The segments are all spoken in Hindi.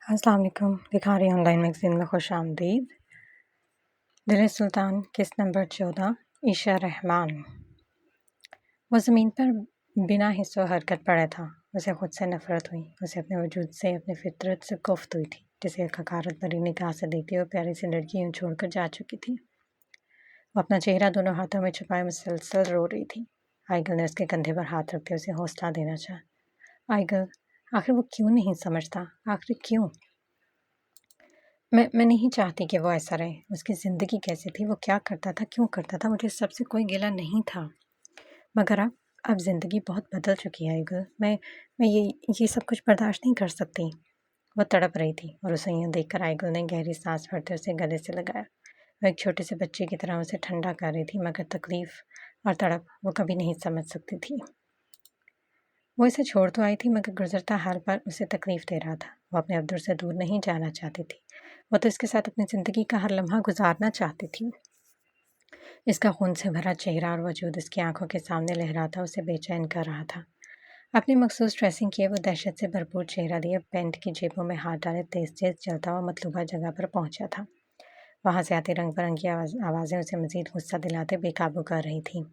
अस्सलाम वालेकुम। भिखारी ऑनलाइन मैगज़ीन में खुश आमदीद। दिल सुल्तान किस्त नंबर 14 ईशा रहमान। वो ज़मीन पर बिना हिस्सों हरकत पड़ा था। उसे खुद से नफ़रत हुई। उसे अपने वजूद से, अपनी फितरत से कुफ्त हुई थी। जिसे एक हकारत भरी निगाह से देखती हुए प्यारी सी लड़की यूँ छोड़कर जा चुकी थी। वो अपना चेहरा दोनों हाथों में छुपाए मुसलसल रो रही थी। आइगल ने उसके कंधे पर हाथ रखते उसे हौसला देना चाहा। आइगल, आखिर वो क्यों नहीं समझता? आखिर क्यों? मैं नहीं चाहती कि वो ऐसा रहे। उसकी ज़िंदगी कैसी थी, वो क्या करता था, क्यों करता था, मुझे सबसे कोई गिला नहीं था। मगर अब ज़िंदगी बहुत बदल चुकी है आइगल। मैं ये सब कुछ बर्दाश्त नहीं कर सकती। वो तड़प रही थी और उसे यूँ देखकर आइगल ने गहरी सांस भरते उसे गले से लगाया। वो एक छोटे से बच्चे की तरह उसे ठंडा कर रही थी, मगर तकलीफ़ और तड़प वो कभी नहीं समझ सकती थी। वो इसे छोड़ तो आई थी, मगर गुजरता हाल पर उसे तकलीफ़ दे रहा था। वो अपने अब्दुल से दूर नहीं जाना चाहती थी। वो तो इसके साथ अपनी ज़िंदगी का हर लम्हा गुजारना चाहती थी। इसका खून से भरा चेहरा और वजूद इसकी आंखों के सामने लहराता उसे बेचैन कर रहा था। अपनी मखसूस ड्रेसिंग किए वो दहशत से भरपूर चेहरा लिए पैंट की जेबों में हाथ डाले तेज तेज चलता हुआ मतलूबा जगह पर पहुंचा था। वहां से आती रंग बिरंगी आवाज़ें उसे मजीद गुस्सा दिलाते बेकाबू कर रही थीं।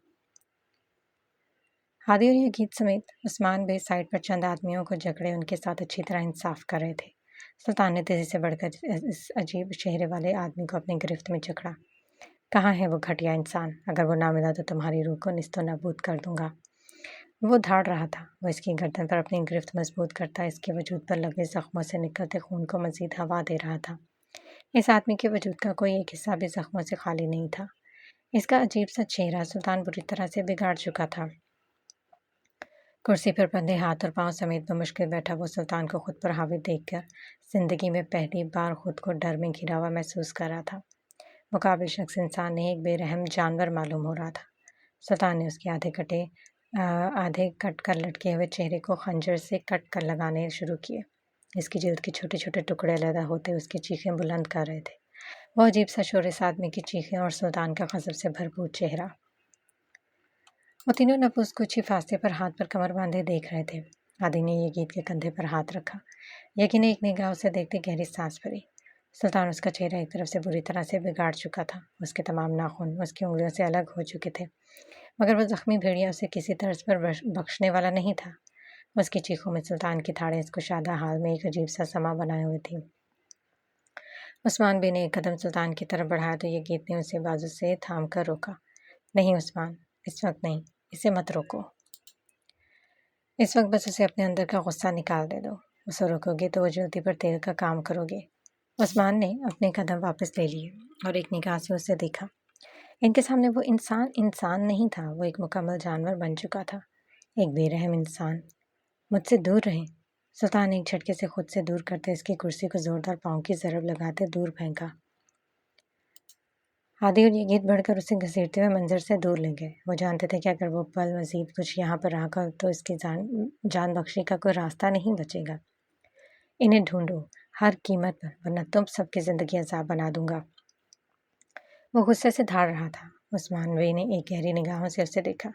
हादी और ये गीत समेत उस्मान बे साइड पर चंद आदमियों को जकड़े उनके साथ अच्छी तरह इंसाफ कर रहे थे। सुल्तान ने तेजी से बढ़कर इस अजीब चेहरे वाले आदमी को अपनी गिरफ्त में जकड़ा। कहाँ है वो घटिया इंसान? अगर वो ना मिला तो तुम्हारी रूह को निस्तो नाबूद कर दूंगा। वो धाड़ रहा था। वो इसकी गर्दन पर अपनी गिरफ्त मजबूत करता इसके वजूद पर लगे जख्मों से निकलते खून को मजीद हवा दे रहा था। इस आदमी के वजूद का कोई एक हिस्सा भी जख्मों से खाली नहीं था। इसका अजीब सा चेहरा सुल्तान बुरी तरह से बिगाड़ चुका था। कुर्सी पर बंधे हाथ और पांव समेत बमुश्किल बैठा वो सुल्तान को खुद पर हावी देखकर जिंदगी में पहली बार खुद को डर में घिरा हुआ महसूस कर रहा था। मुकाबिल शख्स इंसान नहीं, एक बेरहम जानवर मालूम हो रहा था। सुल्तान ने उसके आधे कट कर लटके हुए चेहरे को खंजर से कट कर लगाने शुरू किए। इसकी जिल्द के छोटे छोटे टुकड़े अलहदा होते उसकी चीखें बुलंद कर रहे थे। वह अजीब सा शोर इस आदमी की चीखें और सुल्तान का गज़ब से भरपूर चेहरा। वो तीनों नपुंस कुछ ही फासले पर हाथ पर कमर बांधे देख रहे थे। आदि ने ये गीत के कंधे पर हाथ रखा। यकीन एक निगाह उसे देखते गहरी सांस भरी। सुल्तान उसका चेहरा एक तरफ से बुरी तरह से बिगाड़ चुका था। उसके तमाम नाखून उसकी उंगलियों से अलग हो चुके थे, मगर वह जख्मी भेड़िया उसे किसी तर्ज पर बख्शने वाला नहीं था। उसकी चीखों में सुल्तान की थाड़ें इसको शादा हाल में एक अजीब सा समा बनाए हुए थी। उस्मान बे ने एक कदम सुल्तान की तरफ बढ़ाया तो ये गीत ने उसे बाजू से थाम कर रोका। नहीं उस्मान, इस वक्त नहीं, इसे मत रोको। इस वक्त बस उसे अपने अंदर का गुस्सा निकाल दे दो। उसे रोकोगे तो वो ज्योति पर तेल का काम करोगे। उस्मान ने अपने कदम वापस ले लिए और एक निगाह से उसे देखा। इनके सामने वो इंसान नहीं था, वो एक मुकम्मल जानवर बन चुका था। एक बेरहम इंसान। मुझसे दूर रहें। सुल्तान एक झटके से खुद से दूर करते इसकी कुर्सी को जोरदार पाँव की ज़रब लगाते दूर फेंका। हादी और ये गीत बढ़कर उसे घसीटते हुए मंजर से दूर ले गए। वो जानते थे कि अगर वो पल मजीद कुछ यहाँ पर रहा तो इसकी जान बख्शी का कोई रास्ता नहीं बचेगा। इन्हें ढूंढो हर कीमत पर, वरना तुम सबकी ज़िंदगी अजाब बना दूंगा। वो गुस्से से धाड़ रहा था। उस्मान बे ने एक गहरी निगाहों से उसे देखा,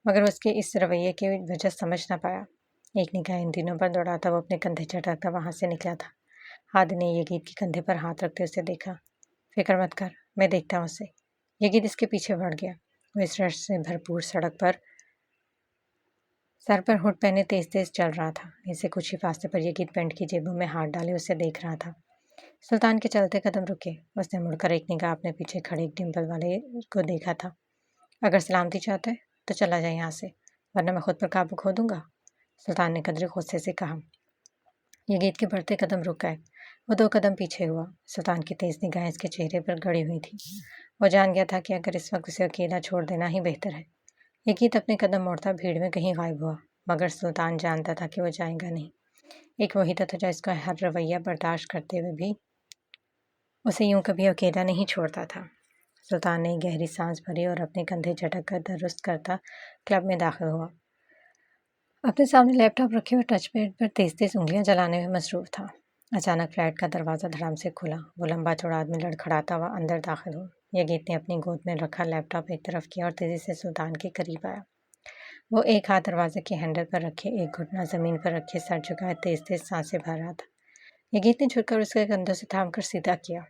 मगर उसके इस रवैये की वजह समझ ना पाया। एक निगाह इन तीनों पर दौड़ाता वो अपने कंधे झटकता वहां से निकला था। हादी ने ये गीत के कंधे पर हाथ रखते उसे देखा। फिक्र मत कर, मैं देखता हूँ उसे। ये गीत इसके पीछे बढ़ गया। वो इस रश से भरपूर सड़क पर सर पर हुड पहने तेज तेज चल रहा था। इसे कुछ ही फासले पर ये गीत पैंट की जेबों में हाथ डाले उसे देख रहा था। सुल्तान के चलते कदम रुके। उसने मुड़कर एक निगाह अपने पीछे खड़े एक डिम्पल वाले को देखा था। अगर सलामती चाहता है तो चला जाए यहाँ से, वरना मैं खुद पर काबू खो दूंगा। सुल्तान ने कदरे गुस्से से कहा। ये गीत के बढ़ते कदम रुक गए। वो 2 कदम पीछे हुआ। सुल्तान की तेज निगाहें इसके चेहरे पर गड़ी हुई थी। वो जान गया था कि अगर इस वक्त उसे अकेला छोड़ देना ही बेहतर है। ये गीत अपने कदम मोड़ता भीड़ में कहीं गायब हुआ, मगर सुल्तान जानता था कि वो जाएगा नहीं। एक वही था जो इसका हर रवैया बर्दाश्त करते हुए भी उसे यूं कभी अकेला नहीं छोड़ता था। सुल्तान ने गहरी सांस भरी और अपने कंधे झटक कर दुरुस्त करता क्लब में दाखिल हुआ। अपने सामने लैपटॉप रखे हुए टच पैड पर तेज तेज उंगलियां जलाने में मसरूफ था। अचानक फ्लैट का दरवाज़ा धड़ाम से खुला। वो लंबा चौड़ा आदमी लड़खड़ाता हुआ अंदर दाखिल हुआ। यगीत ने अपनी गोद में रखा लैपटॉप एक तरफ किया और तेजी से सुल्तान के करीब आया। वो एक हाथ दरवाजे के हैंडल पर रखे, एक घुटना जमीन पर रखे सर झुकाए तेज तेज सांसें भर रहा था। यगीत ने झुककर उसके कंधों से थामकर सीधा किया।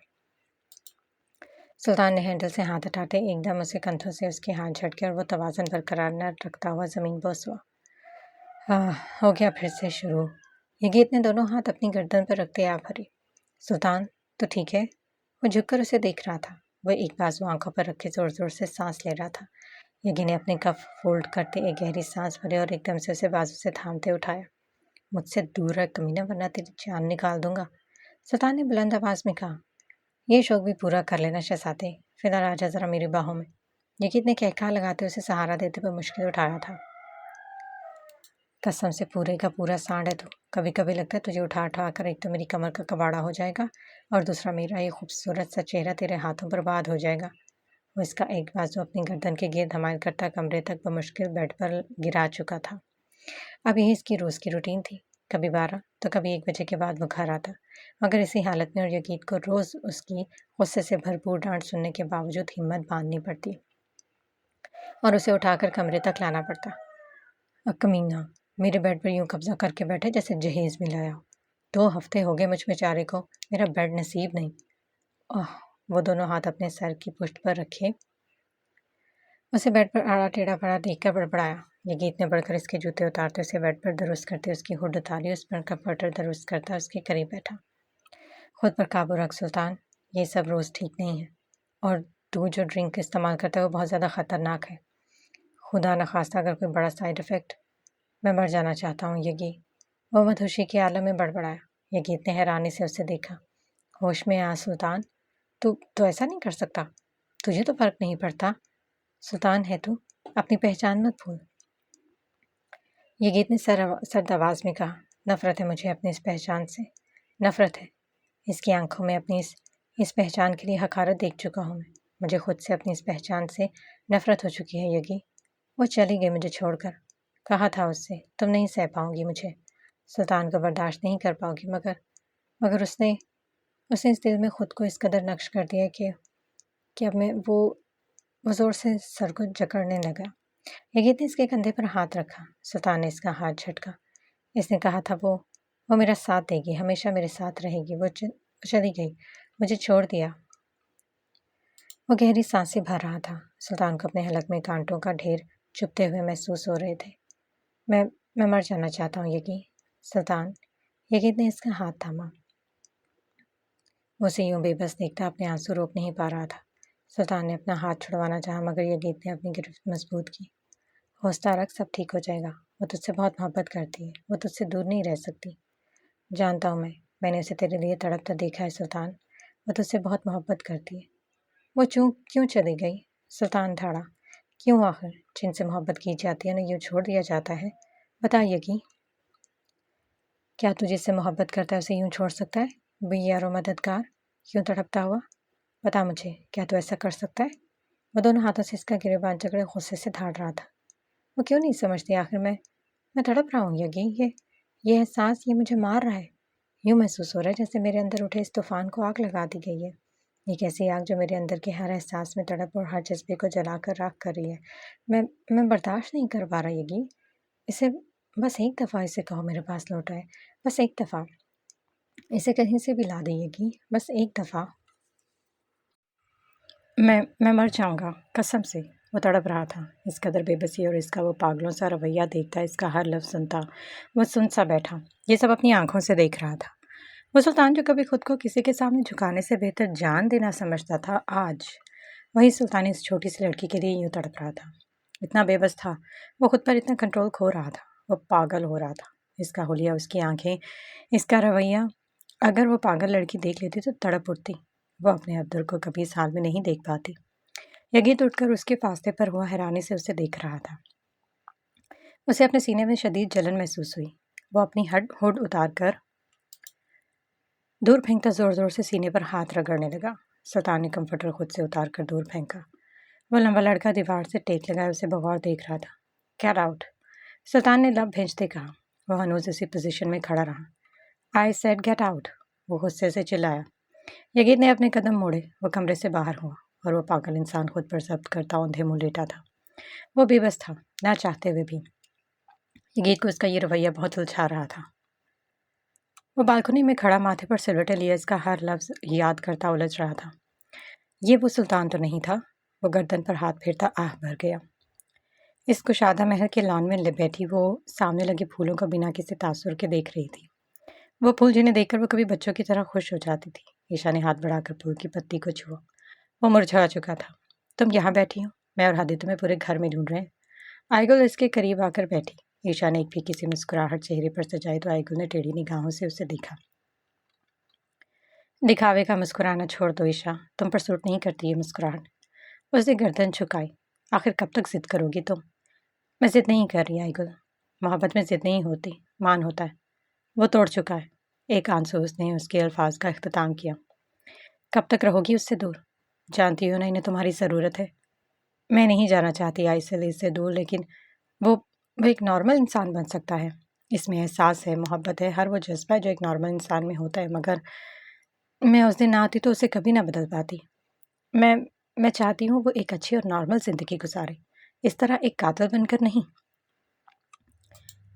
सुल्तान ने हैंडल से हाथ हटाते एकदम उसके कंधों से उसके हाथ झटके और वो तवाज़ुन बरकरार न रखता हुआ ज़मीन पर ओसा। हो गया फिर से शुरू। यगीत ने दोनों हाथ अपनी गर्दन पर रखते आ भरी। सुल्तान, तो ठीक है? वो झुककर उसे देख रहा था। वह एक बाजू आंखों पर रखे जोर जोर से सांस ले रहा था। यगी ने अपने कफ फोल्ड करते एक गहरी सांस भरी और एकदम से उसे बाजू से थामते उठाया। मुझसे दूर रह कमीना, वरना तेरी जान निकाल दूंगा, सुल्तान ने बुलंद आवाज में कहा। ये शौक भी पूरा कर लेना शहजादे, फिलहाल आजा जरा मेरी बाहों में। यकीन ने कहका लगाते उसे सहारा देते हुए मुश्किल उठाया था। कसम से पूरे का पूरा सांड है तू। कभी कभी लगता है तुझे उठा उठा कर एक तो मेरी कमर का कबाड़ा हो जाएगा और दूसरा मेरा ये खूबसूरत सा चेहरा तेरे हाथों बर्बाद हो जाएगा। वो इसका एक बाजू अपनी गर्दन के गिर्द धमाल करता कमरे तक बमुश्किल बेड पर गिरा चुका था। अब यही इसकी रोज़ की रूटीन थी। कभी 12 तो कभी 1 बजे के बाद वो घर आता, मगर इसी हालत में और यकीत को रोज़ उसकी गुस्से से भरपूर डांट सुनने के बावजूद हिम्मत बांधनी पड़ती और उसे उठाकर कमरे तक लाना पड़ता। कमीना, मेरे बेड पर यूं कब्जा करके बैठे जैसे जहेज में लाया हो। 2 हफ्ते हो गए मुझ बेचारे को मेरा बेड नसीब नहीं। ओह! वो दोनों हाथ अपने सर की पुष्ट पर रखे उसे बेड पर आड़ा टेढ़ा पड़ा देखकर बड़बड़ाया। यगीत ने बढ़कर इसके जूते उतारते उसे बेड पर दुरुस्त करते उसकी हुड उतारी, उस पर कम्फर्टर दुरुस्त करता उसके करीब बैठा। खुद पर काबू रख सुल्तान, ये सब रोज़ ठीक नहीं है और तू जो ड्रिंक इस्तेमाल करता है वो बहुत ज़्यादा ख़तरनाक है। खुदा न खास्ता अगर कोई बड़ा साइड इफ़ेक्ट, मैं मर जाना चाहता हूँ यगी। वो मदहोशी के आलम में बड़बड़ाया। यगीत ने हैरानी से उसे देखा। होश में आ सुल्तान, तू तो ऐसा नहीं कर सकता, तुझे तो फ़र्क नहीं पड़ता। सुल्तान है तू, अपनी पहचान मत भूल। यगीत ने सर्द आवाज़ में कहा। नफ़रत है मुझे अपनी इस पहचान से, नफ़रत है। इसकी आंखों में अपनी इस पहचान के लिए हकारत देख चुका हूँ मैं। मुझे खुद से अपनी इस पहचान से नफ़रत हो चुकी है यगी। वो चली गई मुझे छोड़कर। कहा था उससे, तुम नहीं सह पाओगी मुझे, सुल्तान को बर्दाश्त नहीं कर पाओगी, मगर उसने इस दिल में खुद को इस कदर नक्श कर दिया कि अब मैं वो ज़ोर से सर को जकड़ने लगा। यगीत ने इसके कंधे पर हाथ रखा। सुल्तान ने इसका हाथ झटका। इसने कहा था वो मेरा साथ देगी, हमेशा मेरे साथ रहेगी। वो चली गई, मुझे छोड़ दिया। वो गहरी सांसें भर रहा था। सुल्तान को अपने हलक में कांटों का ढेर चुभते हुए महसूस हो रहे थे। मैं मर जाना चाहता हूँ यगी। सुल्तान, यगीत ने इसका हाथ थामा। वो उसे यूं बेबस देखता अपने आंसू रोक नहीं पा रहा था। सुल्तान ने अपना हाथ छुड़वाना चाहा, मगर यगीत ने अपनी गिरफ्त मजबूत की। हौसला रख, सब ठीक हो जाएगा। वो तुझसे बहुत मोहब्बत करती है, वो तुझसे दूर नहीं रह सकती। जानता हूँ मैंने उसे तेरे लिए तड़पता देखा है सुल्तान। वो तुझसे बहुत मोहब्बत करती है। वो क्यों चली गई? सुल्तान ठाड़ा। क्यों आखिर? जिनसे मोहब्बत की जाती है ना यूँ छोड़ दिया जाता है? बता यगी, क्या तू जिससे मोहब्बत करता है उसे यूँ छोड़ सकता है? बेयारो मददगार, क्यों तड़पता हुआ? बता मुझे, क्या तू ऐसा कर सकता है? वो दोनों हाथों से इसका गिरेबान जकड़े गुस्से से धाड़ रहा था। वो क्यों नहीं समझती आखिर मैं तड़प रहा हूँ यगी। ये एहसास, ये मुझे मार रहा है। यूँ महसूस हो रहा है जैसे मेरे अंदर उठे इस तूफान को आग लगा दी गई है। एक ऐसी आग जो मेरे अंदर के हर एहसास में तड़प और हर जज्बे को जलाकर राख कर रही है। मैं बर्दाश्त नहीं कर पा रहा यगी। इसे बस एक दफ़ा इसे कहो मेरे पास लौट आए। बस एक दफ़ा इसे कहीं से भी ला दे यगी, बस एक दफ़ा। मैं मर जाऊंगा कसम से। वो तड़प रहा था। इस कदर बेबसी और इसका वो पागलों सा रवैया देखता, इसका हर लफ्ज़ सुनता। वो सुन सा बैठा, ये सब अपनी आंखों से देख रहा था। वो सुल्तान जो कभी खुद को किसी के सामने झुकाने से बेहतर जान देना समझता था, आज वही सुल्तान इस छोटी सी लड़की के लिए यूँ तड़प रहा था। इतना बेबस था, वो खुद पर इतना कंट्रोल खो रहा था। वो पागल हो रहा था। इसका हुलिया, उसकी आंखें, इसका रवैया। अगर वो पागल लड़की देख लेती तो तड़प उठती। वो अपने अब्दुल को कभी इस हाल में नहीं देख पाती। यगीत उठकर उसके फासले पर हुआ हैरानी से उसे देख रहा था। उसे अपने सीने में शदीद जलन महसूस हुई। वो अपनी हुड उतारकर दूर फेंकता जोर जोर से सीने पर हाथ रगड़ने लगा। सुल्तान ने कंफर्टर खुद से उतार कर दूर फेंका। वो लंबा लड़का दीवार से टेक लगाए उसे बगौर देख रहा था। गेट आउट, सुल्तान ने लब भेजते कहा। वो हनूज उसी पोजीशन में खड़ा रहा। आई सेड गेट आउट, वो गुस्से से चिल्लाया। यगीत ने अपने कदम मोड़े। वो कमरे से बाहर हुआ और वो पागल इंसान खुद पर जब्त करता औंधे मुँह लेटा था। वो बेबस था, ना चाहते हुए भी। यगीत को उसका ये रवैया बहुत उलझा रहा था। वो बालकनी में खड़ा माथे पर सिलवटे लिए इसका हर लफ्ज़ याद करता उलझ रहा था। ये वो सुल्तान तो नहीं था। वो गर्दन पर हाथ फेरता आह भर गया। इस कुशादा महल के लॉन में बैठी वो सामने लगे फूलों को बिना किसी तासुर के देख रही थी। वो फूल जिन्हें देखकर वो कभी बच्चों की तरह खुश हो जाती थी। ईशा ने हाथ बढ़ाकर फूल की पत्ती को छुआ। वो मुरझा चुका था। तुम यहाँ बैठी हो, मैं और हादी तुम्हें पूरे घर में ढूंढ रहे हैं। आइगुल इसके करीब आकर बैठी। ईशा ने एक फीकी सी मुस्कुराहट चेहरे पर सजाई तो आइगुल ने टेढ़ी निगाहों से उसे देखा। दिखावे का मुस्कुराना छोड़ दो ईशा, तुम पर सूट नहीं करती ये मुस्कुराहट। उसने गर्दन झुकाई। आखिर कब तक जिद करोगी तुम? मैं जिद नहीं कर रही आइगुल। मोहब्बत में जिद नहीं होती, मान होता है। वो तोड़ चुका है। एक आंसू उसने उसके अल्फाज का इख्तिताम किया। कब तक रहोगी उससे दूर? जानती हो ना इन्हें तुम्हारी ज़रूरत है। मैं नहीं जाना चाहती आइसोलेट से दूर, लेकिन वो वो एक नॉर्मल इंसान बन सकता है। इसमें एहसास है, मोहब्बत है, हर वो जज्बा है जो एक नॉर्मल इंसान में होता है। मगर मैं उस दिन ना आती तो उसे कभी ना बदल पाती। मैं मैं चाहती हूँ वो एक अच्छी और नॉर्मल ज़िंदगी गुजारे, इस तरह एक कातिल बनकर नहीं।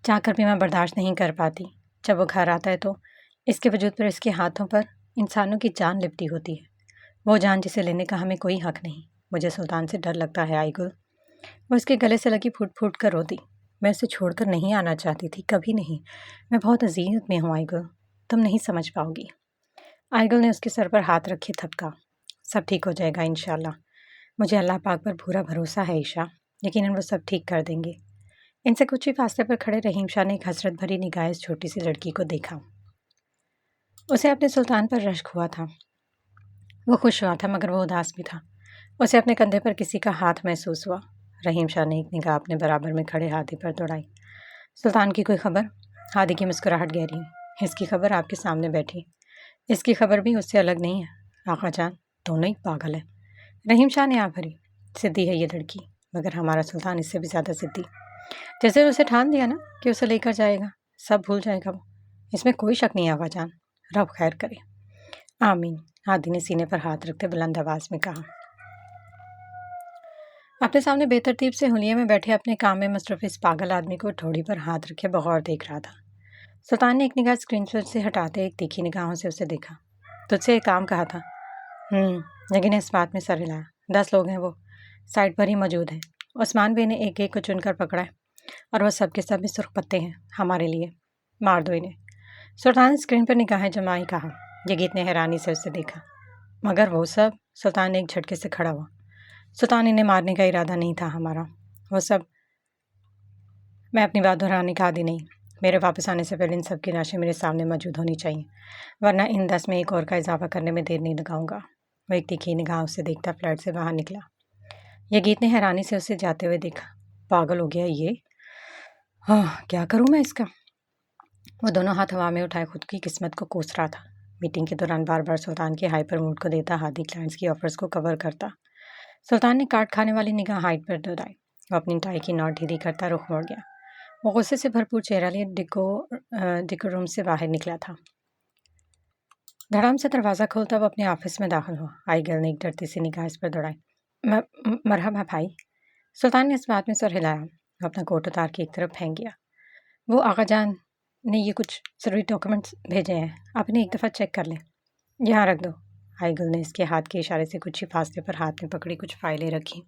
चाहकर भी मैं बर्दाश्त नहीं कर पाती। जब वो घर आता है तो इसके वजूद पर इसके हाथों पर इंसानों की जान लिपटी होती है। वो जान जिसे लेने का हमें कोई हक नहीं। मुझे सुल्तान से डर लगता है आइगुल। वो इसके गले से लगी फूट फूट कर रोती। मैं उसे छोड़कर नहीं आना चाहती थी, कभी नहीं। मैं बहुत अजीयत में हूँ आइगुल, तुम नहीं समझ पाओगी। आइगुल ने उसके सर पर हाथ रखे थपका। सब ठीक हो जाएगा इंशाल्लाह। मुझे अल्लाह पाक पर पूरा भरोसा है ईशा। यकीनन वो सब ठीक कर देंगे। इनसे कुछ ही फासले पर खड़े रहीम शाह ने एक हसरत भरी निगाह इस छोटी सी लड़की को देखा। उसे अपने सुल्तान पर रश्क हुआ था। वो खुश हुआ था मगर वो उदास भी था। उसे अपने कंधे पर किसी का हाथ महसूस हुआ। रहीम शाह ने एक निगाह अपने बराबर में खड़े हादी पर दौड़ाई। सुल्तान की कोई खबर? हादी की मुस्कुराहट गहरी। इसकी खबर आपके सामने बैठी। इसकी खबर भी उससे अलग नहीं है। आका जान, दोनों ही पागल है। रहीम शाह ने आ भरी। सिद्धि है ये लड़की, मगर हमारा सुल्तान इससे भी ज़्यादा सिद्धि। जैसे उसे ठान दिया ना कि उसे लेकर जाएगा, सब भूल जाएगा वो। इसमें कोई शक नहीं आका जान। रब खैर करे। आमीन। हादी ने सीने पर हाथ रखते बुलंद आवाज में कहा। अपने सामने बेतरतीब से हुलिये में बैठे अपने काम में मसरूफ इस पागल आदमी को ठोड़ी पर हाथ रखे बगौर देख रहा था। सुल्तान ने एक निगाह स्क्रीन से हटाते एक तीखी निगाहों से उसे देखा। तुझसे एक काम कहा था। लेकिन इस बात में सर हिलाया। 10 लोग हैं वो, साइड पर ही मौजूद हैं। उस्मान बे ने एक एक को चुनकर पकड़ा है और वह सब के सब में सुर्ख पत्ते हैं हमारे लिए। मार दो इन्हें। सुल्तान ने स्क्रीन पर निगाहें जमाई कहा। यगीत ने हैरानी से उसे देखा। मगर वो सब? सुल्तान ने एक झटके से खड़ा हुआ। सुल्तान, इन्हें मारने का इरादा नहीं था हमारा। वो सब। मैं अपनी बात दोहराने का आदी नहीं। मेरे वापस आने से पहले इन सब की लाशें मेरे सामने मौजूद होनी चाहिए, वरना इन 10 में एक और का इजाफा करने में देर नहीं लगाऊंगा। वो एक तीखी निगाह उसे देखता फ्लैट से बाहर निकला। यगीत ने हैरानी से उसे जाते हुए देखा। पागल हो गया ये। हाँ, क्या करूँ मैं इसका? वो दोनों हाथ हवा में उठाए खुद की किस्मत को कोस रहा था। मीटिंग के दौरान बार बार सुल्तान के हाइपर मूड को देता हादी क्लाइंट्स की ऑफर्स को कवर करता। सुल्तान ने काट खाने वाली निगाह हाइट पर दोहराई। वो अपनी टाई की नॉट ढीली करता रुख मोड़ गया। वो गुस्से से भरपूर चेहरा लिए डिको रूम से बाहर निकला था। धड़ाम से दरवाज़ा खोलता वो अपने ऑफिस में दाखिल हुआ। आइगल ने एक डरती सी निगाह इस पर दौड़ाई। मरहबा भाई। सुल्तान ने इस बात में सर हिलाया। वो अपना कोट उतार के एक तरफ फेंक गया। वो आगा जान ने ये कुछ ज़रूरी डॉक्यूमेंट्स भेजे हैं, आप इन्हें एक दफ़ा चेक कर लें। यहाँ रख दो। आइगल ने इसके हाथ के इशारे से कुछ ही फासले पर हाथ में पकड़ी कुछ फाइलें रखी।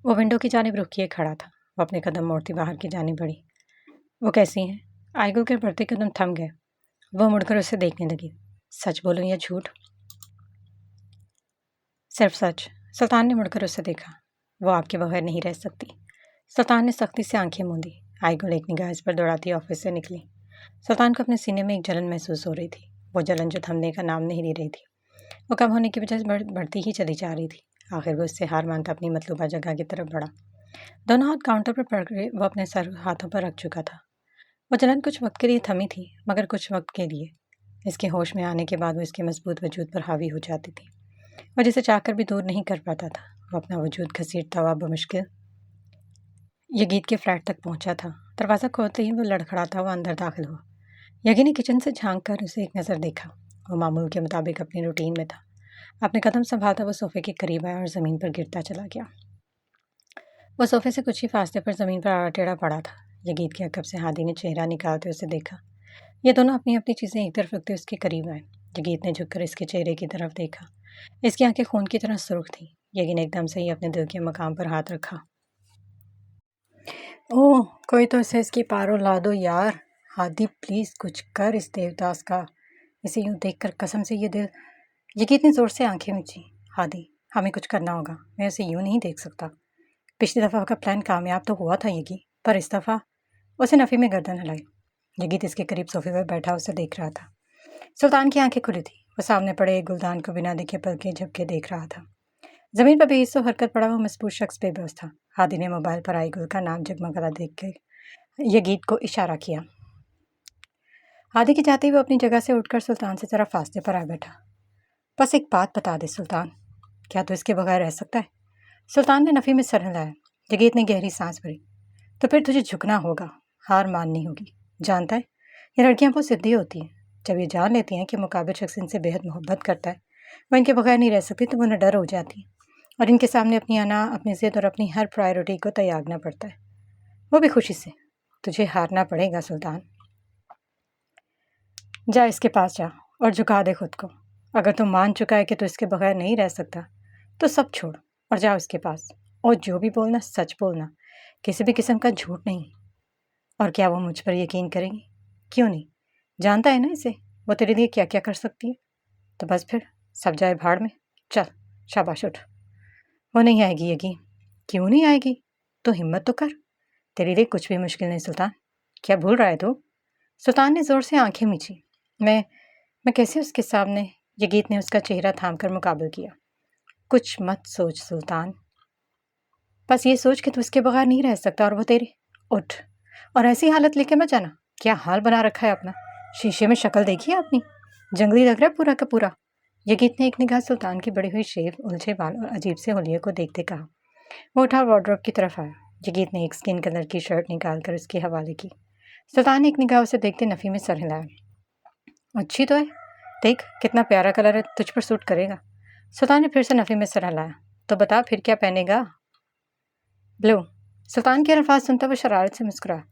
वो विंडो की जानिब रुख किए खड़ा था। वो अपने कदम मोड़ती बाहर की जानिब बढ़ी। वो कैसी हैं? आइगल के बढ़ते कदम थम गए। वो मुड़कर उसे देखने लगी। सच बोलूं या झूठ? सिर्फ सच। सुल्तान ने मुड़कर उसे देखा। वो आपके बगैर नहीं रह सकती। सुल्तान ने सख्ती से आंखें मूंदी। आइगल एक निगाह इस पर दौड़ाती ऑफिस से निकली। सुल्तान को अपने सीने में एक जलन महसूस हो रही थी। वो जलन जो थमने का नाम नहीं ले रही थी। वो कम होने की बजाय बढ़ती ही चली जा रही थी। आखिर वो इससे हार मानता अपनी मतलूबा जगह की तरफ बढ़ा। दोनों हाथ काउंटर पर पड़ गए। वो अपने सर हाथों पर रख चुका था। वो जलन कुछ वक्त के लिए थमी थी, मगर कुछ वक्त के लिए। इसके होश में आने के बाद वो इसके मजबूत वजूद पर हावी हो जाती थी। वो जिसे चाहकर भी दूर नहीं कर पाता था। वो अपना वजूद घसीटता हुआ बमुश्किल यगीत के फ्लैट तक पहुंचा था। दरवाज़ा खोलते ही वो लड़खड़ाता हुआ अंदर दाखिल हुआ। यगी ने किचन से झांक कर उसे एक नज़र देखा। वो मामूल के मुताबिक अपनी रूटीन में था। अपने कदम संभालता वो सोफे के करीब आया और ज़मीन पर गिरता चला गया। वो सोफे से कुछ ही फासले पर ज़मीन पर आड़ा टेढ़ा पड़ा था। यगीत के अकब से हादी ने चेहरा निकालते उसे देखा। ये दोनों अपनी अपनी चीज़ें एक तरफ रखते उसके करीब आए। जगीत ने झुककर इसके चेहरे की तरफ देखा। इसकी आंखें खून की तरह सुर्ख थीं। यकीन एकदम से ही अपने दिल के मकाम पर हाथ रखा। ओह, कोई तो इसे इसकी पारो ला दो यार। हादी प्लीज़ कुछ कर इस देवदास का। इसे यूं देखकर कसम से ये दिल। जगीत ने ज़ोर से आंखें मीची। हादी, हमें कुछ करना होगा। मैं उसे यूं नहीं देख सकता। पिछली दफ़ा का प्लान कामयाब तो हुआ था यगी, पर इस दफ़ा। उसे नफ़ी में गर्दन हिलाई। जगीत इसके करीब सोफे पर बैठा उसे देख रहा था। सुल्तान की आंखें खुली थी। वो सामने पड़े एक गुलदान को बिना देखे पलके झपके देख रहा था। जमीन पर बेहिस्सो हरकत पड़ा हुआ मजबूत शख्स बेबस था। हादी ने मोबाइल पर आई गुल का नाम जगमगाता देख के यगीत को इशारा किया। हादी की जाते ही वो अपनी जगह से उठकर सुल्तान से जरा फासले पर आ बैठा। बस एक बात बता दे सुल्तान, क्या तू इसके बगैर रह सकता है? सुल्तान ने नफ़ी में सर हिलाया। जगीत ने गहरी सांस भरी। तो फिर तुझे झुकना होगा, हार माननी होगी। जानता है, ये लड़कियां बहुत सिद्धि होती हैं। जब ये जान लेती हैं कि मुकाबिल शख्स इनसे बेहद मोहब्बत करता है, वह इनके बगैर नहीं रह सकती, तो उन्हें डर हो जाती है और इनके सामने अपनी अना, अपनी ज़िद और अपनी हर प्रायोरिटी को त्यागना पड़ता है, वो भी खुशी से। तुझे हारना पड़ेगा सुल्तान। जा इसके पास जा और झुका दे खुद को। अगर तू मान चुका है कि तू इसके बगैर नहीं रह सकता, तो सब छोड़ और जा उसके पास। और जो भी बोलना सच बोलना, किसी भी किस्म का झूठ नहीं। और क्या वो मुझ पर यकीन करेगी? क्यों नहीं? जानता है ना इसे, वो तेरे लिए क्या क्या कर सकती है। तो बस फिर सब जाए भाड़ में। चल, शाबाश उठ। वो नहीं आएगी यगी। क्यों नहीं आएगी? तो हिम्मत तो कर। तेरे लिए कुछ भी मुश्किल नहीं सुल्तान। क्या भूल रहा है तू? सुल्तान ने ज़ोर से आंखें मीची। मैं कैसे उसके सामने? यगीत ने उसका चेहरा थाम कर मुकाबल किया। कुछ मत सोच सुल्तान, बस ये सोच कि तू इसके बगैर नहीं रह सकता और वो तेरे। उठ और ऐसी हालत लेके मत जाना। क्या हाल बना रखा है अपना? शीशे में शक्ल देखी है अपनी? जंगली लग रहा है पूरा का पूरा। यगीत ने एक निगाह सुल्तान की बड़ी हुई शेव, उलझे बाल और अजीब से हुलिये को देखते कहा। वो उठा वार्डरोब की तरफ आया। यगीत ने एक स्किन कलर की शर्ट निकाल कर उसके हवाले की। सुल्तान ने एक निगाह उसे देखते नफ़ी में सर हिलाया। अच्छी तो है, देख कितना प्यारा कलर है, तुझ पर सूट करेगा। सुल्तान ने फिर से नफ़ी में सर हिलाया। तो बता फिर क्या पहनेगा? ब्लू। सुल्तान के अल्फाज सुनता वो शरारत से मुस्कुराया।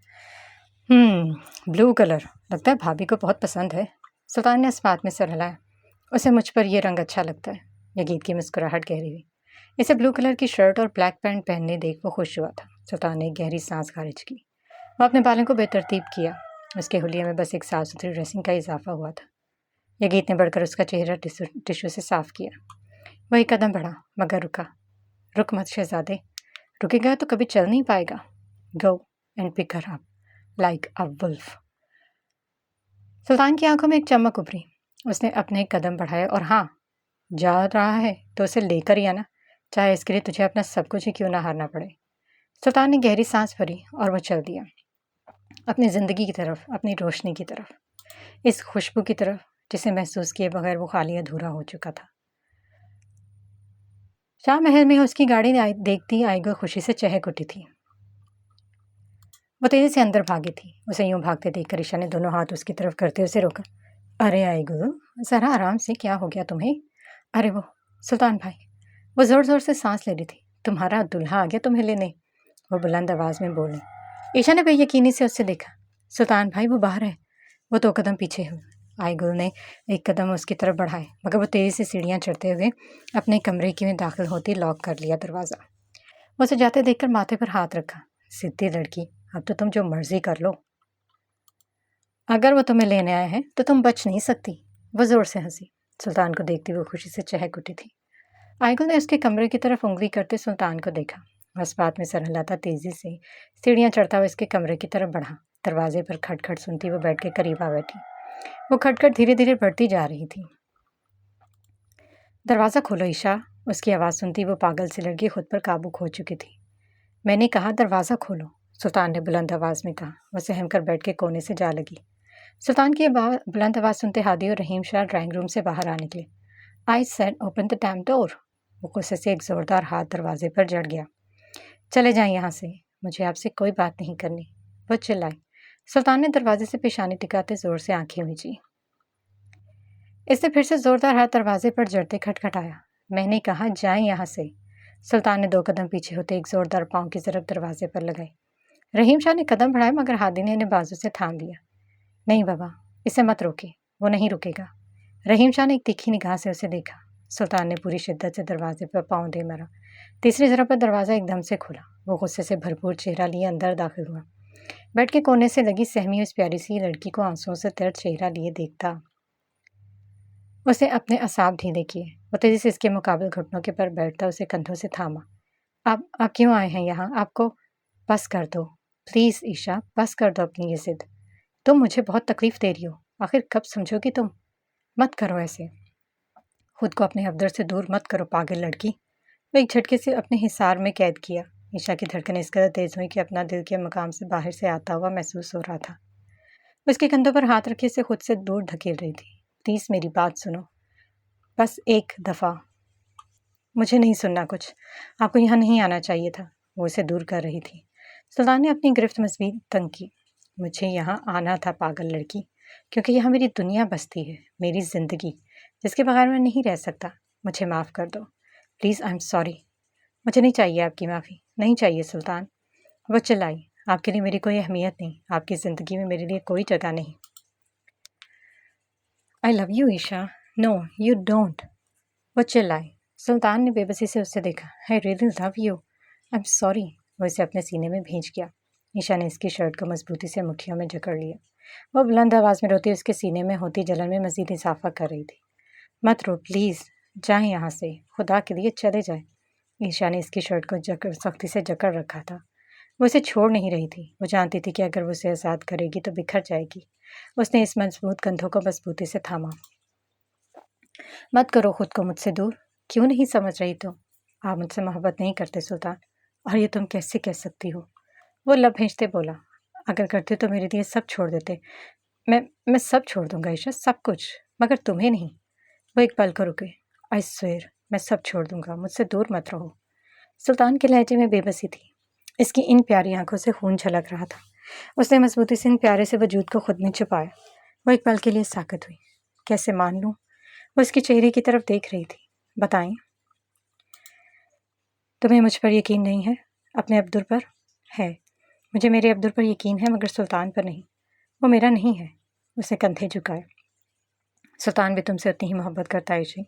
ब्लू कलर लगता है भाभी को बहुत पसंद है। सुल्तान ने इस बात में सर हिलाया। उसे मुझ पर यह रंग अच्छा लगता है। यगीत की मुस्कुराहट गहरी हुई। इसे ब्लू कलर की शर्ट और ब्लैक पैंट पहनने देख वो खुश हुआ था। सुल्तान ने एक गहरी सांस खारिज की। वह अपने बालों को बेतरतीब किया। उसके हुलिये में बस एक साफ सुथरी ड्रेसिंग का इजाफा हुआ था। यगीत ने बढ़कर उसका चेहरा टिश्यू से साफ किया। वह एक कदम बढ़ा मगर रुका। रुक मत शहजादे, रुकेगा तो कभी चल नहीं पाएगा। Go and pick her up like a wolf. Sultan की आंखों में एक चमक उभरी। उसने अपने एक कदम बढ़ाया। और हाँ, जा रहा है तो उसे लेकर ही आना, चाहे इसके लिए तुझे अपना सब कुछ ही क्यों ना हारना पड़े। सुल्तान ने गहरी सांस भरी और वह चल दिया अपनी ज़िंदगी की तरफ, अपनी रोशनी की तरफ, इस खुशबू की तरफ जिसे महसूस किए बगैर वो खाली अधूरा हो चुका था। शाह महल में उसकी गाड़ी देखती आईगो खुशी से चहक उठी थी। वो तेजी से अंदर भागी थी। उसे यूं भागते देखकर ईशा ने दोनों हाथ उसकी तरफ करते उसे रोका। अरे आईगो, जरा आराम से, क्या हो गया तुम्हें? अरे वो सुल्तान भाई। वो जोर जोर से सांस ले रही थी। तुम्हारा दूल्हा आ गया तुम्हें लेने, वो बुलंद आवाज में बोली। ईशा ने बेयकीनी से उससे देखा। सुल्तान भाई वो बाहर है। वो 2 कदम पीछे हुई। आईगुल ने एक कदम उसकी तरफ बढ़ाए मगर वो तेजी से सीढ़ियां चढ़ते हुए अपने कमरे की में दाखिल होती लॉक कर लिया दरवाज़ा। वो उसे जाते देखकर माथे पर हाथ रखा। सीधी लड़की, अब तो तुम जो मर्जी कर लो। अगर वो तुम्हें लेने आए हैं तो तुम बच नहीं सकती। वो जोर से हंसी। सुल्तान को देखती वो खुशी से चहक उठी थी। आईगुल ने उसके कमरे की तरफ उंगली करते सुल्तान को देखा। बस बात में सर हिलाता तेजी से सीढ़ियां चढ़ता हुआ इसके कमरे की तरफ बढ़ा। दरवाजे पर खटखट सुनती वो बेड के करीब आ बैठी। वो खटखट धीरे धीरे बढ़ती जा रही थी। दरवाज़ा खोलो ईशा, उसकी आवाज़ सुनती वो पागल सी लड़की खुद पर काबू खो चुकी थी। मैंने कहा दरवाज़ा खोलो, सुल्तान ने बुलंद आवाज़ में कहा। वो सहम कर बेड के कोने से जा लगी। सुल्तान की बुलंद आवाज़ सुनते हादी और रहीम शाह ड्राइंग रूम से बाहर आ निकले। I said open the dam door. वो गुस्से से एक जोरदार हाथ दरवाजे पर जड़ गया। चले जाएं यहाँ से, मुझे आपसे कोई बात नहीं करनी, वो चिल्लाई। सुल्तान ने दरवाजे से पेशानी टिकाते जोर से आंखें मीची। इसने फिर से जोरदार हाथ दरवाजे पर जड़ते खटखटाया। मैंने कहा जाएं यहाँ से। सुल्तान ने 2 कदम पीछे होते एक जोरदार पाँव की ज़रब दरवाजे पर लगाई। रहीम शाह ने कदम बढ़ाए मगर हादी ने इन्हें बाजू से थाम लिया। नहीं बाबा, इसे मत रोके, वो नहीं रुकेगा। रहीम शाह ने एक तीखी निगाह से उसे देखा। सुल्तान ने पूरी शिद्दत से दरवाजे पर पाँव दे मारा। तीसरी जरा पर दरवाज़ा एकदम से खुला। वो गुस्से से भरपूर चेहरा लिए अंदर दाखिल हुआ। बेड के कोने से लगी सहमी उस प्यारी सी लड़की को आंसुओं से तर चेहरा लिए देखता उसे अपने असाब ढीले किए। वो तेजी से इसके मुकाबले घुटनों के पर बैठता उसे कंधों से थामा। आप क्यों आए हैं यहाँ? आपको बस कर दो प्लीज़ ईशा, बस कर दो अपनी ये जिद। तुम मुझे बहुत तकलीफ दे रही हो। आखिर कब समझोगी तुम? मत करो ऐसे। खुद को अपने अब्दर से दूर मत करो पागल लड़की। वो एक झटके से अपने हिसार में कैद किया। ईशा की धड़कनें इस कदर तेज हुई कि अपना दिल के मकाम से बाहर से आता हुआ महसूस हो रहा था। वो उसके कंधों पर हाथ रखे से खुद से दूर धकेल रही थी। प्लीज़ मेरी बात सुनो, बस एक दफ़ा। मुझे नहीं सुनना कुछ। आपको यहाँ नहीं आना चाहिए था। वो उसे दूर कर रही थी। सुल्तान ने अपनी गिरफ्त मज़ीद तंग की। मुझे यहाँ आना था पागल लड़की, क्योंकि यहाँ मेरी दुनिया बसती है, मेरी ज़िंदगी, जिसके बगैर मैं नहीं रह सकता। मुझे माफ़ कर दो प्लीज़। I am sorry. मुझे नहीं चाहिए आपकी माफ़ी, नहीं चाहिए सुल्तान। वो चिल्लाई। आपके लिए मेरी कोई अहमियत नहीं, आपकी ज़िंदगी में मेरे लिए कोई जगह नहीं। I love you Isha. No you don't. वो चिल्लाई। सुल्तान ने बेबसी से उससे देखा। I really love you. I am sorry. वो इसे अपने सीने में भींच गया। ईशा ने इसकी शर्ट को मजबूती से मुट्ठियों में जकड़ लिया। वो बुलंद आवाज़ में रोती उसके सीने में होती जलन में मजीद इजाफा कर रही थी। मत रो प्लीज़, जाएं यहाँ से, खुदा के लिए चले जाए। ईशा ने इसकी शर्ट को सख्ती से जकड़ रखा था। वो उसे छोड़ नहीं रही थी। वो जानती थी कि अगर वो उसे आज़ाद करेगी तो बिखर जाएगी। उसने इस मजबूत कंधों को मजबूती से थामा। मत करो खुद को मुझसे दूर। क्यों नहीं समझ रही तुम? आप मुझसे मोहब्बत नहीं करते सुल्तान, और ये तुम कैसे कह सकती हो? वो लब भींचते बोला। अगर करते तो मेरे लिए सब छोड़ देते। मैं सब छोड़ दूंगा ईशा, सब कुछ, मगर तुम्हें नहीं। वो एक पल को रुके। आई स्वेर, मैं सब छोड़ दूंगा, मुझसे दूर मत रहो। सुल्तान के लहजे में बेबसी थी। इसकी इन प्यारी आंखों से खून झलक रहा था। उसने मजबूती से इन प्यारे से वजूद को खुद में छुपाया। वो एक पल के लिए साकत हुई। कैसे मान लूं? वो उसके चेहरे की तरफ देख रही थी। बताएं, तुम्हें मुझ पर यकीन नहीं है? अपने अब्दुल पर? है। मुझे मेरे अब्दुल पर यकीन है, मगर सुल्तान पर नहीं। वो मेरा नहीं है। उसने कंधे झुकाए। सुल्तान भी तुमसे उतनी ही मोहब्बत करता है जी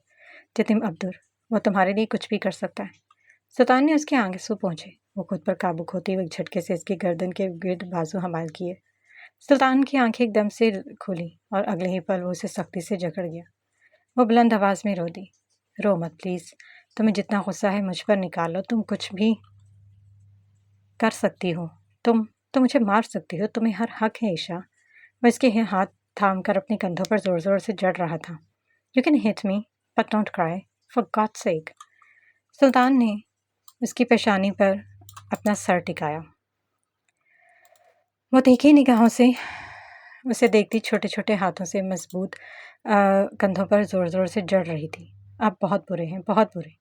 जितनी अब्दुल। वो तुम्हारे लिए कुछ भी कर सकता है। सुल्तान ने उसके आंसू पहुंचे। वो खुद पर काबू खोते हुए झटके से इसकी गर्दन के गिर्द बाजू हमाल किए। सुल्तान की आंखें एकदम से खुली और अगले ही पल वो उसे सख्ती से जकड़ गया। वो बुलंद आवाज़ में रो दी। रो मत प्लीज़। तुम्हें जितना गुस्सा है मुझ पर निकाल लो। तुम कुछ भी कर सकती हो। तुम मुझे मार सकती हो। तुम्हें हर हक है ईशा। वह इसके हाथ थाम कर अपने कंधों पर जोर जोर से जड़ रहा था। You can hit me but don't cry for God sake. Sultan ने उसकी पेशानी पर अपना सर टिकाया। वो तीखी निगाहों से उसे देखती छोटे छोटे हाथों से मजबूत कंधों पर जोर जोर से जड़ रही थी। आप बहुत बुरे हैं, बहुत बुरे।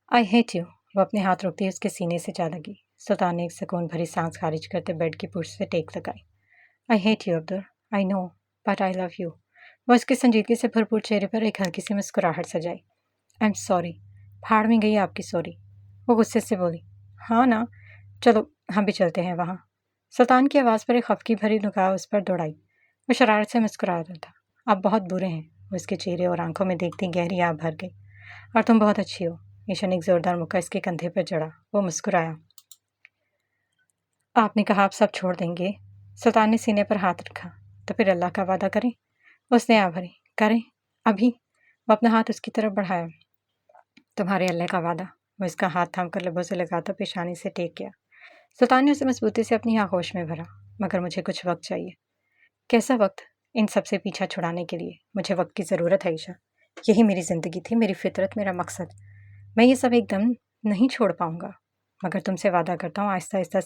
I hate you. वो अपने हाथ रोकती उसके सीने से जा लगी। सुल्तान ने एक सुकून भरी सांस खारिज करते बेड की पुर्श से टेक लगाई। I hate you Abdul, I know, but I love you. वो उसके संजीदगी से भरपूर चेहरे पर एक हल्की सी मुस्कुराहट सजाई। आई एम सॉरी। भाड़ में गई आपकी सॉरी। वो गुस्से से बोली। हाँ ना, चलो हम भी चलते हैं वहाँ। सुल्तान की आवाज़ पर एक खफकी भरी निगाह उस पर दौड़ाई। वो शरारत से मुस्कुरा रहा था। आप बहुत बुरे हैं। वो उसके चेहरे और आंखों में देखती गहरी आग भर गई। और तुम बहुत अच्छी हो। ईशा ने एक जोरदार मुक्का इसके कंधे पर जड़ा। वो मुस्कुराया। आपने कहा आप सब छोड़ देंगे। सुल्तान ने सीने पर हाथ रखा। तो फिर अल्लाह का वादा करें। उसने आ भरी। करें अभी। वो अपना हाथ उसकी तरफ बढ़ाया। तुम्हारे अल्लाह का वादा। वो इसका हाथ थाम कर लबों से लगाता पेशानी से टेक गया। सुल्तान ने उसे मजबूती से अपनी आगोश में भरा। मगर मुझे कुछ वक्त चाहिए। कैसा वक्त? इन सब से पीछा छुड़ाने के लिए मुझे वक्त की ज़रूरत है ईशा। यही मेरी ज़िंदगी थी, मेरी फितरत, मेरा मकसद। मैं ये सब एकदम नहीं छोड़ पाऊंगा, मगर तुमसे वादा करता हूँ आहिस्ता आहिस्ता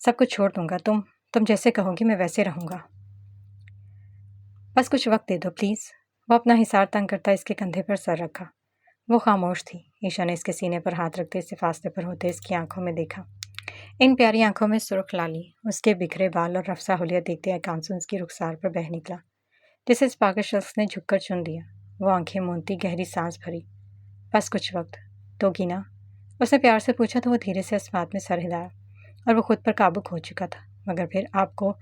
सब कुछ छोड़ दूंगा। तुम जैसे कहोगी मैं वैसे रहूंगा। बस कुछ वक्त दे दो प्लीज़। वो अपना हिसार तंग करता इसके कंधे पर सर रखा। वो खामोश थी। ईशा ने इसके सीने पर हाथ रखते इससे फासले पर होते इसकी आंखों में देखा। इन प्यारी आंखों में सुर्ख लाली, उसके बिखरे बाल और रफ्सा हुलिया देखते एक आंसू उसकी रुखसार पर बह निकला, जिसे इस पागल शख्स ने झुककर चुन लिया। वो आंखें मूंदती गहरी सांस भरी। बस कुछ वक्त दोगी ना? उसने प्यार से पूछा तो वो धीरे से इस बात में सर हिलाया। और वो खुद पर काबू खो चुका था, मगर फिर आपको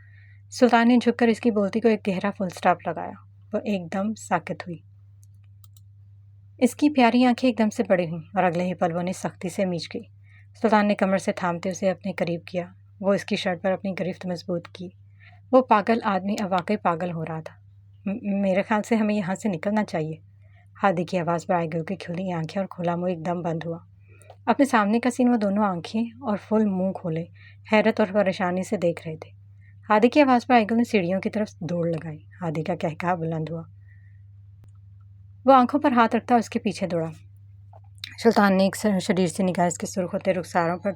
सुल्तान ने झुककर इसकी बोलती को एक गहरा फुल स्टॉप लगाया। वो एकदम साकित हुई। इसकी प्यारी आंखें एकदम से बड़ी हुईं और अगले ही पल वो सख्ती से मीच गई। सुल्तान ने कमर से थामते उसे अपने करीब किया। वो इसकी शर्ट पर अपनी गिरफ्त मजबूत की। वो पागल आदमी अब वाकई पागल हो रहा था। मेरे ख्याल से हमें यहाँ से निकलना चाहिए। हादी की आवाज़ पर आयगुल की खुली आंखें और खुला मुंह एकदम बंद हुआ। अपने सामने का सीन वो दोनों आंखें और फुल मुंह खोले हैरत और परेशानी से देख रहे थे। हादी की आवाज़ पर आयगुल ने सीढ़ियों की तरफ दौड़ लगाई। हादी का कहकहा बुलंद हुआ। वो आंखों पर हाथ रखता उसके पीछे दौड़ा। सुल्तान ने एक शरीर से निगाह उसके सुर्ख होते रुखसारों पर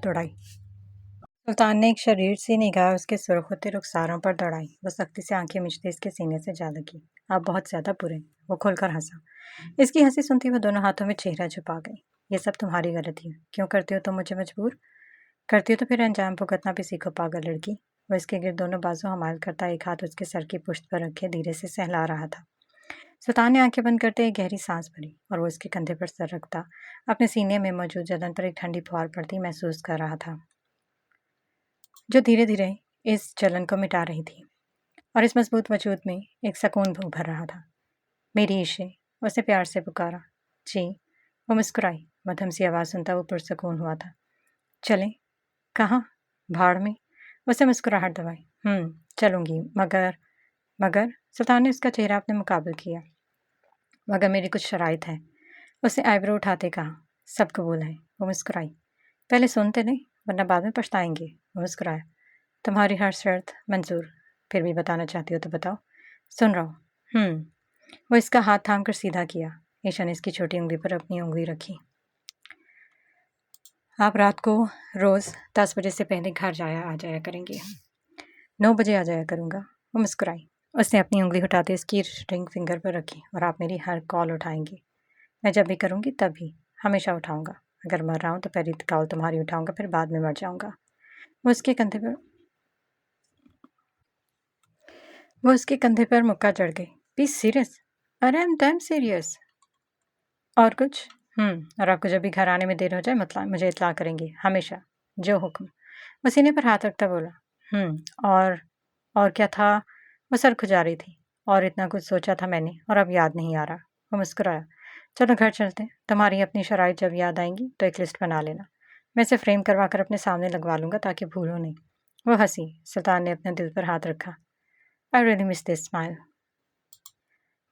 दौड़ाई। वो सख्ती से आंखें मिचते इसके सीने से जा लगी। आप बहुत ज़्यादा बुरे। वो खुलकर हंसा। इसकी हंसी सुनती वो दोनों हाथों में चेहरा छुपा गई। ये सब तुम्हारी गलती है। क्यों करती हो तुम मुझे मजबूर? करती हो तो फिर अंजाम भुगतना भी सीखो पागल लड़की। वो इसके गिर्द दोनों बाजू हमाल करता एक हाथ उसके सर की पुश्त पर रखे धीरे से सहला रहा था। सुल्तान ने आंखें बंद करते एक गहरी सांस भरी और वो इसके कंधे पर सर रखता अपने सीने में मौजूद जलन पर एक ठंडी फुहार पड़ती महसूस कर रहा था, जो धीरे धीरे इस जलन को मिटा रही थी। और इस मजबूत वजूद में एक सुकून उभर रहा था। मेरी इशे, उसे प्यार से पुकारा। जी। वो मुस्कुराई। मध्यम सी आवाज़ सुनता वो पुरसकून हुआ था। चलें? कहाँ? भाड़ में। उसे मुस्कुराहट दबाई। चलूँगी, मगर सुल्तान ने उसका चेहरा अपने मुकाबले किया। मगर मेरी कुछ शराइत है। उसे आईब्रो उठाते कहा। सब कबूल है। वो मुस्कुराई। पहले सुनते नहीं, वरना बाद में पछताएंगे। वो मुस्कुराया। तुम्हारी हर शर्त मंजूर। फिर भी बताना चाहती हो तो बताओ। सुन रहा हूँ। वो इसका हाथ थाम कर सीधा किया। ईशा ने इसकी छोटी उंगली पर अपनी उंगली रखी। आप रात को रोज़ 10 बजे से पहले घर आ जाया करेंगे। 9 बजे आ जाया करूँगा। वो मुस्कुराई। उसने अपनी उंगली उठाते इसकी रिंग फिंगर पर रखी। और आप मेरी हर कॉल उठाएंगे। मैं जब भी करूँगी तभी, हमेशा उठाऊँगा। अगर मर रहा हूँ तो पहली कॉल तुम्हारी उठाऊँगा, फिर बाद में मर जाऊँगा। वो उसके कंधे पर मुक्का चढ़ गई। Be serious? अरे आई एम डैम सीरियस। और कुछ? और आपको जब भी घर आने में देर हो जाए मुझे इत्तला करेंगे, हमेशा। जो हुक्म। वो सीने पर हाथ रखता बोला। और क्या था? वो सर खुजा रही थी। और इतना कुछ सोचा था मैंने और अब याद नहीं आ रहा। वो मुस्कुराया। चलो घर चलते हैं। तुम्हारी अपनी शराइत जब याद आएंगी तो एक लिस्ट बना लेना। मैं इसे फ्रेम करवा कर अपने सामने लगवा लूँगा ताकि भूलो नहीं। वो हंसी। सुल्तान ने अपने दिल पर हाथ रखा। I really miss this smile.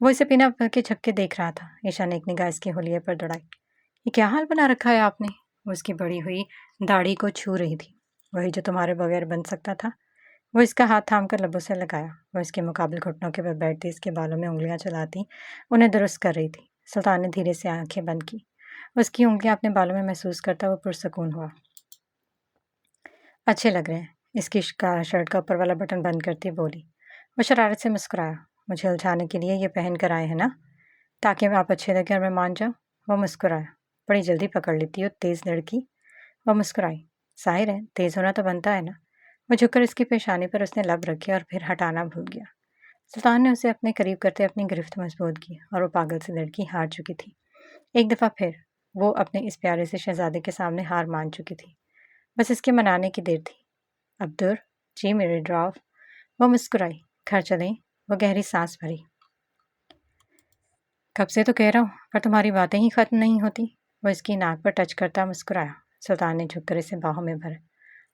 वो इसे बिना के झपके देख रहा था। ईशा ने एक निगाह इसके होलिये पर दौड़ाई। ये क्या हाल बना रखा है आपने? वो उसकी बड़ी हुई दाढ़ी को छू रही थी। वही जो तुम्हारे बगैर बन सकता था। वो इसका हाथ थाम कर लबों से लगाया। वो इसके मुकाबले घुटनों के बल बैठती इसके बालों में उंगलियां चलाती उन्हें दुरुस्त कर रही थी। सुल्तान ने धीरे से आंखें बंद की। उसकी उंगलियां अपने बालों में महसूस करता वो पुरसकून हुआ। अच्छे लग रहे हैं। इसकी शर्ट का ऊपर वाला बटन बंद करती बोली। वो शरारत से मुस्कुराया। मुझे उलझाने के लिए ये पहन कर आए हैं ना, ताकि आप अच्छे लगे और मैं मान जाऊँ। वो मुस्कुराया। बड़ी जल्दी पकड़ लेती हो तेज़ लड़की। वो मुस्कुराई। जाहिर है तेज़ होना तो बनता है ना। वो झुककर इसकी पेशानी पर उसने लब रखे और फिर हटाना भूल गया। सुल्तान ने उसे अपने करीब करते अपनी गिरफ्त मजबूत की और वो पागल सी लड़की हार चुकी थी। एक दफ़ा फिर वो अपने इस प्यारे से शहजादे के सामने हार मान चुकी थी। बस इसके मनाने की देर थी। अब्दुर, जी मेरे ड्राफ। वो मुस्कुराई। घर चलें? वो गहरी सांस भरी। कब से तो कह रहा हूँ, पर तुम्हारी बातें ही ख़त्म नहीं होती। वो इसकी नाक पर टच करता मुस्कुराया। सुल्तान ने झुककर इसे बाहों में भरा।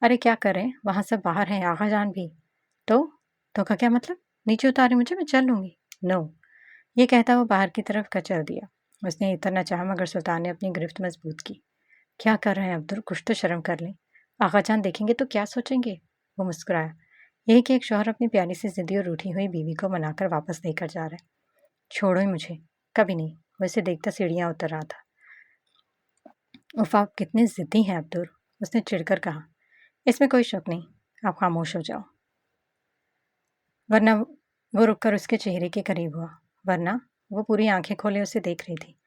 अरे क्या करें, वहाँ सब बाहर हैं, आगा जान भी। तो का क्या मतलब? नीचे उतारे मुझे, मैं चल लूँगी। नो। ये कहता वो बाहर की तरफ का चल दिया। उसने उतरना चाहा मगर सुल्तान ने अपनी गिरफ्त मजबूत की। क्या कर रहे हैं अब्दुल, कुछ तो शर्म कर लें। आगा जान देखेंगे तो क्या सोचेंगे? वो मुस्कुराया। यही कि एक शौहर अपनी प्यारी सी जिद्दी और रूठी हुई बीवी को मनाकर वापस लेकर जा रहा है। छोड़ो ही मुझे। कभी नहीं। वो इसे देखता सीढ़ियाँ उतर रहा था। उफ़, आप कितने ज़िद्दी हैं अब्दुल, उसने चिढ़कर कहा। इसमें कोई शक नहीं, आप खामोश हो जाओ। वरना वो रुककर उसके चेहरे के करीब हुआ। वरना वो पूरी आंखें खोले उसे देख रही थी।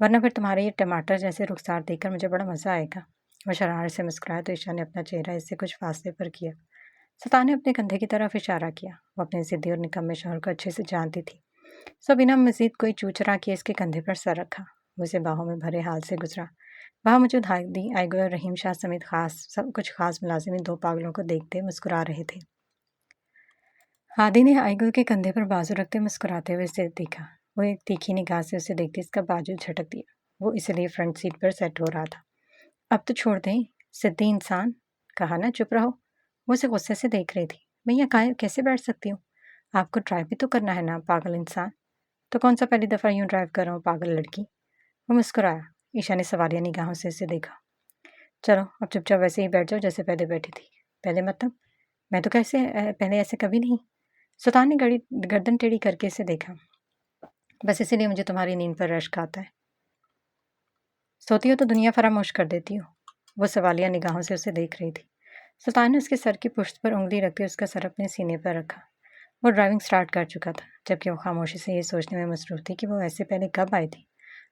वरना फिर तुम्हारे ये टमाटर जैसे रुखसार देखकर मुझे बड़ा मज़ा आएगा। वो शरारत से मुस्कुराया तो ईशा ने अपना चेहरा इससे कुछ फासले पर किया। सुल्तान ने अपने कंधे की तरफ इशारा किया। वो अपने ज़िद्दी और निकम्मे शौहर को अच्छे से जानती थी। सो बिना मज़ीद कोई चूचरा किए इसके कंधे पर सर रखा। वो उसे बाहों में भरे हाल से गुजरा। वहाँ मौजूद हादी, आइगुल और रहीम शाह समेत कुछ खास मुलाजिम इन दो पागलों को देखते मुस्कुरा रहे थे। हादी ने आईगुल के कंधे पर बाजू रखते मुस्कुराते हुए उसे देखा। वो एक तीखी निगाह से उसे देखते इसका बाजू झटक दिया। वो इसलिए फ्रंट सीट पर सेट हो रहा था। अब तो छोड़ दें, सिद्धि इंसान। कहा ना चुप रहो। वो उसे गुस्से से देख रही थी। मैं यहाँ कैसे बैठ सकती हूँ? आपको ड्राइव भी तो करना है ना, पागल इंसान। तो कौन सा पहली दफ़ा यूं ड्राइव कर रहा हूँ, पागल लड़की। वो मुस्कुराया। ईशा ने सवालिया निगाहों से उसे देखा। चलो अब चुपचाप वैसे ही बैठ जाओ जैसे पहले बैठी थी। पहले मतलब? मैं तो पहले ऐसे कभी नहीं। सुल्तान ने गर्दन टेढ़ी करके इसे देखा। बस इसीलिए मुझे तुम्हारी नींद पर रश्क आता है। सोती हो तो दुनिया फरामोश कर देती हो। वो सवालिया निगाहों से उसे देख रही थी। सुल्तान ने उसके सर की पुश्त पर उंगली रखते उसका सर अपने सीने पर रखा। वो ड्राइविंग स्टार्ट कर चुका था, जबकि वो खामोशी से ये सोचने में मसरूफ थी कि वो ऐसे पहले कब आई थी,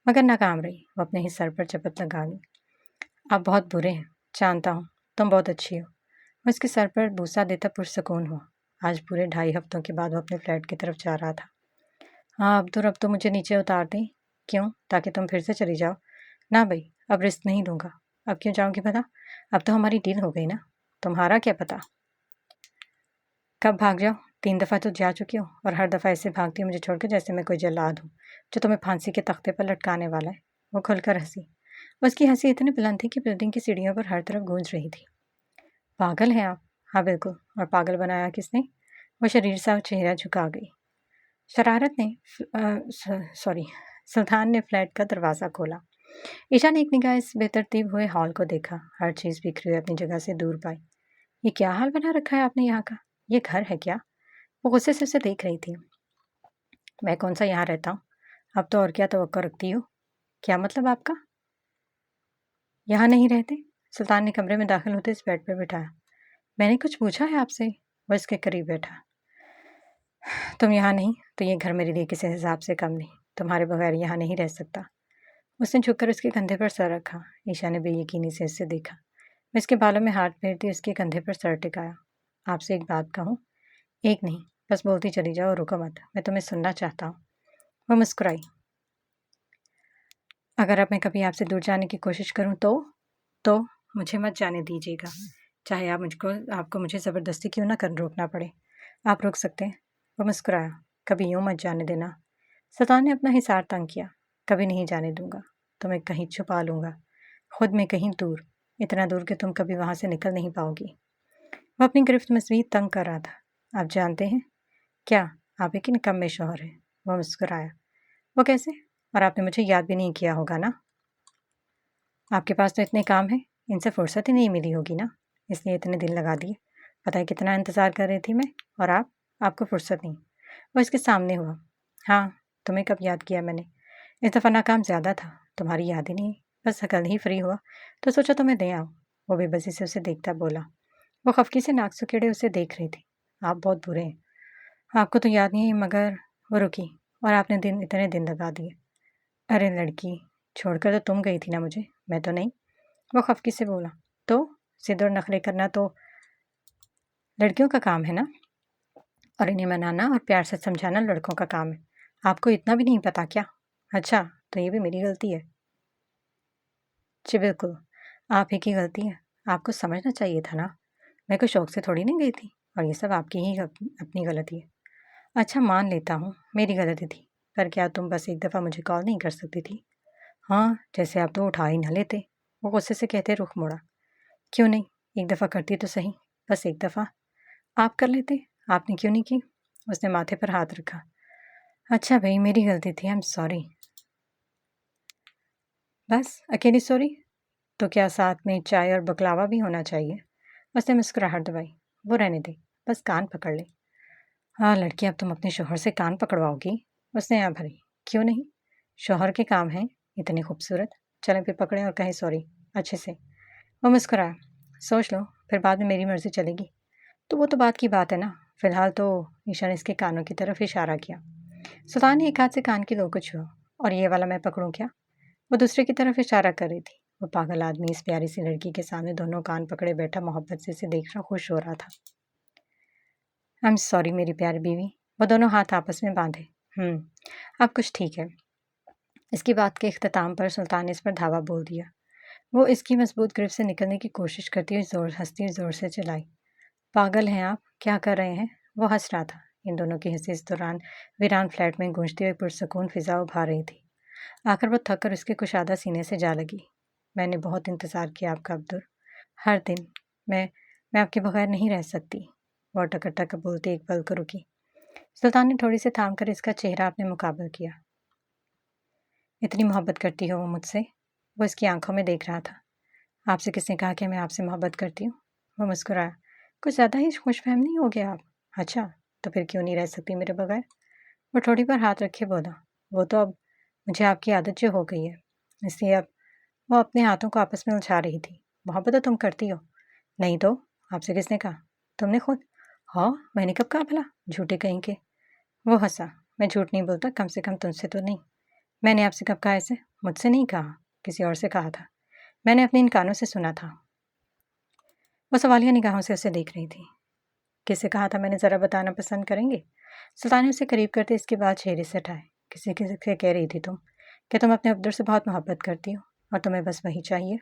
मगर नाकाम रही। वो अपने ही सर पर चपत लगा ली। आप बहुत बुरे हैं, जानता हूँ। तुम बहुत अच्छी हो। वो उसके सर पर बूसा देता पुरसकून हुआ। आज पूरे 2.5 हफ्तों के बाद वो अपने फ्लैट की तरफ जा रहा था। हाँ अब तो मुझे नीचे उतार दें। क्यों? ताकि तुम फिर से चली जाओ? ना भाई, अब रिस्क नहीं दूंगा। अब क्यों जाओगी भला? अब तो हमारी डील हो गई ना। तुम्हारा क्या पता कब भाग जाओ। 3 दफ़ा तो जा चुकी हो, और हर दफ़ा ऐसे भागती हो मुझे छोड़कर जैसे मैं कोई जल्लाद हूँ जो तुम्हें फांसी के तख्ते पर लटकाने वाला है। वो खुलकर हंसी। उसकी हंसी इतनी बुलंद थी कि बिल्डिंग की सीढ़ियों पर हर तरफ गूंज रही थी। पागल हैं आप। हाँ बिल्कुल, और पागल बनाया किसने? वो शरीर सा चेहरा झुका गई। शरारत ने सॉरी सुल्तान ने फ्लैट का दरवाज़ा खोला। ईशा ने एक निगाह इस बेतरतीब हुए हॉल को देखा। हर चीज़ बिखरी हुई अपनी जगह से दूर पाई। ये क्या हाल बना रखा है आपने यहाँ का? ये घर है क्या? वो गुस्से से उसे देख रही थी। मैं कौन सा यहाँ रहता हूँ? अब तो और क्या तवक्को रखती हो? क्या मतलब आपका? यहाँ नहीं रहते? सुल्तान ने कमरे में दाखिल होते इस बेड पर बिठाया। मैंने कुछ पूछा है आपसे? वो इसके करीब बैठा। तुम यहाँ नहीं तो ये घर मेरे लिए किसी हिसाब से कम नहीं। तुम्हारे बगैर यहाँ नहीं रह सकता। उसने झुककर उसके कंधे पर सर रखा। ईशा ने बेयकीनी से उससे देखा। मैं उसके बालों में हाथ फेरती उसके कंधे पर सर टिकाया। आपसे एक बात कहूँ? एक नहीं, बस बोलती चली जाओ, रुको मत। मैं तुम्हें सुनना चाहता हूँ। वो मुस्कुराई। अगर अब मैं कभी आपसे दूर जाने की कोशिश करूँ तो मुझे मत जाने दीजिएगा। चाहे आपको मुझे ज़बरदस्ती क्यों ना कर रोकना पड़े। आप रुक सकते हैं। वो मुस्कुराया। कभी यूँ मत जाने देना। सुल्तान ने अपना हिसार तंग किया। कभी नहीं जाने दूंगा। तुम्हें कहीं छुपा लूँगा, खुद में कहीं दूर, इतना दूर कि तुम कभी वहाँ से निकल नहीं पाओगी। वो अपनी गिरफ्त मज़ीद तंग कर रहा था। आप जानते हैं क्या, आप एक निकम्मे शौहर हैं। वो मुस्कुराया। वो कैसे? और आपने मुझे याद भी नहीं किया होगा ना। आपके पास तो इतने काम हैं, इनसे फुर्सत ही नहीं मिली होगी ना, इसलिए इतने दिन लगा दिए। पता है कितना इंतज़ार कर रही थी मैं, और आपको फुर्सत नहीं। वो इसके सामने हुआ। हाँ, तुम्हें कब याद किया मैंने? इस दफ़ा नाकाम ज़्यादा था, तुम्हारी याद ही नहीं। बस कल ही फ्री हुआ तो सोचा तुम्हें दे आऊँ। वो बेबसी से उसे देखता बोला। वो खफकी से नाक सुखेड़े उसे देख रही थी। आप बहुत बुरे हैं। आपको तो याद नहीं, मगर वो रुकी, और आपने इतने दिन लगा दिए। अरे लड़की, छोड़कर तो तुम गई थी ना मुझे, मैं तो नहीं। वो खफकी से बोला। तो जिद और नखरे करना तो लड़कियों का काम है ना, और इन्हें मनाना और प्यार से समझाना लड़कों का काम है। आपको इतना भी नहीं पता क्या? अच्छा, तो ये भी मेरी गलती है? जी बिल्कुल, आप ही की गलती है। आपको समझना चाहिए था ना, मैं कोई शौक से थोड़ी नहीं गई थी, और ये सब आपकी ही अपनी गलती है। अच्छा मान लेता हूँ मेरी गलती थी, पर क्या तुम बस एक दफ़ा मुझे कॉल नहीं कर सकती थी? हाँ, जैसे आप तो उठा ही ना लेते। वो गुस्से से कहते रुख मोड़ा। क्यों नहीं, एक दफ़ा करती तो सही, बस एक दफ़ा। आप कर लेते, आपने क्यों नहीं की? उसने माथे पर हाथ रखा। अच्छा भई, मेरी गलती थी, आई एम सॉरी। बस अकेली सॉरी? तो क्या साथ में चाय और बकलावा भी होना चाहिए? उसने मुस्कुराहट दबाई। वो रहने दे, बस कान पकड़ ले। हाँ लड़की, अब तुम अपने शौहर से कान पकड़वाओगी? उसने यहाँ भरी। क्यों नहीं, शौहर के काम हैं इतने खूबसूरत। चलें फिर पकड़ें और कहें सॉरी, अच्छे से। वो मुस्कुराया। सोच लो, फिर बाद में मेरी मर्ज़ी चलेगी। तो वो तो बात की बात है ना। फ़िलहाल तो ईशा ने इसके कानों की तरफ इशारा किया। सुल्तान ने एक हाथ से कान की लो को छुआ। और ये वाला मैं पकड़ूं क्या? वो दूसरे की तरफ इशारा कर रही थी। वो पागल आदमी इस प्यारी सी लड़की के सामने दोनों कान पकड़े बैठा मोहब्बत से इसे देख रहा खुश हो रहा था। आई एम सॉरी मेरी प्यारी बीवी। वो दोनों हाथ आपस में बांधे। अब कुछ ठीक है। इसकी बात के इख्तिताम पर सुल्तान ने इस पर धावा बोल दिया। वो इसकी मजबूत गिरफ्त से निकलने की कोशिश करती हुई हंसती हुई ज़ोर से चिल्लाई। पागल हैं आप, क्या कर रहे हैं? वो हंस रहा था। इन दोनों की हंसी इस दौरान वीरान फ्लैट में गूंजती हुई पुरसकून फिजा उभा रही थी। आखिर वो थक कर उसके कुशादा सीने से जा लगी। मैंने बहुत इंतज़ार किया आपका अब्दुल, हर दिन। मैं आपके बगैर नहीं रह सकती। वो अटक बोलती एक पल को रुकी। सुल्तान ने थोड़ी सी थाम कर इसका चेहरा अपने मुकाबल किया। इतनी मोहब्बत करती हो वो मुझसे? वो इसकी आंखों में देख रहा था। आपसे किसने कहा कि मैं आपसे मोहब्बत करती हूँ? वो मुस्कुराया। कुछ ज़्यादा ही खुशफहम नहीं हो गया आप? अच्छा, तो फिर क्यों नहीं रह सकती मेरे बगैर? वो ठोड़ी पर हाथ रखे बोला। वो तो अब मुझे आपकी आदत जो हो गई है, इसलिए अब। वो अपने हाथों को आपस में उलझा रही थी। मोहब्बत तो तुम करती हो। नहीं तो? आपसे किसने कहा? तुमने खुद। हाँ, मैंने कब कहा भला? झूठे कहीं के। वो हंसा। मैं झूठ नहीं बोलता, कम से कम तुमसे तो नहीं। मैंने आपसे कब कहा ऐसे? मुझसे नहीं कहा, किसी और से कहा था। मैंने अपने इन कानों से सुना था। वो सवालिया निगाहों से उसे देख रही थी। किसे कहा था मैंने, ज़रा बताना पसंद करेंगे? सुल्तान ने उसे करीब करते इसके बाद चेहरे से हटाए। किसी किसी से कह रही थी तुम कि तुम अपने अब्दुल से बहुत मोहब्बत करती हो और तुम्हें बस वही चाहिए।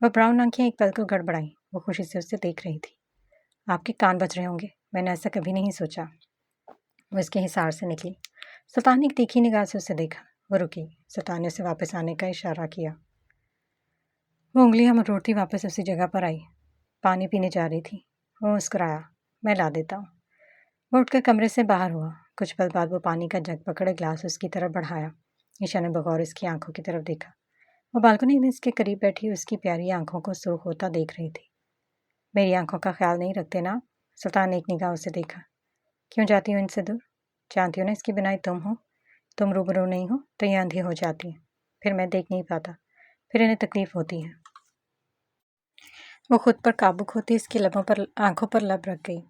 वह ब्राउन आंखें एक पल को गड़बड़ाई। वो खुशी से उसे देख रही थी। आपके कान बज रहे होंगे, मैंने ऐसा कभी नहीं सोचा। वो इसके हिसार से निकली। सुल्तान ने एक तीखी निगाह से उसे देखा। वो रुकी। सुल्तान ने उसे वापस आने का इशारा किया। वो उंगलियां मरोड़ती वापस उसी जगह पर आई। पानी पीने जा रही थी। वो मुस्कुराया। मैं ला देता हूँ। वो उठकर कमरे से बाहर हुआ। कुछ पल बाद वो पानी का जग पकड़े ग्लास उसकी तरफ बढ़ाया। ईशा ने बगौर इसकी आंखों की तरफ देखा। वो बालकनी में इसके करीब बैठी उसकी प्यारी आंखों को सुर्ख होता देख रही थी। मेरी आंखों का ख्याल नहीं रखते ना? सुल्तान ने एक निगाह उसे देखा। क्यों जाती हो इनसे दूर? जानती हो ना इसकी बिनाई तुम हो। तुम रूबरू नहीं हो तो ये अंधी हो जाती है। फिर मैं देख नहीं पाता। फिर इन्हें तकलीफ होती है। वो खुद पर काबू खोती इसकी लबों पर आंखों पर लब रख गई।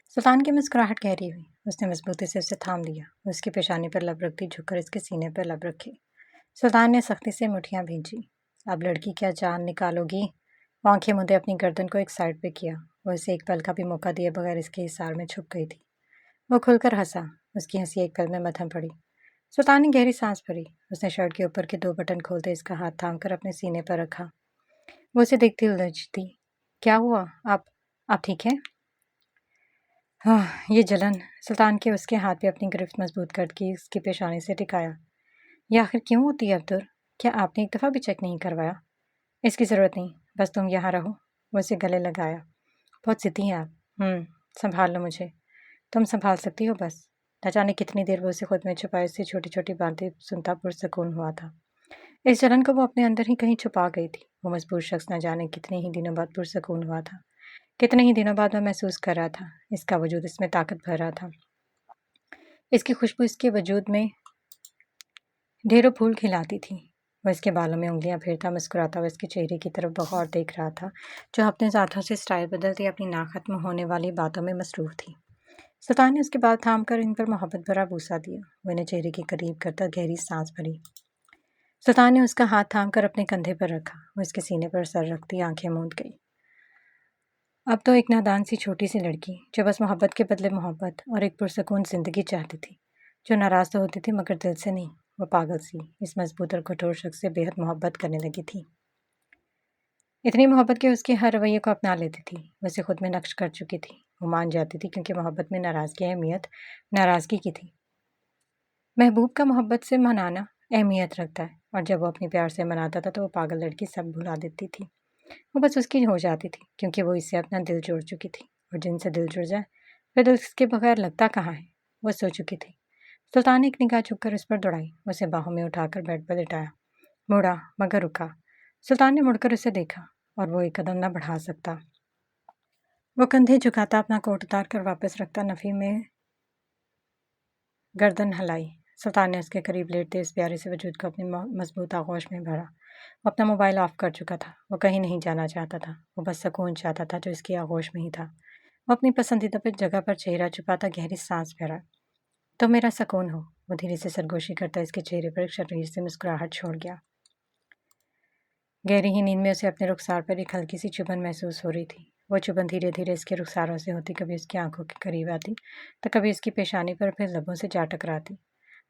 सुल्तान की मुस्कुराहट गहरी हुई। उसने मजबूती से उसे थाम लिया। उसकी पेशानी पर लब रखती झुककर इसके सीने पर लब रखी। सुल्तान ने सख्ती से मुठियां भींची। अब लड़की क्या जान निकालोगी? वो आंखें मुदे अपनी गर्दन को एक साइड पे किया। वो इसे एक पल का भी मौका दिए बगैर इसके हिसार में छुप गई थी। वो खुलकर हंसा। उसकी हंसी एक पल में मथम पड़ी। सुल्तान ने गहरी सांस भरी। उसने शर्ट के ऊपर के 2 बटन खोलते इसका हाथ थाम कर अपने सीने पर रखा। वो उसे देखती उलझती। क्या हुआ? आप ठीक हैं? हाँ, ये जलन। सुल्तान के उसके हाथ पे अपनी गिरफ्त मजबूत करके उसकी पेशानी से टिकाया। ये आखिर क्यों होती है अब्दुल? क्या आपने एक दफ़ा भी चेक नहीं करवाया? इसकी ज़रूरत नहीं, बस तुम यहाँ रहो। वो उसे गले लगाया। बहुत ज़िद्दी हैं आप। संभाल लो मुझे। तुम संभाल सकती हो बस। न जाने कितनी देर वो उसे खुद में छुपाए उससे छोटी छोटी बातें सुनता पुरसकून हुआ था। इस जलन को वो अपने अंदर ही कहीं छुपा गई थी। वो मजबूर शख्स न जाने कितने ही दिनों बाद पुरसकून हुआ था। कितने ही दिनों बाद वह महसूस कर रहा था। इसका वजूद इसमें ताकत भर रहा था। इसकी खुशबू इसके वजूद में ढेरों फूल खिलाती थी। वह इसके बालों में उंगलियां फेरता मुस्कुराता हुआ इसके चेहरे की तरफ बगौर देख रहा था, जो अपने हाथों से स्टाइल बदलती अपनी ना खत्म होने वाली बातों में मसरूफ थी। सुल्तान ने उसके बाल थाम कर इन पर मोहब्बत भरा बूसा दिया। वह इन्हें चेहरे के करीब करता गहरी सांस भरी। सुल्तान ने उसका हाथ थाम कर अपने कंधे पर रखा। वो इसके सीने पर सर रखती आंखें मूंद गई। अब तो एक नादान सी छोटी सी लड़की जो बस मोहब्बत के बदले मोहब्बत और एक पुरसकून जिंदगी चाहती थी, जो नाराज तो होती थी मगर दिल से नहीं। वो पागल सी इस मजबूत और कठोर शख्स से बेहद मोहब्बत करने लगी थी। इतनी मोहब्बत कि उसके हर रवैये को अपना लेती थी। वो उसे खुद में नक्श कर चुकी थी। वो मान जाती थी क्योंकि मोहब्बत में नाराज़गी अहमियत नाराज़गी की थी। महबूब का मोहब्बत से मनाना अहमियत रखता है, और जब वो अपनी प्यार से मनाता था तो वो पागल लड़की सब भुला देती थी। वो बस उसकी हो जाती थी क्योंकि वो इससे अपना दिल जोड़ चुकी थी, और जिनसे दिल जुड़ जाए फिर दिल उसके बगैर लगता कहाँ है, वो सो चुकी थी। सुल्तान ने एक निगाह चुपकर उस पर दौड़ाई। उसे बाहों में उठाकर बेड पर लिटाया। मुड़ा मगर रुका। सुल्तान ने मुड़कर उसे देखा और वो एक कदम न बढ़ा सकता। वो कंधे झुकाता अपना कोट उतार कर वापस रखता नफ़ी में गर्दन हलाई। सुल्तान ने उसके करीब लेटते इस प्यारे से वजूद को अपनी मजबूत आगोश में भरा। वो अपना मोबाइल ऑफ कर चुका था। वो कहीं नहीं जाना चाहता था। वो बस सुकून चाहता था जो इसकी आगोश में ही था। वो अपनी पसंदीदा पर जगह पर चेहरा छुपाता गहरी सांस भरा। तो मेरा सुकून हो। वो धीरे से सरगोशी करता इसके चेहरे पर एक शरीर से मुस्कुराहट छोड़ गया। गहरी ही नींद में उसे अपने रुखसार पर एक हल्की सी चुभन महसूस हो रही थी। वो चुभन धीरे धीरे इसके रुखसारों से होती, कभी उसकी आंखों के करीब आती तो कभी इसकी पेशानी पर फिर लबों से जा टकराती।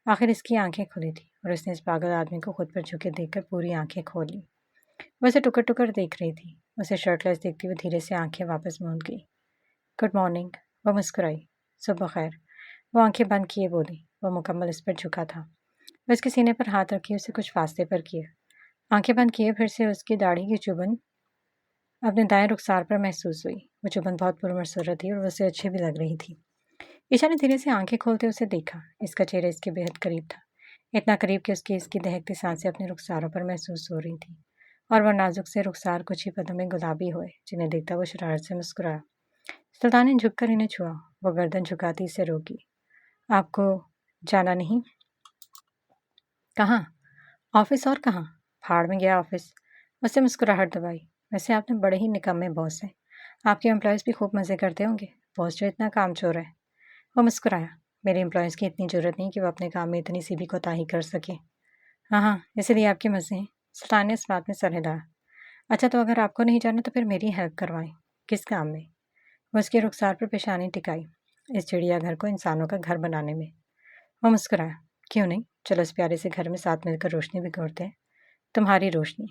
आखिर इसकी आंखें खुली थी और उसने इस पागल आदमी को खुद पर झुके देखकर पूरी आंखें खोली। वह उसे टुकर टुकर देख रही थी। उसे शर्टलेस देखती हुई धीरे से आंखें वापस मूंद गई। Good morning. वह मुस्कुराई। सुबह खैर। वो आंखें बंद किए बोली। वो मुकम्मल इस पर झुका था। वह उसके सीने पर हाथ रखे उसे कुछ फासले पर किए। आंखें बंद किए फिर से उसकी दाढ़ी की चुभन अपने दाएं रुखसार पर महसूस हुई। वो चुभन बहुत पुरमसूरत थी और उसे अच्छी भी लग रही थी। ईशा ने धीरे से आंखें खोलते उसे देखा। इसका चेहरा इसके बेहद करीब था, इतना करीब कि उसकी इसकी दहकती सांसें अपने रुखसारों पर महसूस हो रही थी और वह नाजुक से रुखसार कुछ ही पदों में गुलाबी हुए, जिन्हें देखता वो शरारत से मुस्कुराया। सुल्तान ने झुककर इन्हें छुआ। वो गर्दन झुकाती इसे रोकी। आपको जाना नहीं? कहाँ? ऑफिस और कहाँ? भाड़ में गया ऑफिस। उससे मुस्कुराहट दबाई। वैसे आपने बड़े ही निकम्मे बॉस हैं। आपके एम्प्लॉयज़ भी खूब मज़े करते होंगे। बॉस जो इतना कामचोर है। वो मुस्कुराया। मेरे एम्प्लॉयज़ की इतनी ज़रूरत नहीं कि वो अपने काम में इतनी सी भी कोताही कर सके। हाँ हाँ, इसीलिए आपके मज़े हैं। सुल्तान ने इस बात में सर हिलाया। अच्छा, तो अगर आपको नहीं जाना तो फिर मेरी हेल्प करवाएं। किस काम में? वो उसके रुखसार पर पेशानी टिकाई। इस चिड़ियाघर को इंसानों का घर बनाने में। वो मुस्कुराया। क्यों नहीं, चलो इस प्यारे से घर में साथ मिलकर रोशनी बिखेरते हैं। तुम्हारी रोशनी,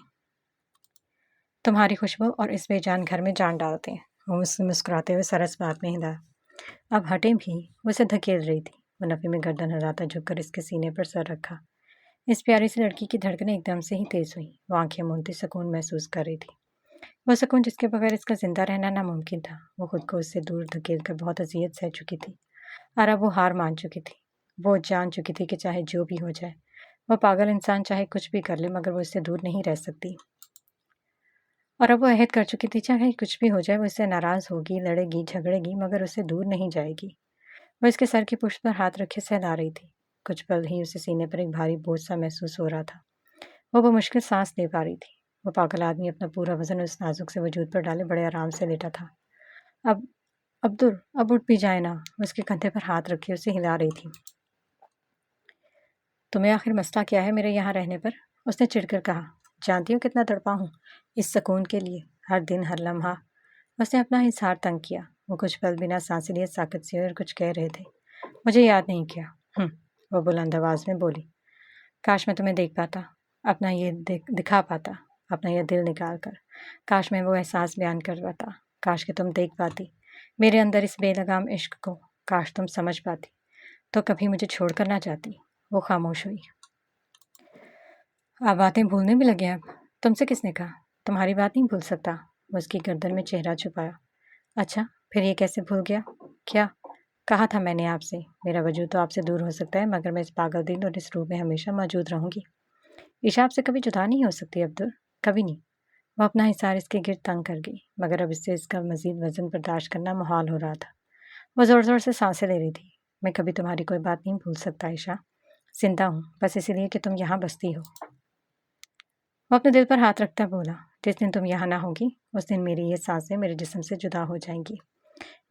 तुम्हारी खुशबू और इस बेजान घर में जान डालते हैं। वो मुझसे मुस्कुराते हुए सरस बात में हिला। अब हटे भी, वो उसे धकेल रही थी। वो नफे में गर्दन हिलाता झुककर इसके सीने पर सर रखा। इस प्यारी सी लड़की की धड़कनें एकदम से ही तेज हुई। वो आंखें मूंदती सुकून महसूस कर रही थी। वो सुकून जिसके बगैर इसका जिंदा रहना नामुमकिन था। वो खुद को उससे दूर धकेल कर बहुत अजियत सह चुकी थी और अब वो हार मान चुकी थी। वो जान चुकी थी कि चाहे जो भी हो जाए, वो पागल इंसान चाहे कुछ भी कर ले, मगर वो इससे दूर नहीं रह सकती। और अब वो अहद कर चुकी थी, चाहे कुछ भी हो जाए, वो इससे नाराज़ होगी, लड़ेगी, झगड़ेगी, मगर उससे दूर नहीं जाएगी। वो इसके सर की पुष्ट पर हाथ रखे सहला रही थी। कुछ पल ही उसे सीने पर एक भारी बोझ सा महसूस हो रहा था। वो बमुश्किल सांस ले पा रही थी। वो पागल आदमी अपना पूरा वजन उस नाजुक से वजूद पर डाले बड़े आराम से लेटा था। अब अब्दुल, अब उठ भी जाए ना। वो उसके कंधे पर हाथ रखे उसे हिला रही थी। तुम्हें आखिर मसला क्या है मेरे यहाँ रहने पर? उसने चिढ़कर कहा। जानती हूँ कितना तड़पा हूँ इस सुकून के लिए, हर दिन हर लम्हा। उसने अपना हिसार तंग किया। वो कुछ पल बिना सांस लिए साकत से और कुछ कह रहे थे। मुझे याद नहीं किया। वो बुलंद आवाज में बोली। काश मैं तुम्हें देख पाता, अपना ये दिखा पाता, अपना यह दिल निकाल कर। काश मैं वो एहसास बयान कर पाता। काश कि तुम देख पाती मेरे अंदर इस बेलगाम इश्क को। काश तुम समझ पाती तो कभी मुझे छोड़कर ना जाती। वो खामोश हुई। आप बातें भूलने भी लगे अब? तुमसे किसने कहा? तुम्हारी बात नहीं भूल सकता। वो उसकी गर्दन में चेहरा छुपाया। अच्छा, फिर ये कैसे भूल गया? क्या? कहा था मैंने आपसे, मेरा वजूद तो आपसे दूर हो सकता है, मगर मैं इस पागल दिल और इस रूप में हमेशा मौजूद रहूंगी। ईशा आपसे कभी जुदा नहीं हो सकती अब्दुल, कभी नहीं। वो अपना हिसार इसके गिर्द तंग कर गई, मगर अब इससे इसका मजीद वजन बर्दाश्त करना मुहाल हो रहा था। वो जोर जोर से सांसें ले रही थी। मैं कभी तुम्हारी कोई बात नहीं भूल सकता ईशा। जिंदा हूँ बस इसीलिए कि तुम यहाँ बसती हो। वो अपने दिल पर हाथ रखता बोला। जिस दिन तुम यहाँ ना होगी, उस दिन मेरी ये सांसें मेरे जिस्म से जुदा हो जाएंगी।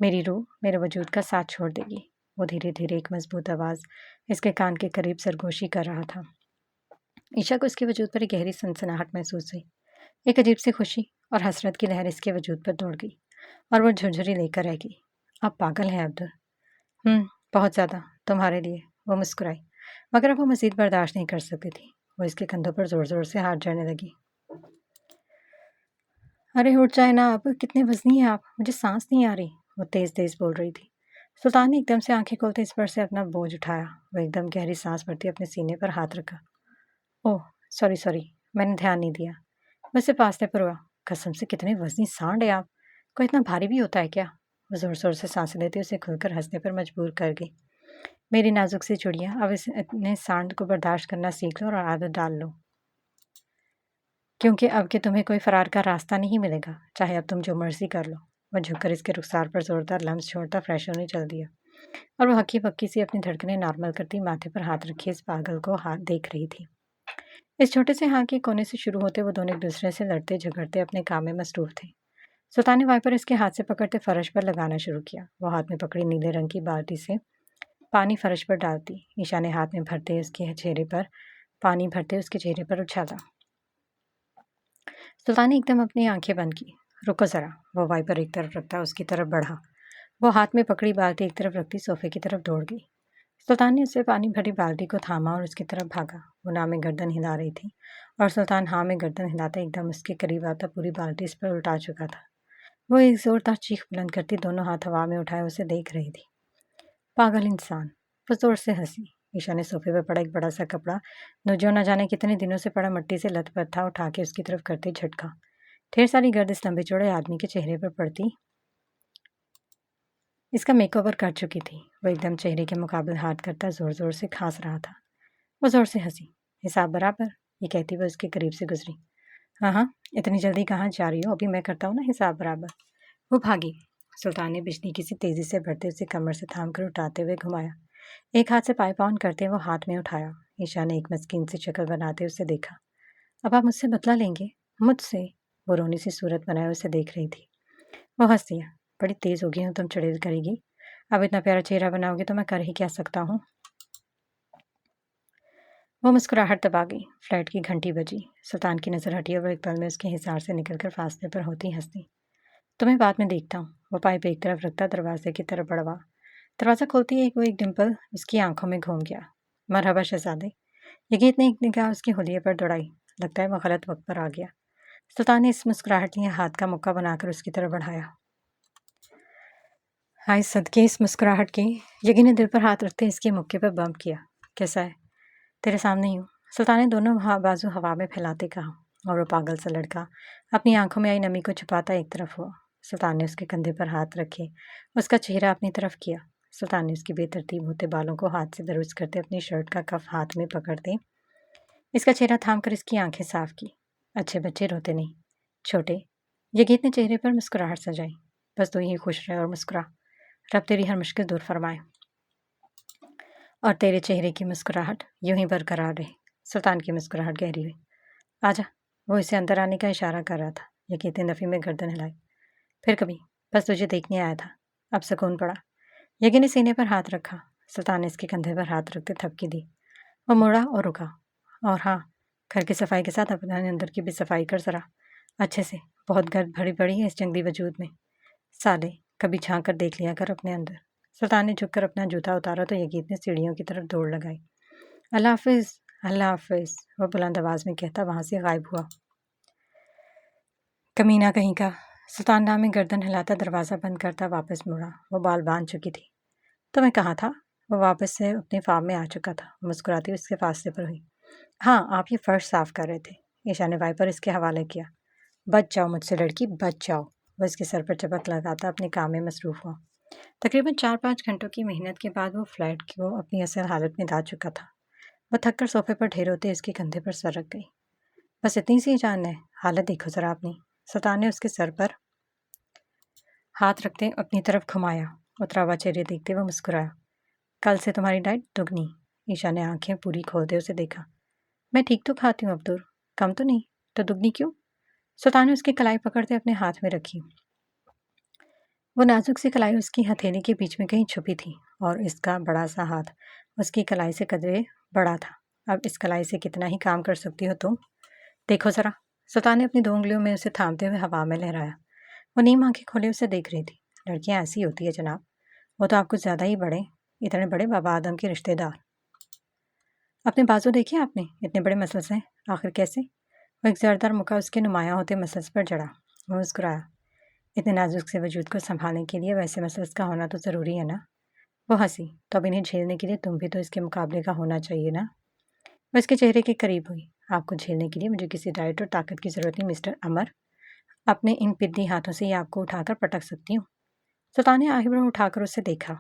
मेरी रूह मेरे वजूद का साथ छोड़ देगी। वो धीरे धीरे एक मजबूत आवाज़ इसके कान के करीब सरगोशी कर रहा था। ईशा को इसके वजूद पर एक गहरी सनसनाहट महसूस हुई। एक अजीब सी खुशी और हसरत की लहर इसके वजूद पर दौड़ गई और वो झुरझुरी लेकर रह गई। आप पागल हैं अब्दुल। बहुत ज़्यादा, तुम्हारे लिए। वो मुस्कुराई, मगर अब वो मजीद बर्दाश्त नहीं कर सकती थी। वो इसके कंधों पर जोर जोर से हाथ जड़ने लगी। अरे उठ जाए ना, अब कितने वजनी हैं आप, मुझे सांस नहीं आ रही। वो तेज तेज बोल रही थी। सुल्तान ने एकदम से आंखें खोलते इस पर से अपना बोझ उठाया। वो एकदम गहरी सांस भरती अपने सीने पर हाथ रखा। ओह, सॉरी सॉरी, मैंने ध्यान नहीं दिया। वैसे पासने पर हुआ। कसम से कितने वजनी सांड है आप। कोई इतना भारी भी होता है क्या? वो जोर जोर से सांसें लेती उसे खुलकर हंसने पर मजबूर कर गई। मेरी नाजुक सी चुड़िया, अब इस इतने सांड को बर्दाश्त करना सीख लो और आदत डाल लो, क्योंकि अब के तुम्हें कोई फरार का रास्ता नहीं मिलेगा, चाहे अब तुम जो मर्जी कर लो। वह झुककर इसके रुखसार पर जोरदार लम्स छोड़ता फ्रेश होने चल दिया और वह हक्की पक्की सी अपनी धड़कनें नॉर्मल करती माथे पर हाथ रखे इस पागल को हाथ देख रही थी। इस छोटे से हाँ के कोने से शुरू होते वो दोनों एक दूसरे से लड़ते झगड़ते अपने काम में मसरूफ थे। सुल्तान ने वाइपर इसके हाथ से पकड़ते फर्श पर लगाना शुरू किया। वो हाथ में पकड़ी नीले रंग की बाल्टी से पानी फर्श पर डालती। ईशा ने हाथ में भरते उसके चेहरे पर पानी भरते उसके चेहरे पर उछाला। सुल्तान ने एकदम अपनी आंखें बंद की। रुको ज़रा। वो वाइपर एक तरफ रखता उसकी तरफ बढ़ा। वो हाथ में पकड़ी बाल्टी एक तरफ रखती सोफे की तरफ दौड़ गई। सुल्तान ने उससे पानी भरी बाल्टी को थामा और उसकी तरफ भागा। वो ना में गर्दन हिला रही थी और सुल्तान हाँ में गर्दन हिलाता एकदम उसके करीब आता पूरी बाल्टी इस पर उल्टा चुका था। वो एक जोरदार चीख बुलंद करती दोनों हाथ हवा में उठाए उसे देख रही थी। पागल इंसान। वो ज़ोर से हँसी। ईशा ने सोफे पर पड़ा एक बड़ा सा कपड़ा जो न जाने कितने दिनों से पड़ा मिट्टी से लथपथ था उठा के उसकी तरफ करते झटका। ढेर सारी गर्द इस लंबे चौड़े आदमी के चेहरे पर पड़ती इसका मेकओवर कर चुकी थी। वो एकदम चेहरे के मुकाबले हाथ करता जोर जोर से खांस रहा था। वो जोर से हंसी। हिसाब बराबर, ये कहती वो उसके करीब से गुजरी। हाँ हाँ, इतनी जल्दी कहाँ जा रही हो? अभी मैं करता हूँ ना हिसाब बराबर। वो भागी। सुल्तान ने बिजली की सी तेजी से बढ़ते उसे कमर से थाम कर उठाते हुए घुमाया। एक हाथ से पाई पाउन करते वो हाथ में उठाया। ईशा ने एक मस्कीन सी शक्ल बनाते उसे देखा। अब आप मुझसे बदला लेंगे? मुझसे? वो रोनी सी सूरत बनाए उसे देख रही थी। वो हंस दिया। बड़ी तेज हो गई हूँ तुम चुड़ैल करेगी। अब इतना प्यारा चेहरा बनाओगे तो मैं कर ही क्या सकता हूँ। वो मुस्कुराहट दबा गई। फ्लैट की घंटी बजी। सुल्तान की नज़र हटी और वो एक पल में उसके हिसार से निकलकर फासले पर होती हंसती। तुम्हें बाद में देखता हूँ। वो पाइप एक तरफ रखता दरवाजे की तरफ बढ़वा। दरवाज़ा खोलती ही वो एक डिम्पल उसकी आंखों में घूम गया। मरहबा शहजादे। ये गीत ने एक निगाह उसके हुलिये पर दौड़ाई। लगता है वो गलत वक्त पर आ गया। सुल्तान ने इस मुस्कुराहट लिए हाथ का मुक्का बनाकर उसकी तरफ बढ़ाया। हाय सदके इस मुस्कुराहट की। यगी ने दिल पर हाथ रखते इसके मुक्के पर बम्प किया। कैसा है? तेरे सामने ही हूँ। सुल्तान ने दोनों बाजू हवा में फैलाते कहा। और वो पागल सा लड़का अपनी आंखों में आई नमी को छुपाता एक तरफ हुआ। सुल्तान ने उसके कंधे पर हाथ रखे उसका चेहरा अपनी तरफ किया। सुल्तान ने उसकी बेतरतीब होते बालों को हाथ से दरुज करते अपनी शर्ट का कफ हाथ में पकड़ते इसका चेहरा थाम कर इसकी आंखें साफ की। अच्छे बच्चे रोते नहीं, छोटे। ये गीत ने चेहरे पर मुस्कुराहट सजाई। बस तू ही खुश रहे और मुस्कुरा। रब तेरी हर मुश्किल दूर फरमाए और तेरे चेहरे की मुस्कुराहट यूं ही बरकरार रहे। सुल्तान की मुस्कुराहट गहरी हुई। आजा। वो इसे अंदर आने का इशारा कर रहा था। ये कहते नफ़ी में गर्दन हिलाई। फिर कभी। बस तुझे देखने आया था। अब सुकून पड़ा। यगी ने सीने पर हाथ रखा। सुल्तान ने इसके कंधे पर हाथ रखते थपकी दी। वो मुड़ा और रुका। और हाँ, घर की सफाई के साथ अपने अंदर की भी सफाई कर जरा अच्छे से। बहुत गर्द भरी पड़ी है इस जंगली वजूद में। साले, कभी झांक कर देख लिया कर अपने अंदर। सुल्तान ने झुककर अपना जूता उतारा तो यगीत ने सीढ़ियों की तरफ दौड़ लगाई। अल्लाह हाफिज़, अल्लाह हाफिज़, वो बुलंद आवाज़ में कहता वहाँ से गायब हुआ। कमीना कहीं का। सुल्तान नाम में गर्दन हिलाता दरवाज़ा बंद करता वापस मुड़ा। वो बाल बांध चुकी थी। तो मैं कहाँ था? वो वापस से अपने फार्म में आ चुका था। मुस्कुराती उसके फासले पर हुई। हाँ, आप ये फर्श साफ कर रहे थे। ईशा ने वाइपर इसके हवाले किया। बच जाओ मुझसे लड़की, बच जाओ। वह इसके सर पर चपक लगाता अपने काम में मसरूफ़ हुआ। तकरीबन 4-5 घंटों की मेहनत के बाद वो फ्लैट को अपनी असल हालत में ला चुका था। वह थककर सोफे पर ढेर होते इसके कंधे पर सर रख गई। बस इतनी सी जान है। हालत देखो जरा अपनी। सुल्तान ने उसके सर पर हाथ रखते अपनी तरफ घुमाया। उतरा हुआ चेहरे देखते वह मुस्कुराया। कल से तुम्हारी डाइट दुगनी। ईशा ने आंखें पूरी खोलते उसे देखा। मैं ठीक तो खाती हूँ अब्दुल, कम तो नहीं। तो दुगनी क्यों? सुल्तान ने उसकी कलाई पकड़ते अपने हाथ में रखी। वो नाजुक सी कलाई उसकी हथेली के बीच में कहीं छुपी थी और इसका बड़ा सा हाथ उसकी कलाई से कदरे बड़ा था। अब इस कलाई से कितना ही काम कर सकती हो तुम? देखो ज़रा। सुल्तान ने अपनी 2 उंगलियों में उसे थामते हुए हवा में लहराया। वो नीम आंखें खोले उसे देख रही थी। लड़कियां ऐसी होती है जनाब। वो तो आपको ज़्यादा ही बड़े, इतने बड़े बाबा आदम के रिश्तेदार। अपने बाजू देखे आपने? इतने बड़े मसल्स हैं। आखिर कैसे? वो एक ज़रदार मुका उसके नुमायाँ होते मसल्स पर जड़ा। वो मुस्कुराया। इतने नाजुक से वजूद को संभालने के लिए वैसे मसल्स का होना तो ज़रूरी है ना? वो हंसी। तो अब इन्हें झेलने के लिए तुम भी तो इसके मुकाबले का होना चाहिए ना? वो इसके चेहरे के करीब हुई। आपको झेलने के लिए मुझे किसी डाइट और ताकत की ज़रूरत नहीं मिस्टर अमर। अपने इन पिद्दी हाथों से ही आपको उठाकर पटक सकती हूँ। सुल्तान ने आहिबरों उठाकर उसे देखा।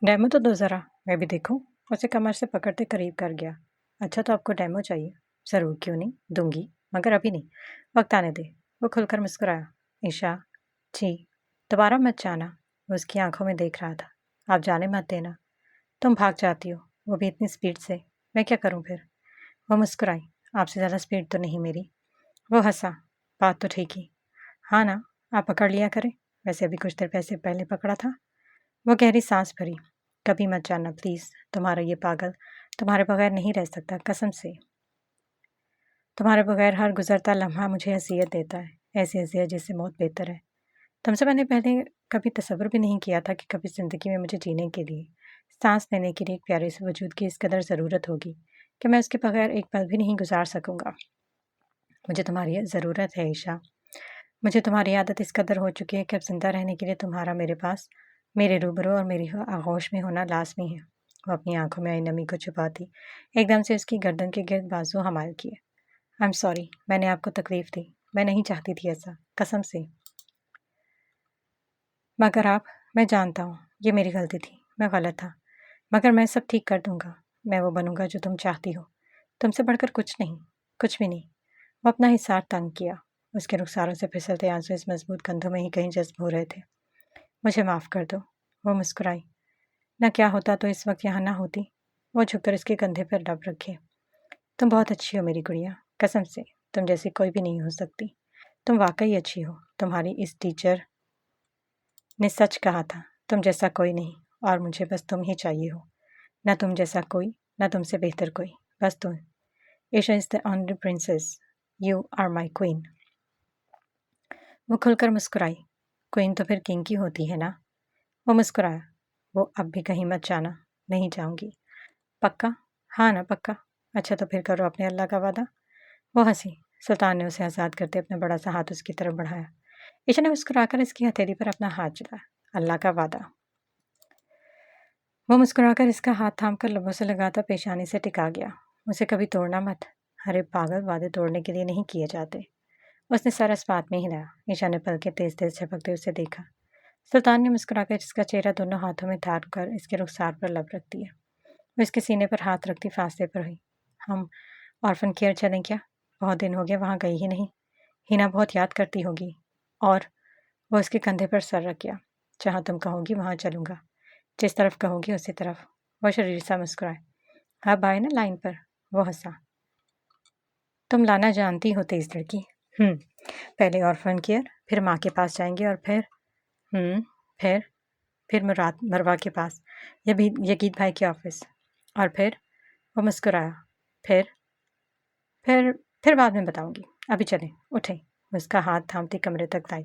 डेमो तो दो ज़रा, मैं भी देखूं। उसे कमर से पकड़ते करीब कर गया। अच्छा तो आपको डेमो चाहिए? ज़रूर, क्यों नहीं, दूंगी, मगर अभी नहीं, वक्त आने दे। वो खुलकर मुस्कुराया। ईशा जी, दोबारा मत जाना। वो उसकी आंखों में देख रहा था। आप जाने मत देना। तुम भाग जाती हो, वो भी इतनी स्पीड से। मैं क्या करूं फिर? वो मुस्कुराई। आपसे ज़्यादा स्पीड तो नहीं मेरी। वो हंसा। बात तो ठीक ही। हाँ ना, आप पकड़ लिया करें। वैसे अभी कुछ देर पैसे पहले पकड़ा था। वो गहरी सांस भरी। कभी मत जाना प्लीज़। तुम्हारा ये पागल तुम्हारे बगैर नहीं रह सकता, कसम से। तुम्हारे बगैर हर गुजरता लम्हा मुझे अज़ियत देता है, ऐसी अज़ियत जिससे मौत बेहतर है। तुमसे मैंने पहले कभी तसव्वुर भी नहीं किया था कि कभी ज़िंदगी में मुझे जीने के लिए, सांस लेने के लिए एक प्यारे से वजूद की इस कदर ज़रूरत होगी कि मैं उसके बगैर एक पल भी नहीं गुजार सकूंगा। मुझे तुम्हारी ज़रूरत है ईशा। मुझे तुम्हारी आदत इस कदर हो चुकी है कि अब जिंदा रहने के लिए तुम्हारा मेरे पास मेरे रूबरू और मेरी आगोश में होना लाज़मी है। वो अपनी आंखों में आई नमी को छुपाती एकदम से उसकी गर्दन के गिर्द बाजू हमाल किए। आई एम सॉरी, मैंने आपको तकलीफ दी। मैं नहीं चाहती थी ऐसा, कसम से। मगर मैं जानता हूँ ये मेरी गलती थी, मैं गलत था। मगर मैं सब ठीक कर दूंगा। मैं वो बनूंगा जो तुम चाहती हो। तुमसे बढ़कर कुछ नहीं, कुछ भी नहीं। वो अपना हिसार तंग किया। उसके रुखसारों से फिसलते आंसू इस मजबूत कंधों में ही कहीं जज्ब हो रहे थे। मुझे माफ़ कर दो। वो मुस्कुराई। ना क्या होता तो इस वक्त यहाँ ना होती। वो झुककर इसके कंधे पर लब रखे। तुम बहुत अच्छी हो मेरी गुड़िया, कसम से। तुम जैसी कोई भी नहीं हो सकती। तुम वाकई अच्छी हो। तुम्हारी इस टीचर ने सच कहा था, तुम जैसा कोई नहीं, और मुझे बस तुम ही चाहिए हो। ना तुम जैसा कोई, ना तुमसे बेहतर कोई, बस तुम। Isha is the only princess. You are my queen. वो खुलकर मुस्कुराई। क्वीन तो फिर किंग की होती है ना। वो मुस्कुराया। वो अब भी कहीं मत जाना। नहीं जाऊंगी। पक्का? हाँ ना, पक्का। अच्छा तो फिर करो अपने अल्लाह का वादा। वो हंसी। सुल्तान ने उसे आज़ाद करते अपना बड़ा सा हाथ उसकी तरफ बढ़ाया। ईशा ने मुस्कुराकर इसकी हथेली पर अपना हाथ चलाया। अल्लाह का वादा। वो मुस्कुराकर इसका हाथ थामकर लबों से लगाता पेशानी से टिका गया। उसे कभी तोड़ना मत। अरे पागल, वादे तोड़ने के लिए नहीं किए जाते। उसने सर अस्पात में हिलाया। ईशा ने पलके तेज तेज झपकते उसे देखा। सुल्तान ने मुस्कुराकर इसका चेहरा दोनों हाथों में थार कर इसके रुखसार पर लब रख दिया। वो इसके सीने पर हाथ रखती फासले पर हुई। हम ऑर्फन केयर चलें क्या? बहुत दिन हो गए वहाँ गई ही नहीं। हिना बहुत याद करती होगी। और वो उसके कंधे पर सर रख गया। जहाँ तुम कहोगी वहाँ चलूँगा। जिस तरफ कहोगी उसी तरफ। वह शरीर सा मुस्कुराए। अब आए ना लाइन पर। वो हंसा। तुम लाना जानती हो तेज लड़की। पहले ऑर्फन केयर, फिर माँ के पास जाएंगे और फिर फिर फिर मरवा के पास, या भी यकीत भाई के ऑफिस। और फिर? वो मुस्कुराया। फिर फिर फिर बाद में बताऊंगी। अभी चलें, उठे। उसका हाथ थामती कमरे तक लाई।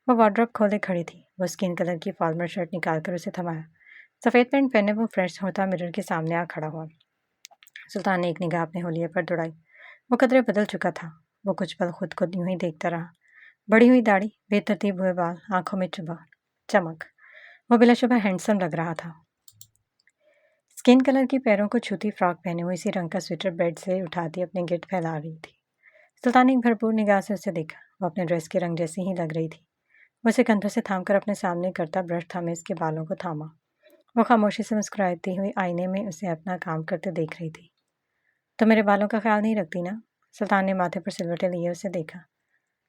वो वार्डरोब खोले खड़ी थी। वो स्किन कलर की फॉर्मल शर्ट निकालकर उसे थमाया। सफ़ेद पैंट पहने वो फ्रेश होता मिरर के सामने आ खड़ा हुआ। सुल्तान ने एक निगाह अपने होलिये पर दौड़ाई। वो कदरे बदल चुका था। वो कुछ पल खुद को यूं ही देखता रहा। बढ़ी हुई दाढ़ी, बेतरतीब हुए बाल, आंखों में चमक। वो बिलाशुबह हैंडसम लग रहा था। स्किन कलर की पैरों को छूती फ्रॉक पहने हुए इसी रंग का स्वेटर बेड से उठाती अपने गिट फैला रही थी। सुल्तान ने एक भरपूर निगाह से उसे देखा। वो अपने ड्रेस के रंग जैसी ही लग रही थी। वो उसे कंधों से थामकर अपने सामने करता ब्रश थामे इसके बालों को थामा। वो खामोशी से मुस्कुराती हुई आईने में उसे अपना काम करते देख रही थी। तो मेरे बालों का ख्याल नहीं रखती ना? सुल्तान ने माथे पर सिलवटें लिए उसे देखा।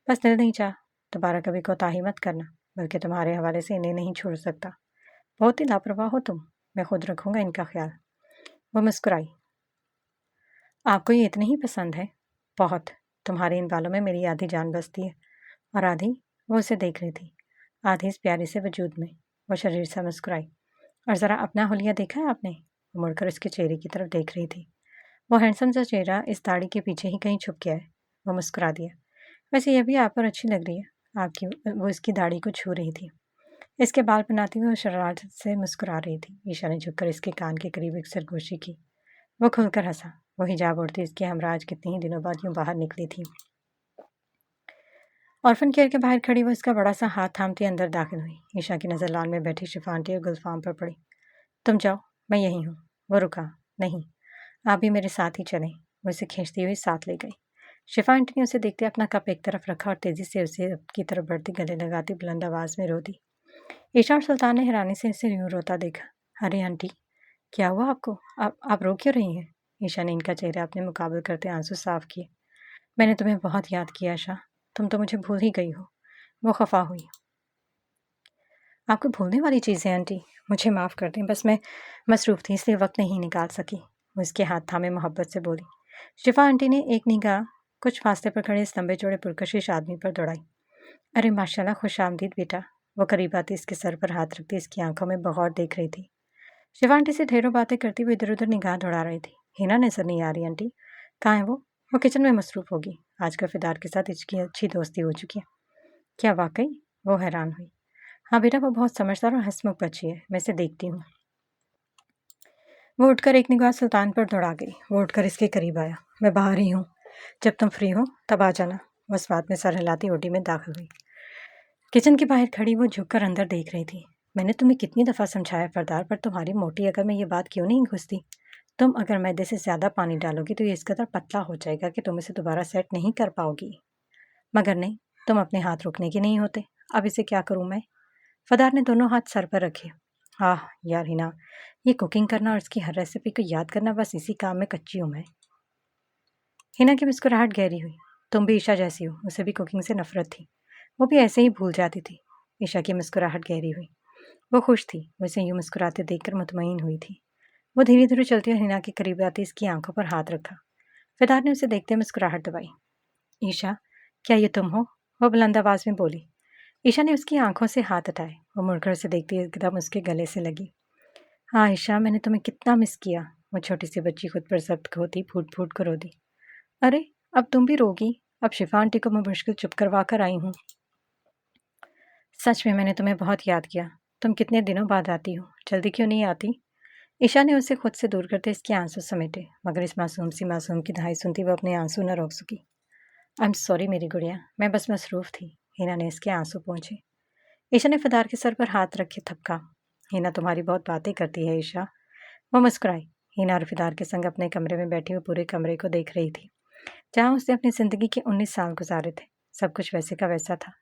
बस दिल नहीं चाह। दोबारा कभी कोताही मत करना, बल्कि तुम्हारे हवाले से इन्हें नहीं छोड़ सकता। बहुत ही लापरवाह हो तुम। मैं खुद रखूंगा इनका ख्याल। वो मुस्कुराई। आपको ये इतने ही पसंद है? बहुत। तुम्हारे इन बालों में मेरी आधी जान बसती है, और आधी। वो उसे देख रही थी। आधी इस प्यारे से वजूद में। वो शरीर से मुस्कुराई। और ज़रा अपना हुलिया देखा है आपने? वो मुड़कर उसके चेहरे की तरफ देख रही थी। वो हैंडसम सा चेहरा इस दाढ़ी के पीछे ही कहीं छुप गया है। वो मुस्कुरा दिया। वैसे यह भी आप पर अच्छी लग रही है। आपकी। वो इसकी दाढ़ी को छू रही थी। इसके बाल बनाती हुई वो शरारत से मुस्कुरा रही थी। ईशा ने झुककर इसके कान के करीब एक सरगोशी की। वो खुलकर हंसा। वो हिजाब ओढ़ती इसके हमरा आज कितने ही दिनों बाद यूं बाहर निकली थी। ऑर्फन केयर के बाहर खड़ी वो इसका बड़ा सा हाथ थामती अंदर दाखिल हुई। ईशा की नज़र लाल में बैठी शिफा आंटी और गुलफाम पर पड़ी। तुम जाओ, मैं यहीं हूँ। वो रुका। नहीं, आप भी मेरे साथ ही चलें। वो इसे खींचती हुई साथ ले गई। शिफा आंटी ने उसे देखते अपना कप एक तरफ रखा और तेजी से उसे की तरफ बढ़ती गले लगाती बुलंद आवाज में रो दी। ईशा और सुल्तान ने हैरानी से इसे यूं रोता देखा। अरे आंटी, क्या हुआ आपको? आप रो क्यों रही हैं? ईशा ने इनका चेहरा अपने मुकाबले करते आंसू साफ किए। मैंने तुम्हें बहुत याद किया आशा। तुम तो मुझे भूल ही गई हो। वो खफा हुई। आपको भूलने वाली चीज़ है आंटी। मुझे माफ़ कर दें, बस मैं मसरूफ़ थी इसलिए वक्त नहीं निकाल सकी। वो इसके हाथ थामे मोहब्बत से बोली। शिफा आंटी ने एक निगाह कुछ फासले पर खड़े इस लंबे चौड़े पुरकशिश आदमी पर दौड़ाई। अरे माशाल्लाह, खुश आमदीद बेटा। वो करीब आती इसके सर पर हाथ रखती इसकी आंखों में बगौर देख रही थी। शिवा आंटी से ढेरों बातें करती हुई इधर उधर निगाह दौड़ा रही थी। हिना नजर नहीं आ रही आंटी। कहाँ है वो? वो किचन में मसरूफ़ होगी। आज का फिदार के साथ इसकी अच्छी दोस्ती हो चुकी है। क्या वाकई? वो हैरान हुई। हाँ बेटा, वो बहुत समझदार और हंसमुख बच्ची है। मैं इसे देखती हूँ। वो उठकर एक निगाह सुल्तान पर दौड़ा गई। वो उठकर इसके करीब आया। मैं बाहर ही हूँ। जब तुम फ्री हो तब आ जाना। वो इस बात में सर हिलाती ओटी में दाखिल हुई। किचन के बाहर खड़ी वो झुककर अंदर देख रही थी। मैंने तुम्हें कितनी दफ़ा समझाया फरदार, पर तुम्हारी मोटी अकल में ये बात क्यों नहीं घुसती? तुम अगर मैदे से ज़्यादा पानी डालोगी तो ये इस कदर पतला हो जाएगा कि तुम इसे दोबारा सेट नहीं कर पाओगी। मगर नहीं, तुम अपने हाथ रोकने के नहीं होते। अब इसे क्या करूं मैं? फदार ने दोनों हाथ सर पर रखे। आह यार हिना, ये कुकिंग करना और इसकी हर रेसिपी को याद करना, बस इसी काम में कच्ची हूं मैं। हिना की मुस्कुराहट गहरी हुई। तुम भी ईशा जैसी हो, उसे भी कुकिंग से नफरत थी। वो भी ऐसे ही भूल जाती थी। ईशा की मुस्कुराहट गहरी हुई। वो खुश थी। वो इसे यूं मुस्कुराते देखकर मुतमईन हुई थी। वो धीरे धीरे चलती और हिना के करीब आती इसकी आंखों पर हाथ रखा। फिदार ने उसे देखते मुस्कुराहट दबाई। ईशा, क्या ये तुम हो? वो बुलंद आवाज में बोली। ईशा ने उसकी आंखों से हाथ हटाए। वो मुड़कर उसे देखती एकदम उसके गले से लगी। हाँ ईशा, मैंने तुम्हें कितना मिस किया। वो छोटी सी बच्ची खुद पर जब्त होती फूट फूट कर रोती। अरे, अब तुम भी रोगी? अब शिफा आंटी को मैं मुश्किल चुप करवा कर आई हूँ। सच में मैंने तुम्हें बहुत याद किया। तुम कितने दिनों बाद आती हो, जल्दी क्यों नहीं आती? ईशा ने उसे खुद से दूर करते इसके आंसू समेटे, मगर इस मासूम की दहाई सुनती वो अपने आंसू न रोक सकी। आई एम सॉरी मेरी गुड़िया, मैं बस मसरूफ थी। हिना ने इसके आंसू पोंछे। ईशा ने फदार के सर पर हाथ रखे थपका। हिना तुम्हारी बहुत बातें करती है ईशा। वो मुस्कुराई। हिना और फिदार के संग अपने कमरे में बैठी हुई पूरे कमरे को देख रही थी, जहाँ उसने अपनी जिंदगी के 19 साल गुजारे थे। सब कुछ वैसे का वैसा था,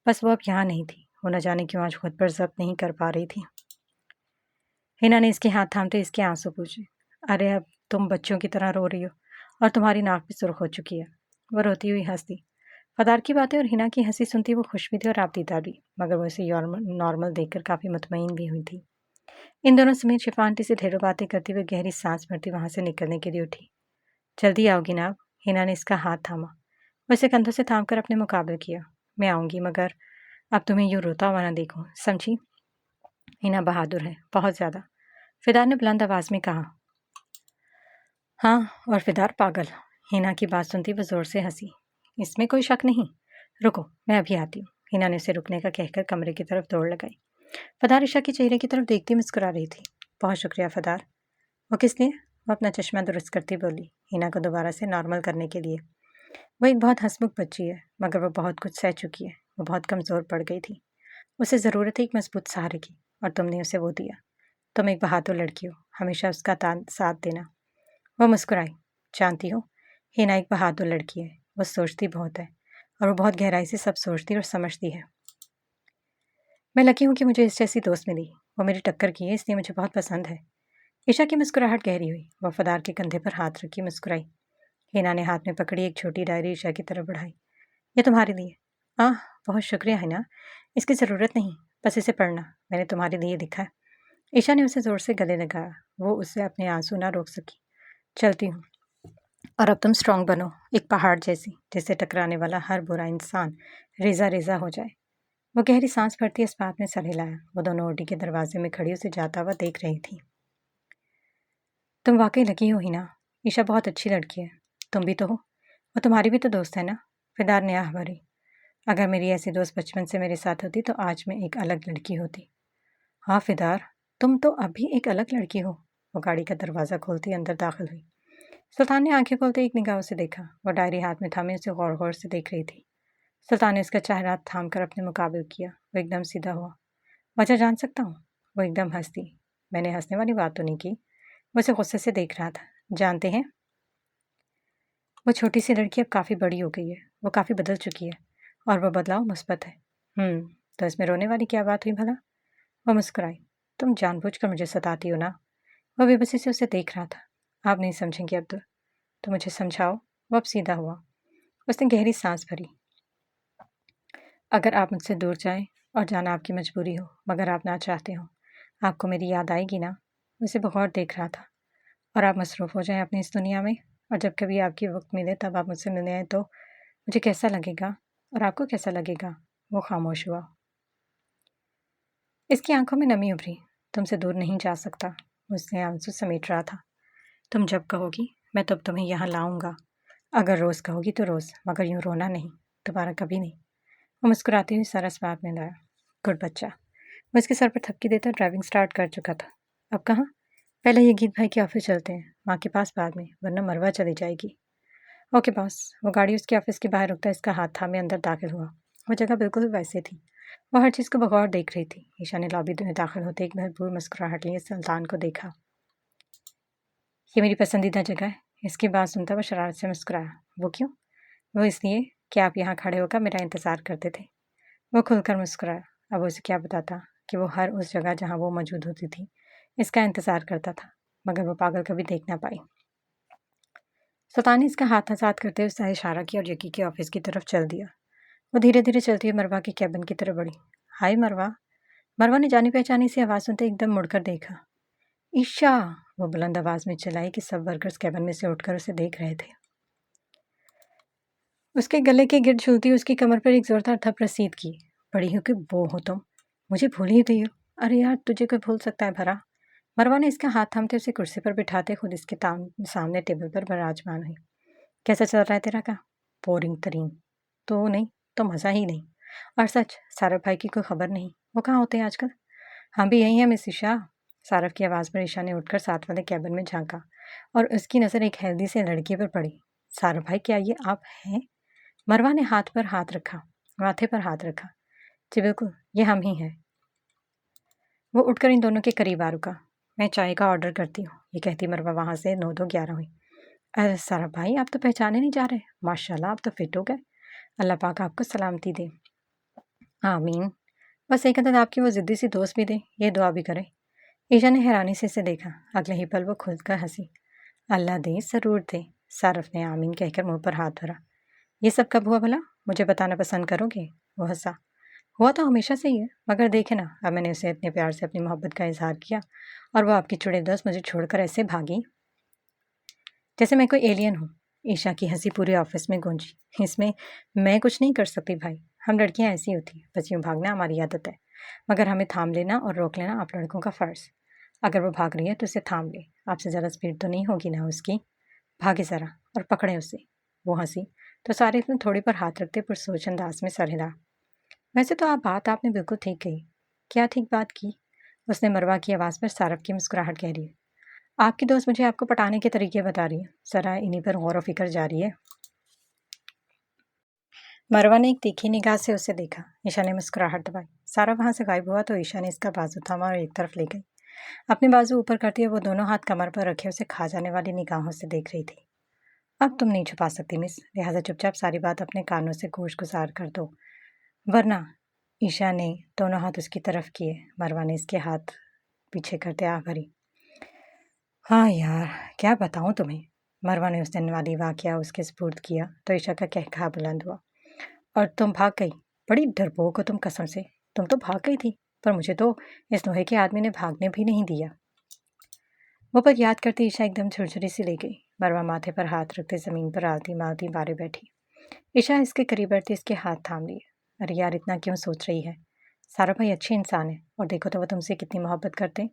बस वो अब यहाँ नहीं थी। वो न जाने क्यों आज खुद पर जब्त नहीं कर पा रही थी। हिना ने इसके हाथ थामते इसके आंसू पूछे। अरे अब तुम बच्चों की तरह रो रही हो और तुम्हारी नाक भी सुर्ख हो चुकी है। वो रोती हुई हंसती। फदार की बातें और हिना की हंसी सुनती वो खुश भी थी और आपदीदार भी, मगर वो इसे नॉर्मल देखकर काफ़ी मुतमईन भी हुई थी। इन दोनों समेत शिफा आंटी से ढेरों बातें करती हुए गहरी सांस भरती वहां से निकलने के लिए उठी। जल्दी आओगी ना आप? हिना ने इसका हाथ थामा। वो इसे कंधों से थाम कर अपने मुकाबले किया। मैं आऊंगी, मगर अब तुम्हें यूं रोता हुआ ना देखूं, समझी? हिना बहादुर है, बहुत ज़्यादा। फिदार ने बुलंद आवाज में कहा। हाँ, और फिदार पागल। हिना की बात सुनती वो जोर से हंसी। इसमें कोई शक नहीं। रुको, मैं अभी आती हूँ। हिना ने उसे रुकने का कहकर कमरे की तरफ दौड़ लगाई। फदार ईशा के चेहरे की तरफ देखती मुस्कुरा रही थी। बहुत शुक्रिया फदार। वो किस लिए? वो अपना चश्मा दुरुस्त करती बोली, हिना को दोबारा से नॉर्मल करने के लिए। वो एक बहुत हंसमुख बच्ची है, मगर वो बहुत कुछ सह चुकी है। वो बहुत कमज़ोर पड़ गई थी। उसे ज़रूरत है एक मजबूत सहारे की, और तुमने उसे वो दिया। तुम एक बहादुर लड़की हो, हमेशा उसका साथ देना। वो मुस्कुराई। जानती हो, हिना एक बहादुर लड़की है। वो सोचती बहुत है, और वो बहुत गहराई से सब सोचती और समझती है। मैं लकी हूँ कि मुझे इस जैसी दोस्त मिली। वो मेरी टक्कर की है, इसलिए मुझे बहुत पसंद है। ईशा की मुस्कुराहट गहरी हुई। वफादार के कंधे पर हाथ रखी मुस्कुराई। हिना ने हाथ में पकड़ी एक छोटी डायरी ईशा की तरफ बढ़ाई। ये तुम्हारे लिए। आह, बहुत शुक्रिया हिना। इसकी ज़रूरत नहीं, बस इसे पढ़ना, मैंने तुम्हारे लिए लिखा है। ईशा ने उसे ज़ोर से गले लगाया। वो उससे अपने आंसू ना रोक सकी। चलती हूँ, और अब तुम स्ट्रांग बनो, एक पहाड़ जैसी, जिससे टकराने वाला हर बुरा इंसान रेजा रेजा हो जाए। वो गहरी सांस भरती इस बात में सर हिलाया। वो दोनों ओटी के दरवाजे में खड़ी उसे जाता हुआ देख रही थी। तुम वाकई लकी हो हिना। ईशा बहुत अच्छी लड़की है। तुम भी तो हो। वो तुम्हारी भी तो दोस्त है ना? फिदार ने आह भरी। अगर मेरी ऐसी दोस्त बचपन से मेरे साथ होती तो आज मैं एक अलग लड़की होती। हाँ फिदार, तुम तो अभी एक अलग लड़की हो। वो गाड़ी का दरवाज़ा खोलती अंदर दाखिल हुई। सुल्तान ने आंखें खोलते एक निगाह से देखा। वो डायरी हाथ में थामे उसे गौर गौर से देख रही थी। सुल्तान ने उसका चेहरा थाम कर अपने मुकाबले किया। वो एकदम सीधा हुआ। वजह जान सकता हूँ? वो एकदम हंसती। मैंने हंसने वाली बात तो नहीं की। वो उसे गुस्से से देख रहा था। जानते हैं, वो छोटी सी लड़की अब काफ़ी बड़ी हो गई है। वो काफ़ी बदल चुकी है, और वो बदलाव मुस्बत है। तो इसमें रोने वाली क्या बात हुई भला? वो मुस्कुराई। तुम जानबूझकर मुझे सताती हो ना? वो बेबसी से उसे देख रहा था। आप नहीं समझेंगे अब्दुल, तो मुझे समझाओ। वो अब सीधा हुआ। उसने गहरी सांस भरी। अगर आप मुझसे दूर जाएं और जाना आपकी मजबूरी हो, मगर आप ना चाहते हो, आपको मेरी याद आएगी ना? उसे बगौर देख रहा था। और आप मसरूफ़ हो जाएं अपनी इस दुनिया में, और जब कभी आपकी वक्त मिले तब आप मुझसे मिलने आए तो मुझे कैसा लगेगा, और आपको कैसा लगेगा? वो खामोश हुआ। इसकी आंखों में नमी उभरी। तुमसे दूर नहीं जा सकता। उसने आंसू समेट रहा था। तुम जब कहोगी मैं तब तुम्हें यहाँ लाऊंगा। अगर रोज़ कहोगी तो रोज़, मगर यूँ रोना नहीं, दोबारा कभी नहीं। वो मुस्कुराती हुई सरस बात में लाया। गुड बच्चा। मैं उसके सर पर थपकी देता ड्राइविंग स्टार्ट कर चुका था। अब कहाँ? पहले ये गीत भाई के ऑफिस चलते हैं, माँ के पास बाद में, वरना मरवा चली जाएगी। Okay boss. वो गाड़ी उसके ऑफिस के बाहर रुकता इसका हाथ थामे अंदर दाखिल हुआ। वो जगह बिल्कुल वैसे थी, वो हर चीज़ को बगौर देख रही थी। ईशा ने लॉबी में दाखिल होते एक भरपूर मुस्कुराहट लिए सुल्तान को देखा। ये मेरी पसंदीदा जगह है। इसकी बात सुनता वो शरारत से मुस्कुराया। वो क्यों? वो इसलिए कि आप यहाँ खड़े होकर मेरा इंतज़ार करते थे। वो खुलकर मुस्कुराया। अब उसे क्या बताता कि वो हर उस जगह जहाँ वो मौजूद होती थी इसका इंतज़ार करता था, मगर वो पागल कभी देख ना पाई। सुल्तान ने इसका हाथ आज़ाद करते हुए उससे इशारा किया और जकी के ऑफिस की तरफ चल दिया। वो धीरे धीरे चलती हुई मरवा के कैबिन की तरफ बढ़ी। हाय मरवा। मरवा ने जानी पहचानी सी आवाज़ सुनते एकदम मुड़कर देखा। ईशा! वो बुलंद आवाज़ में चिल्लाई कि सब वर्कर्स कैबिन में से उठकर उसे देख रहे थे। उसके गले के गिर्द झूलती उसकी कमर पर एक जोरदार थप रसीद की। बड़ी हो कि वो हो तुम, मुझे भूल ही गई हो। अरे यार, तुझे कोई भूल सकता है भरा। मरवा ने इसका हाथ थामते उसे कुर्सी पर बिठाते खुद इसके सामने टेबल पर विराजमान हुई। कैसा चल रहा है तेरा काम? बोरिंग तरीन। तो नहीं तो मज़ा ही नहीं। और सच, सारव भाई की कोई खबर नहीं। वो कहाँ होते हैं आजकल? हम भी यही हैं मिस ईशा। सारव की आवाज़ पर ईशा ने उठकर साथ वाले कैबिन में झांका और उसकी नज़र एक हेल्दी से लड़की पर पड़ी। सारव भाई, क्या ये आप हैं? मरवा ने माथे पर हाथ रखा। जी बिल्कुल, ये हम ही हैं। वो उठकर इन दोनों के करीब आ रुका। मैं चाय का ऑर्डर करती हूँ, ये कहती मरवा वहाँ से 9-2-11 हुई। अरे सारा भाई, आप तो पहचाने नहीं जा रहे। माशाल्लाह, आप तो फिट हो गए। अल्लाह पाक आपको सलामती दे। आमीन। बस एक अंदर आपकी वो ज़िद्दी सी दोस्त भी दे, ये दुआ भी करें। ईशा ने हैरानी से इसे देखा। अगले ही पल वो खुलकर हंसी। अल्लाह दे, ज़रूर दे। सारफ ने आमीन कहकर मुंह पर हाथ धरा। ये सब कब हुआ भला? मुझे बताना पसंद करोगे? वो हंसा। हुआ तो हमेशा से ही है, मगर देखे ना, अब मैंने उसे इतने प्यार से अपनी मोहब्बत का इजहार किया और वो आपकी चुड़े दोस्त मुझे छोड़कर ऐसे भागी जैसे मैं कोई एलियन हूँ। ईशा की हंसी पूरे ऑफिस में गूंजी। इसमें मैं कुछ नहीं कर सकती भाई, हम लड़कियां ऐसी होती हैं, बस यूँ भागना हमारी आदत है। मगर हमें थाम लेना और रोक लेना आप लड़कों का फ़र्ज़। अगर वो भाग रही है तो उसे थाम ले, आपसे ज़्यादा स्पीड तो नहीं होगी ना उसकी। भागे ज़रा और पकड़े उसे। वो हंसी तो सारे अपने थोड़ी पर हाथ रखते पुरसोच अंदाज में सर हिला। वैसे तो आपने बिल्कुल ठीक कही। क्या ठीक बात की? उसने मरवा की आवाज़ पर सारफ की मुस्कुराहट गहरी है। आपकी दोस्त मुझे आपको पटाने के तरीके बता रही है। ज़रा इन्हीं पर गौर व फिक्र जारी है। मरवा ने एक तीखी निगाह से उसे देखा। ईशा ने मुस्कुराहट दबाई। सारा वहाँ से गायब हुआ तो ईशा ने इसका बाजू थामा और एक तरफ ले गई। अपने बाजू ऊपर करती हुए वो दोनों हाथ कमर पर रखे उसे खा जाने वाली निगाहों से देख रही थी। अब तुम नहीं छुपा सकती मिस, लिहाजा चुपचाप सारी बात अपने कानों से गोश गुजार कर दो, वरना। ईशा ने दोनों हाथ उसकी तरफ किए। मरवा ने इसके हाथ पीछे करते आ भरी। हाँ यार, क्या बताऊँ तुम्हें। मरवा ने उस दिन वाली वाकया उसके सुपुर्द किया तो ईशा का कहकहा बुलंद हुआ। और तुम भाग गई? बड़ी डरपोक हो तुम, कसम से। तुम तो भाग गई थी, पर मुझे तो इस लोहे के आदमी ने भागने भी नहीं दिया। वो पर याद करती ईशा एकदम झुरझुरी सी ले गई। मरवा माथे पर हाथ रखते ज़मीन पर आलती मालती बारे बैठी। ईशा इसके करीब बढ़ती इसके हाथ थाम लिए। अरे यार, इतना क्यों सोच रही है? सारा भाई अच्छे इंसान है और देखो तो वो तुमसे कितनी मोहब्बत करते हैं।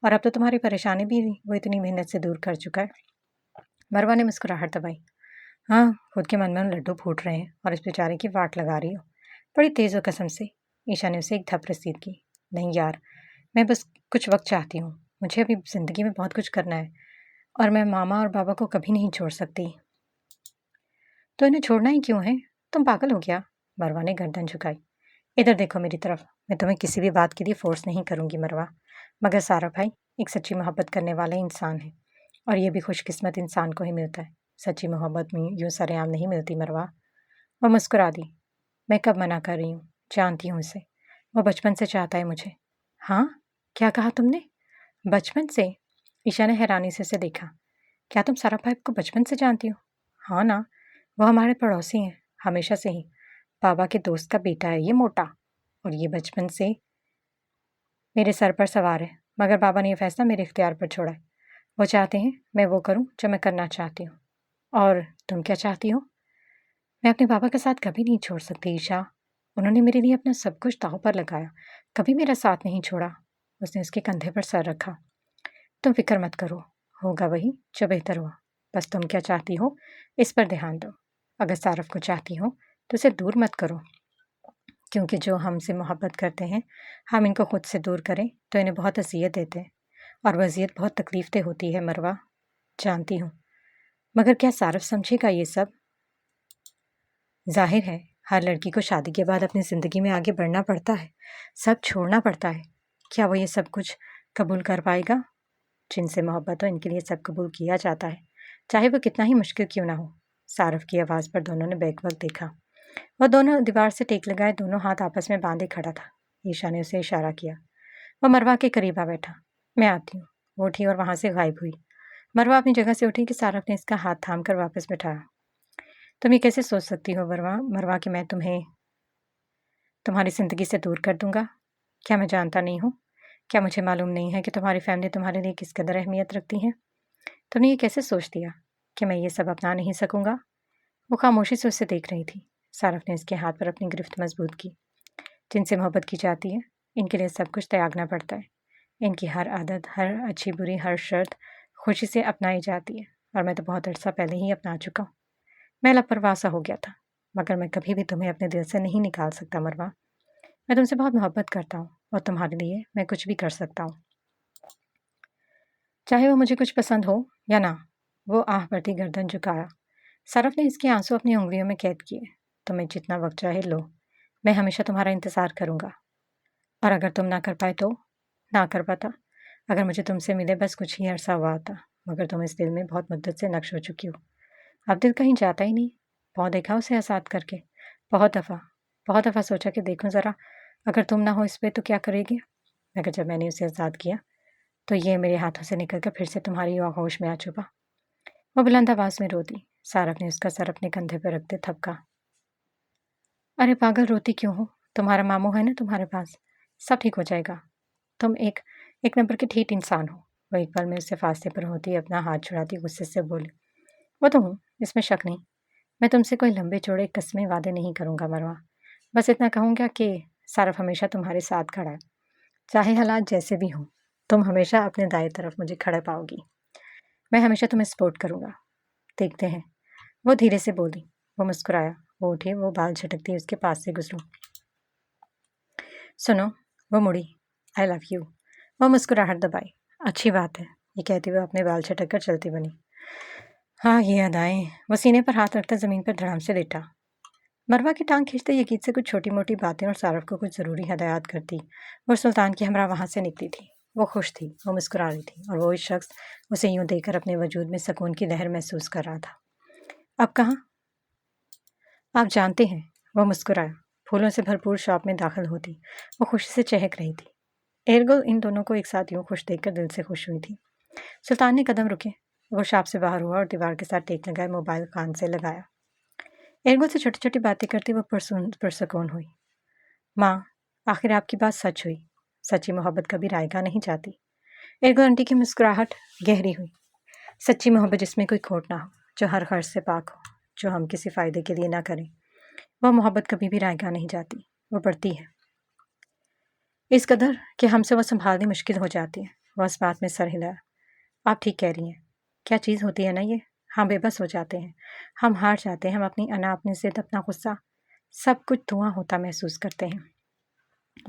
और अब तो तुम्हारी परेशानी भी वो इतनी मेहनत से दूर कर चुका है। मरवा ने मुस्कुराहट दबाई। हाँ, खुद के मन में लड्डू फूट रहे हैं और इस बेचारे की वाट लगा रही हो। बड़ी तेज़ हो कसम से। ईशा ने उसे एक थप रसीद की। नहीं यार, मैं बस कुछ वक्त चाहती हूँ। मुझे अभी ज़िंदगी में बहुत कुछ करना है और मैं मामा और बाबा को कभी नहीं छोड़ सकती। तो इन्हें छोड़ना ही क्यों है? तुम पागल हो क्या? मरवा ने गर्दन झुकाई। इधर देखो मेरी तरफ। मैं तुम्हें किसी भी बात के लिए फोर्स नहीं करूंगी मरवा। मगर सारा भाई एक सच्ची मोहब्बत करने वाला इंसान है और ये भी खुशकिस्मत इंसान को ही मिलता है। सच्ची मोहब्बत में यूँ सरेआम नहीं मिलती मरवा। वह मुस्कुरा दी। मैं कब मना कर रही हूँ? जानती हूँ उसे। वो बचपन से चाहता है मुझे। हाँ? क्या कहा तुमने? बचपन से? ईशा ने हैरानी से उसे देखा। क्या तुम सारा भाई को बचपन से जानती हो? हाँ ना, वो हमारे पड़ोसी हैं, हमेशा से ही। बाबा के दोस्त का बेटा है ये मोटा, और ये बचपन से मेरे सर पर सवार है। मगर बाबा ने यह फैसला मेरे इख्तियार पर छोड़ा है। वो चाहते हैं मैं वो करूं जो मैं करना चाहती हूँ। और तुम क्या चाहती हो? मैं अपने पापा का साथ कभी नहीं छोड़ सकती ईशा। उन्होंने मेरे लिए अपना सब कुछ दांव पर लगाया, कभी मेरा साथ नहीं छोड़ा। उसने उसके कंधे पर सर रखा। तुम फिक्र मत करो, होगा वही जो बेहतर हुआ। बस तुम क्या चाहती हो इस पर ध्यान दो। अगर सारफ को चाहती हो तो उसे दूर मत करो, क्योंकि जो हमसे मोहब्बत करते हैं, हम इनको खुद से दूर करें तो इन्हें बहुत अजियत देते हैं, और वह अजियत बहुत तकलीफ होती है मरवा। जानती हूँ, मगर क्या सारफ समझेगा ये सब? जाहिर है, हर लड़की को शादी के बाद अपनी ज़िंदगी में आगे बढ़ना पड़ता है, सब छोड़ना पड़ता है। क्या वो ये सब कुछ कबूल कर पाएगा? जिनसे मोहब्बत हो इनके लिए सब कबूल किया जाता है, चाहे वो कितना ही मुश्किल क्यों ना हो। सारफ की आवाज़ पर दोनों ने बैकवक्त देखा। वह दोनों दीवार से टेक लगाए दोनों हाथ आपस में बांधे खड़ा था। ईशा ने उसे इशारा किया। वह मरवा के करीब आ बैठा। मैं आती हूँ। वो उठी और वहां से गायब हुई। मरवा अपनी जगह से उठी कि सारफ ने इसका हाथ थाम कर वापस बैठाया। तुम ये कैसे सोच सकती हो मरवा मरवा कि मैं तुम्हें तुम्हारी ज़िंदगी से दूर कर दूंगा? क्या मैं जानता नहीं हूँ? क्या मुझे मालूम नहीं है कि तुम्हारी फैमिली तुम्हारे लिए किस कदर अहमियत रखती है? तुमने ये कैसे सोच दिया कि मैं ये सब अपना नहीं सकूंगा? वो खामोशी से उसे देख रही थी। सारफ ने इसके हाथ पर अपनी गिरफ्त मजबूत की। जिनसे मोहब्बत की जाती है इनके लिए सब कुछ त्यागना पड़ता है। इनकी हर आदत, हर अच्छी बुरी, हर शर्त खुशी से अपनाई जाती है और मैं तो बहुत अरसा पहले ही अपना चुका हूँ। मैं लापरवाह सा हो गया था, मगर मैं कभी भी तुम्हें अपने दिल से नहीं निकाल सकता मरवा। मैं तुमसे बहुत मोहब्बत करता हूँ और तुम्हारे लिए मैं कुछ भी कर सकता हूँ, चाहे वो मुझे कुछ पसंद हो या ना। वो आह भरती गर्दन झुकाया। सरफ ने इसके आंसू अपनी उंगलियों में कैद किए। तुम्हें जितना वक्त चाहे लो, मैं हमेशा तुम्हारा इंतज़ार करूंगा। और अगर तुम ना कर पाए तो? ना कर पाता? अगर मुझे तुमसे मिले बस कुछ ही अरसा हुआ था, मगर तुम इस दिल में बहुत मुद्दत से नक्श हो चुकी हो। अब दिल कहीं जाता ही नहीं। बहुत देखा उसे आज़ाद करके, बहुत दफ़ा, बहुत दफ़ा सोचा कि देखूं ज़रा, अगर तुम ना हो इस पे तो क्या करेगी। मगर जब मैंने उसे आज़ाद किया तो ये मेरे हाथों से निकल कर फिर से तुम्हारी आगोश में आ चुका। वो बुलंद आवाज़ में रो दी। सारफ ने उसका सर अपने कंधे पर रखते थपका। अरे पागल, रोती क्यों हो? तुम्हारा मामू है ना तुम्हारे पास, सब ठीक हो जाएगा। तुम एक एक नंबर के ठीक इंसान हो। वो एक पल में उससे फासले पर होती अपना हाथ छुड़ाती गुस्से से बोली। वो तो हूँ, इसमें शक नहीं। मैं तुमसे कोई लंबे चौड़े कस्में वादे नहीं करूंगा मरवा। बस इतना कहूँगा कि सारफ हमेशा तुम्हारे साथ खड़ा है, चाहे हालात जैसे भी हों। तुम हमेशा अपने दाएं तरफ मुझे खड़ा पाओगी। मैं हमेशा तुम्हें सपोर्ट करूंगा। देखते हैं। वो धीरे से बोली। वो मुस्कुराया। वो उठी, वो बाल झटकती उसके पास से गुजरूं। सुनो। वो मुड़ी। आई लव यू। वो मुस्कुराहट दबाई। अच्छी बात है, ये कहती हुए अपने बाल झटक कर चलती बनी। हाँ, ये अदाएं। वो सीने पर हाथ रखकर जमीन पर धड़ाम से लेटा। मरवा की टांग खींचते यकीन से कुछ छोटी मोटी बातें और सारफ को कुछ ज़रूरी हदायत करती और सुल्तान की हमरा वहाँ से निकली थी। वो खुश थी, वो मुस्कुरा रही थी और वो इस शख्स उसे यूं देखकर अपने वजूद में सुकून की लहर महसूस कर रहा था। अब कहाँ? आप जानते हैं। वो मुस्कुराया। फूलों से भरपूर शॉप में दाखिल होती वो खुशी से चहक रही थी। एरगुल इन दोनों को एक साथ यूं खुश देखकर दिल से खुश हुई थी। सुल्तान ने कदम रुके। वो शॉप से बाहर हुआ और दीवार के साथ टेक लगाए मोबाइल कान से लगाया। एरगुल से छोटी छोटी बातें करती वो पुरसुकून हुई। माँ, आखिर आपकी बात सच हुई। सच्ची मोहब्बत कभी रायगा नहीं जाती। एरगुल आंटी की मुस्कुराहट गहरी हुई। सच्ची मोहब्बत जिसमें कोई खोट ना हो, जो हर खर्च से पाक हो, जो हम किसी फ़ायदे के लिए ना करें, वह मोहब्बत कभी भी रायगा नहीं जाती। वो बढ़ती है इस कदर कि हमसे वह संभालनी मुश्किल हो जाती है। वह इस बात में सर हिलाया। आप ठीक कह रही हैं। क्या चीज़ होती है ना ये। हम बेबस हो जाते हैं, हम हार जाते हैं, हम अपनी अना, अपनी ज़िद, अपना गुस्सा, सब कुछ धुआं होता महसूस करते हैं।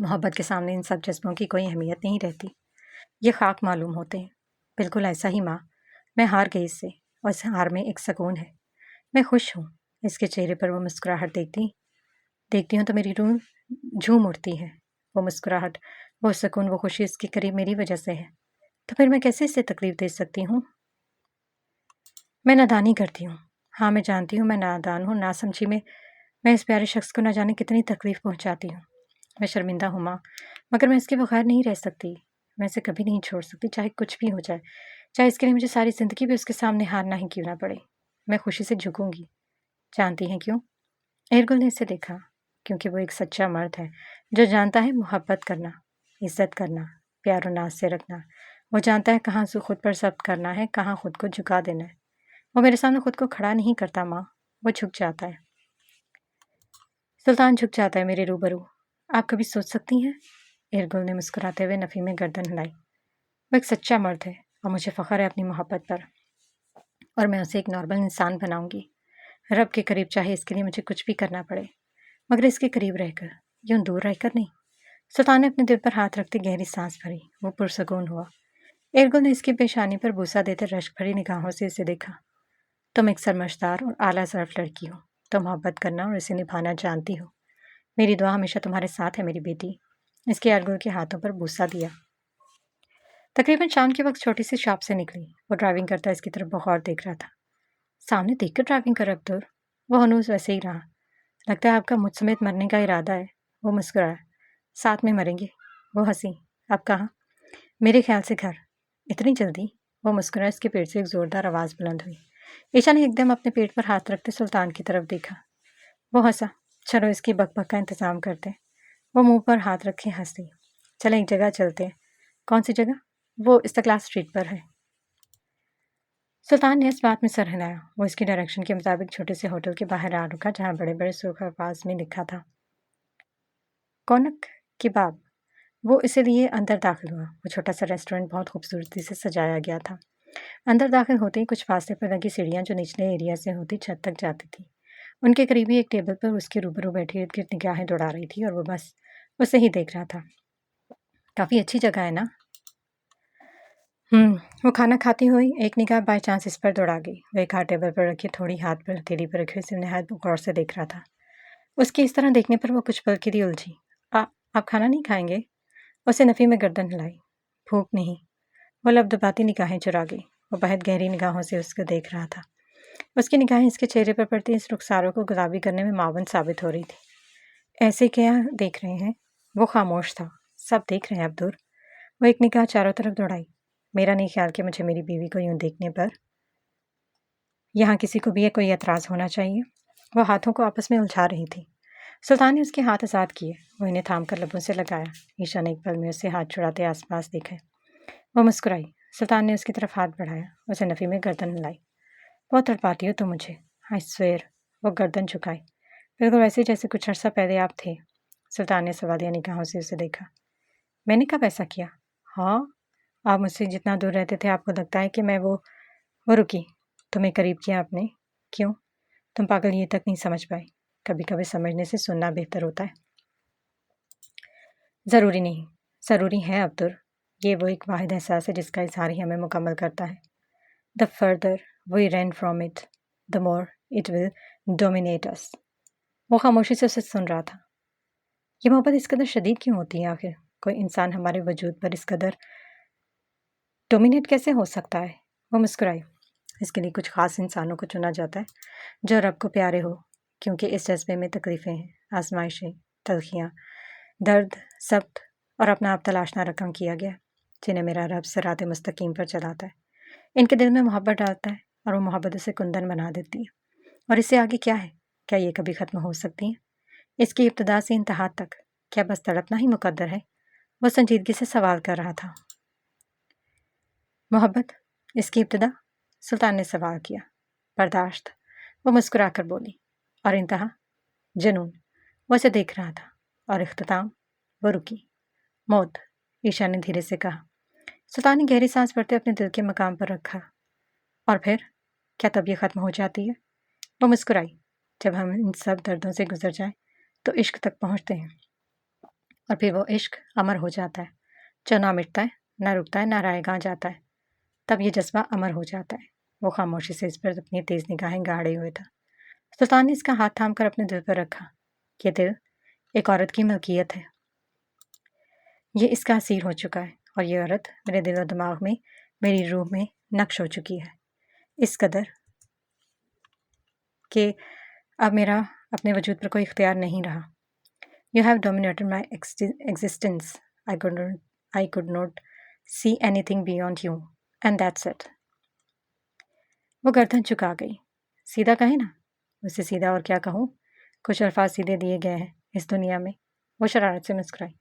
मोहब्बत के सामने इन सब जज्बों की कोई अहमियत नहीं रहती। ये खाक मालूम होते हैं। बिल्कुल ऐसा ही माँ। मैं हार गई इससे, और इस हार में एक सुकून है। मैं खुश हूँ। इसके चेहरे पर वो मुस्कुराहट देखती देखती हूँ तो मेरी रूह झूम उठती है। वो मुस्कुराहट, वो सुकून, वो खुशी इसके करीब मेरी वजह से है। तो फिर मैं कैसे इसे तकलीफ दे सकती हूँ? मैं नादानी करती हूँ। हाँ, मैं जानती हूँ मैं नादान हूँ, नासमझी में मैं इस प्यारे शख्स को न जाने कितनी तकलीफ पहुँचाती हूँ। मैं शर्मिंदा हूँ माँ, मगर मैं इसके बगैर नहीं रह सकती। मैं इसे कभी नहीं छोड़ सकती, चाहे कुछ भी हो जाए। चाहे इसके लिए मुझे सारी ज़िंदगी भी उसके सामने हारना ही क्यों ना पड़े। मैं खुशी से झुकूंगी। जानती हैं क्यों? एरगुल ने इसे देखा। क्योंकि वो एक सच्चा मर्द है, जो जानता है मोहब्बत करना, इज्जत करना, प्यार और नाज से रखना। वो जानता है कहाँ से खुद पर सब्र करना है, कहाँ खुद को झुका देना है। वो मेरे सामने खुद को खड़ा नहीं करता माँ, वो झुक जाता है। सुल्तान झुक जाता है मेरे रूबरू। आप कभी सोच सकती हैं? एरगुल ने मुस्कुराते हुए नफ़ी में गर्दन हिलाई। वो एक सच्चा मर्द है और मुझे फ़ख्र है अपनी मोहब्बत पर, और मैं उसे एक नॉर्मल इंसान बनाऊंगी। रब के करीब, चाहे इसके लिए मुझे कुछ भी करना पड़े, मगर इसके करीब रहकर, यूं दूर रहकर नहीं। सुल्तान ने अपने दिल पर हाथ रखते गहरी सांस भरी। वो पुरसकून हुआ। एरगुल ने इसकी पेशानी पर बूसा देते रश्क भरी निगाहों से इसे देखा। तुम एक समझदार और आला ज़र्फ लड़की हो। तो मोहब्बत करना और इसे निभाना जानती हो। मेरी दुआ हमेशा तुम्हारे साथ है मेरी बेटी। इसके अर्गुल के हाथों पर बूसा दिया। तकरीबन शाम के वक्त छोटी सी शॉप से निकली। वो ड्राइविंग करता इसकी तरफ बगौर देख रहा था। सामने देखकर ड्राइविंग कर अब्दुल। वो हनूज वैसे ही रहा। लगता है आपका मुझ समेत मरने का इरादा है। वो मुस्कुराया। साथ में मरेंगे। वो हंसी। अब कहाँ? मेरे ख्याल से घर। इतनी जल्दी? वो मुस्कुराया। इसके पेट से एक जोरदार आवाज़ बुलंद हुई। ईशा ने एकदम अपने पेट पर हाथ रखते सुल्तान की तरफ देखा। वो हंसा। चलो इसकी बकबक का इंतजाम करते। वो मुंह पर हाथ रखे हंसी। चले एक जगह चलते हैं। कौन सी जगह? वो इस्तकलाल स्ट्रीट पर है। सुल्तान ने इस बात में सर हिलाया। वो इसकी डायरेक्शन के मुताबिक छोटे से होटल के बाहर आ रुका जहाँ बड़े बड़े सुर्ख अल्फाज में लिखा था कौनक किबाब। वो इसे लिए अंदर दाखिल हुआ। वो छोटा सा रेस्टोरेंट बहुत खूबसूरती से सजाया गया था। अंदर दाखिल होते ही कुछ फासले पर लगी सीढ़ियाँ जो निचले एरिया से होती छत तक जाती थी। उनके करीबी एक टेबल पर उसके रूबरू बैठी इर्द गिर्द निगाहें दौड़ा रही थी और वो बस उसे ही देख रहा था। काफ़ी अच्छी जगह है ना? वो खाना खाती हुई एक निगाह बाय चांस इस पर दौड़ा गई। वह एक हाथ टेबल पर रखी थोड़ी हाथ पर हथेली पर रखी उसे नहायत गौर से देख रहा था। उसकी इस तरह देखने पर वो कुछ पल के लिए उलझी। आप खाना नहीं खाएंगे? उसे नफ़ी में गर्दन हिलाई। भूख नहीं। वो लब दबाती निगाहें चुरा गई। वो बेहद गहरी निगाहों से उसको देख रहा था। उसकी निगाहें इसके चेहरे पर पड़ती इस रुखसारों को गुलाबी करने में मावन साबित हो रही थी। ऐसे क्या देख रहे हैं? वो खामोश था। सब देख रहे हैं अब्दुल। वो एक निगाह चारों तरफ दौड़ाई। मेरा नहीं ख्याल कि मुझे मेरी बीवी को यूं देखने पर यहाँ किसी को भी कोई एतराज़ होना चाहिए। वह हाथों को आपस में उलझा रही थी। सुल्तान ने उसके हाथ आज़ाद किए। वो इन्हें थाम कर लबों से लगाया। ईशा ने एक पल में उसे हाथ छुड़ाते आसपास देखे। वो मुस्कुराई। सुल्तान ने उसकी तरफ हाथ बढ़ाया। उसे नफ़ी में गर्दन हिलाई। बहुत तड़पाती हो तुम मुझे। I swear. वो गर्दन झुकाई। बिल्कुल वैसे जैसे कुछ अर्सा पहले आप थे। सुल्तान ने सवालिया निगाहों से उसे देखा। मैंने कब ऐसा किया? हाँ, आप मुझसे जितना दूर रहते थे आपको लगता है कि मैं वो रुकी। तुम्हें करीब किया आपने। क्यों? तुम पागल ये तक नहीं समझ पाई। कभी कभी समझने से सुनना बेहतर होता है। ज़रूरी नहीं। ज़रूरी है अब्दुल। ये वो एक वाहिद एहसास है जिसका इजहार ही हमें मुकम्मल करता है। The further we run from it the more it will dominate us. वो खामोशी से उसे सुन रहा था। ये मोहब्बत इस कदर शदीद क्यों होती है आखिर? कोई इंसान हमारे वजूद पर इस कदर डोमिनेट कैसे हो सकता है? वो मुस्कुराई। इसके लिए कुछ ख़ास इंसानों को चुना जाता है जो रब को प्यारे हो, क्योंकि इस जज्बे में तकलीफ़ें हैं, आजमाइशें, तलखियाँ, दर्द, सब्त और अपना आप तलाशना रकम किया गया, जिन्हें मेरा रब सिरात मुस्तकीम पर चलाता है। इनके दिल में मोहब्बत डालता है और वो मोहब्बत उसे कुंदन बना देती है। और इससे आगे क्या है? क्या ये कभी ख़त्म हो सकती है? इसकी इब्तदा से इंतहा तक क्या बस तड़पना ही मुकद्दर है? वो संजीदगी से सवाल कर रहा था। मोहब्बत, इसकी इब्तदा? सुल्तान ने सवाल किया। बर्दाश्त, वो मुस्कुराकर बोली। और इंतहा? जुनून। वो उसे देख रहा था। और इख्तिताम? वो रुकी। मौत, ईशा ने धीरे से कहा। सुल्तान ने गहरी सांस भरते अपने दिल के मकाम पर रखा। और फिर क्या तब ये ख़त्म हो जाती है? वो मुस्कुराई। जब हम इन सब दर्दों से गुजर जाएं तो इश्क तक पहुंचते हैं। और फिर वो इश्क अमर हो जाता है, जो ना मिटता है, ना रुकता है, ना रायगां जाता है। तब ये जज्बा अमर हो जाता है। वो खामोशी से इस पर अपनी तेज़ निगाहें गाड़े हुए था। सुल्तान ने इसका हाथ थाम कर अपने दिल पर रखा। ये दिल एक औरत की मलकियत है। ये इसका असीर हो चुका है और ये औरत मेरे दिल और दिमाग में, मेरी रूह में नक्श हो चुकी है, इस कदर कि अब मेरा अपने वजूद पर कोई इख्तियार नहीं रहा। You have dominated my existence. I could not see anything beyond you and that's it. वो गर्दन झुका गई। सीधा कहे ना? उसे सीधा और क्या कहूँ? कुछ अल्फाज सीधे दिए गए हैं इस दुनिया में। वो शरारत से मुस्कुराई।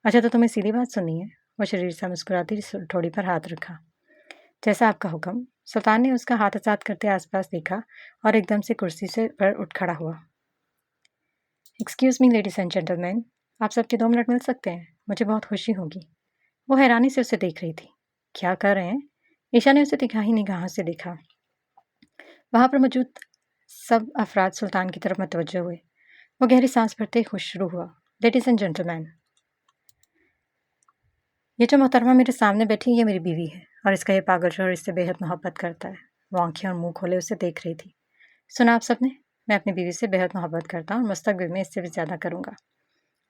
अच्छा, तो तुम्हें सीधी बात सुननी है? वो शरीर सा मुस्कुराती ठोड़ी पर हाथ रखा। जैसा आपका हुक्म। सुल्तान ने उसका हाथ आज़ाद करते आसपास देखा और एकदम से कुर्सी से पर उठ खड़ा हुआ। Excuse me ladies and gentleman, आप सबके 2 मिनट मिल सकते हैं? मुझे बहुत खुशी होगी। वो हैरानी से उसे देख रही थी। क्या कर रहे हैं? ईशा ने उसे तिखाही निगाहों से देखा। वहाँ पर मौजूद सब अफराद सुल्तान की तरफ मतवज्जो हुए। वो गहरी सांस भरते खुश शुरू हुआ। लेडीज एंड जेंटलमैन, ये जो मोहतरमा मेरे सामने बैठी ये मेरी बीवी है और इसका ये पागल शोहर इससे बेहद मोहब्बत करता है। वो आंखें और मुंह खोले उसे देख रही थी। सुना आप सबने? मैं अपनी बीवी से बेहद मोहब्बत करता हूँ और मुस्तकबिल में इससे भी ज़्यादा करूँगा।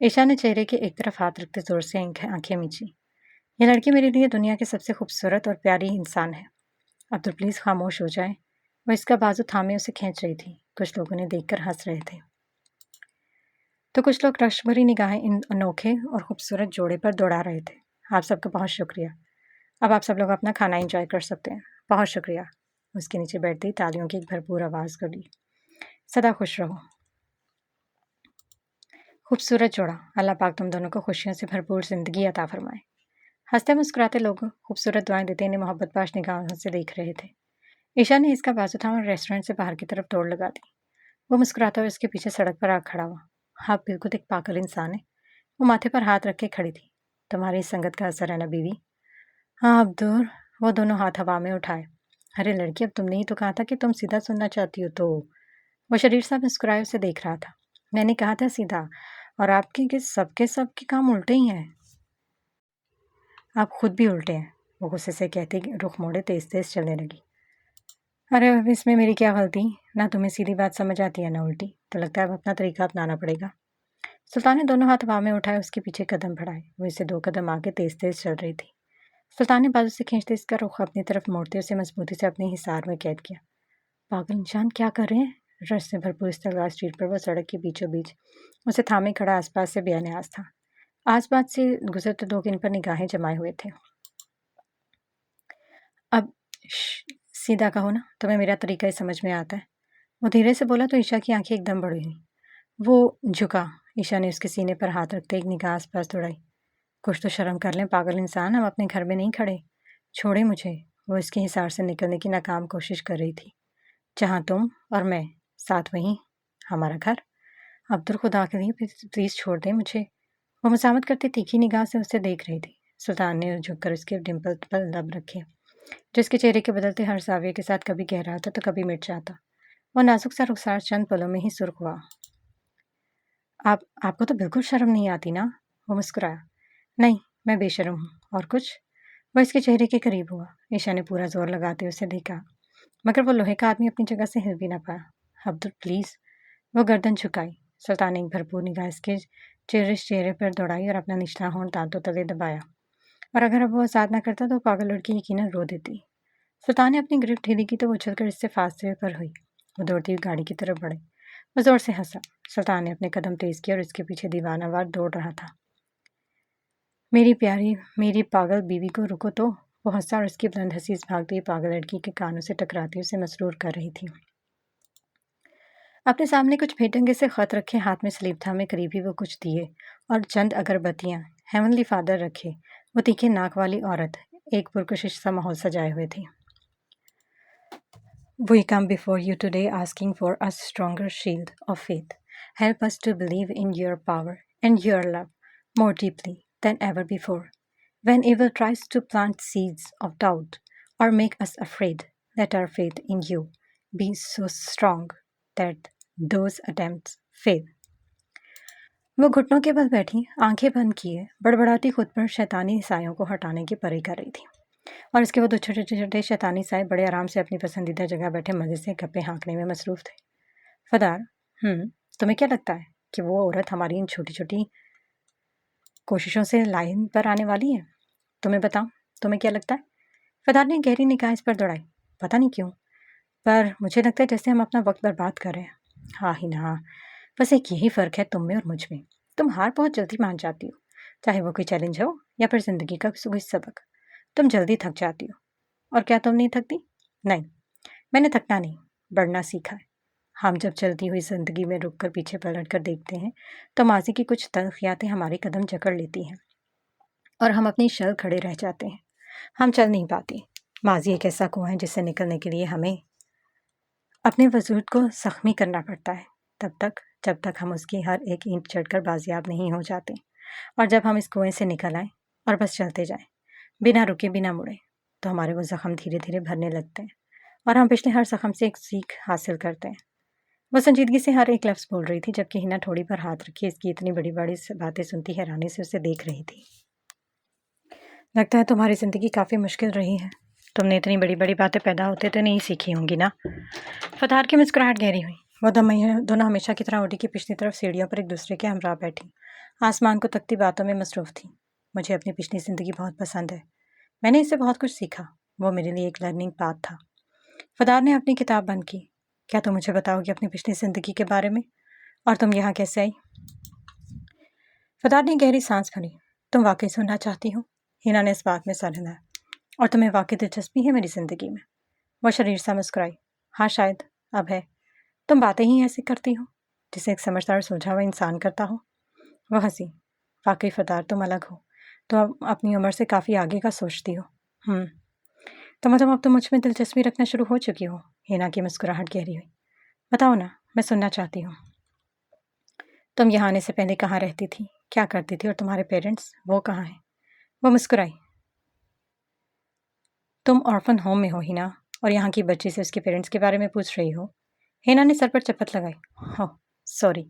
ईशा ने चेहरे के एक तरफ हाथ रखते ज़ोर से आंखें मींची। ये लड़की मेरे लिए दुनिया की सबसे खूबसूरत और प्यारी इंसान है। अब्दुल प्लीज़ खामोश हो जाए। वो इसका बाजू थामे उसे खींच रही थी। कुछ लोगों ने देखकर हंस रहे थे तो कुछ लोग रश्क भरी निगाहें इन अनोखे और खूबसूरत जोड़े पर दौड़ा रहे थे। आप सबका बहुत शुक्रिया। अब आप सब लोग अपना खाना एंजॉय कर सकते हैं। बहुत शुक्रिया। उसके नीचे बैठती तालियों की एक भरपूर आवाज़ गूंजी। सदा खुश रहो। खूबसूरत जोड़ा। अल्लाह पाक तुम दोनों को खुशियों से भरपूर जिंदगी अता फरमाए। हंसते मुस्कुराते लोग खूबसूरत दुआएं देते इन्हें मोहब्बत पाश निगाहों से देख रहे थे। ईशा ने इसका बाजू था और रेस्टोरेंट से बाहर की तरफ दौड़ लगा दी। वो मुस्कुराता हुआ उसके पीछे सड़क पर आ खड़ा हुआ। आप बिल्कुल एक पागल इंसान है। वो माथे पर हाथ रख के खड़ी थी। तुम्हारी संगत का असर है ना बीवी। हाँ अब्दुल। वो दोनों हाथ हवा में उठाए। अरे लड़की, अब तुमने ही तो कहा था कि तुम सीधा सुनना चाहती हो तो। वो शरीर साहब मुस्कुराए उसे देख रहा था। मैंने कहा था सीधा, और आपके के सबके काम उल्टे ही हैं। आप खुद भी उल्टे हैं। वो गुस्से से कहते रुख मोड़े तेज तेज चलने लगी। अरे अब इसमें मेरी क्या गलती। ना तुम्हें सीधी बात समझ आती है ना उल्टी। तो लगता है अब अपना तरीका अपनाना पड़ेगा। सुल्तान ने दोनों हाथ हवा में उठाए उसके पीछे कदम बढ़ाए। वो इसे 2 कदम आगे तेज तेज चल रही थी। सुल्तान ने बाजू से खींचते इसका रुख अपनी तरफ मोड़ते उसे मजबूती से अपने हिसार में कैद किया। पागल इंसान, क्या कर रहे हैं। रश से भरपूर इस तलवार स्ट्रीट पर वो सड़क के बीचों बीच उसे थामे खड़ा आसपास से बेनियाज था। आसपास से गुजरते लोग इन पर निगाहें जमाए हुए थे। अब सीधा कहो ना, तुम्हें मेरा तरीका ही समझ में आता है। वो धीरे से बोला तो ईशा की आंखें एकदम बड़ी हुई। वो झुका। ईशा ने उसके सीने पर हाथ रखते एक निगाह आसपास दौड़ाई। कुछ तो शर्म कर लें पागल इंसान, हम अपने घर में नहीं खड़े। छोड़े मुझे। वो इसके हिसार से निकलने की नाकाम कोशिश कर रही थी। जहाँ तुम और मैं साथ, वहीं हमारा घर। अब्दुल, खुदा के लिए प्लीज छोड़ दे मुझे। वो मसामत करते तीखी निगाह से उसे देख रही थी। सुल्तान ने झुककर उसके डिम्पल पर लब रखे, जिसके चेहरे के बदलते हर जाविये के साथ कभी गहरा था तो कभी मिट जाता। वो नाजुक सा रुखसार चंद पलों में ही सुर्ख हुआ। आपको तो बिल्कुल शर्म नहीं आती ना। वो मुस्कुराया। नहीं, मैं बेशर्म हूँ। और कुछ। वह इसके चेहरे के करीब हुआ। ईशा ने पूरा जोर लगाते उसे देखा, मगर वो लोहे का आदमी अपनी जगह से हिल भी ना पाया। अब्दुल प्लीज। वो गर्दन झुकाई। सुल्तान ने एक भरपूर निगाह इसके चेहरे पर दौड़ाई और अपना निचला होंठ दांतों तले दबाया। और अगर अब वो आजाद न करता तो पागल लड़की यकीनन रो देती। सुल्तान ने अपनी गिरफ्त ढीली की तो वो उछलकर इससे फासले पर हुई। वो दौड़ती हुई गाड़ी की तरफ बढ़े। वो जोर से हंसा। सुल्तान ने अपने कदम तेज किए और इसके पीछे दीवानावार दौड़ रहा था। मेरी प्यारी, मेरी पागल बीवी को रुको तो। वो हंसा और उसकी बुलंद हंसी इस भागती हुई पागल लड़की के कानों से टकराती उसे मसरूर कर रही थी। अपने सामने कुछ भेटंगे से खत रखे हाथ में स्लीप था में करीब ही वो कुछ दिए और चंद अगरबत्तियां हेवनली फादर रखे। वो तीखे नाक वाली औरत एक पुरकशिश सा माहौल सजाए हुए थी। We come before you today asking for a stronger shield of faith. Help us to believe in your power and your love more deeply than ever before. When evil tries to plant seeds of doubt or make us afraid, let our faith in you be so strong that those attempts fail. वो घुटनों के बल बैठी, आंखें बंद किए, बड़बड़ाती खुद पर शैतानी सायों को हटाने की परे कर रही थी। और इसके वो 2 छोटे-छोटे शैतानी साए बड़े आराम से अपनी पसंदीदा जगह बैठे मज़े से गप्पे हाँकने में मसरूफ़ थे। फ़दार, तुम्हें क्या लगता है कि वो औरत हमारी इन छोटी-छोटी कोशिशों से लाइन पर आने वाली है? तुम्हें बताऊँ, तुम्हें क्या लगता है? फ़दार ने गहरी निगाह इस पर दौड़ाई। पता नहीं क्यों, पर मुझे लगता है जैसे हम अपना वक़्त बर्बाद कर रहे हैं। हाँ ही ना, बस एक यही फ़र्क है तुम में और मुझ में। तुम हार बहुत जल्दी मान जाती हो, चाहे वो कोई चैलेंज हो या फिर ज़िंदगी का कोई सबक। तुम जल्दी थक जाती हो। और क्या तुम नहीं थकती? नहीं, मैंने थकना नहीं, बढ़ना सीखा है। हम जब चलती हुई ज़िंदगी में रुक कर पीछे पलट कर देखते हैं तो माजी की कुछ तल्ख़ यादें हमारे कदम जकड़ लेती हैं और हम अपनी शल खड़े रह जाते हैं। हम चल नहीं पाते। माजी एक ऐसा कुआं है जिससे निकलने के लिए हमें अपने वजूद को ज़ख्मी करना पड़ता है, तब तक जब तक हम उसकी हर एक ईंट चढ़कर बाजियाब नहीं हो जाते। और जब हम इस कुएं से निकल आएँ और बस चलते जाएँ, बिना रुके बिना मुड़े, तो हमारे वो ज़ख्म धीरे धीरे भरने लगते हैं और हम पिछले हर ज़ख्म से एक सीख हासिल करते हैं। वो संजीदगी से हर एक लफ्ज़ बोल रही थी जबकि हिना ठोड़ी पर हाथ रखी इसकी इतनी बड़ी बड़ी बातें सुनती हैरानी से उसे देख रही थी। लगता है तुम्हारी ज़िंदगी काफ़ी मुश्किल रही है। तुमने इतनी बड़ी बड़ी बातें पैदा होते तो नहीं सीखी होंगी ना। फ़तार की मुस्कुराहट गहरी हुई। वो दोनों हमेशा की तरह ओडी की पिछली तरफ सीढ़ियों पर एक दूसरे के हमरा बैठी आसमान को तकती बातों में मसरूफ़ थी। मुझे अपनी पिछली ज़िंदगी बहुत पसंद है। मैंने इससे बहुत कुछ सीखा। वो मेरे लिए एक लर्निंग पाथ था। फदार ने अपनी किताब बंद की। क्या तुम मुझे बताओगे अपनी पिछली ज़िंदगी के बारे में? और तुम यहाँ कैसे आई? फदार ने गहरी सांस भरी। तुम वाकई सुनना चाहती हो? हिना ने इस बात में सर हिलाया। और तुम्हें वाकई दिलचस्पी है मेरी ज़िंदगी में? वह शरीर सा मुस्कुराई। हाँ शायद, अब है। तुम बातें ही ऐसी करती हो जिसे एक समझदार और सुलझा हुआ इंसान करता हो। वह हंसी। वाकई फदार, तुम अलग हो। तुम अपनी उम्र से काफ़ी आगे का सोचती हो। तो मतलब अब तो मुझ में दिलचस्पी रखना शुरू हो चुकी हो। हिना की मुस्कुराहट गहरी हुई। बताओ ना, मैं सुनना चाहती हूँ। तुम यहाँ आने से पहले कहाँ रहती थी, क्या करती थी, और तुम्हारे पेरेंट्स वो कहाँ हैं? वो मुस्कुराई। तुम ऑर्फन होम में हो हिना, और यहाँ की बच्ची से उसके पेरेंट्स के बारे में पूछ रही हो। हिना ने सर पर चपत लगाई। हो सॉरी,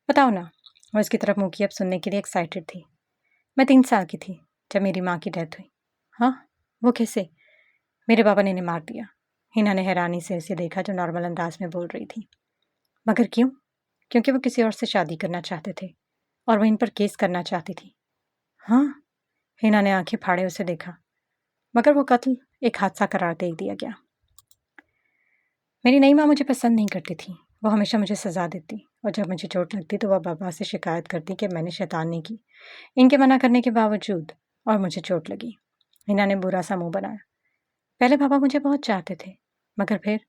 बताओ ना। वो इसकी तरफ मुँह की अब सुनने के लिए एक्साइटेड थी। मैं 3 साल की थी जब मेरी माँ की डेथ हुई। हाँ, वो कैसे? मेरे पापा ने इन्हें मार दिया। हिना ने हैरानी से उसे देखा जो नॉर्मल अंदाज में बोल रही थी। मगर क्यों? क्योंकि वो किसी और से शादी करना चाहते थे और वो इन पर केस करना चाहती थी। हाँ? हिना ने आंखें फाड़े उसे देखा। मगर वो कत्ल एक हादसा करार दे दिया गया। मेरी नई माँ मुझे पसंद नहीं करती थी। वो हमेशा मुझे सजा देती और जब मुझे चोट लगती तो वह बाबा से शिकायत करती कि मैंने शैतानी की। इनके मना करने के बावजूद और मुझे चोट लगी। हिना ने बुरा सा मुंह बनाया। पहले पापा मुझे बहुत चाहते थे, मगर फिर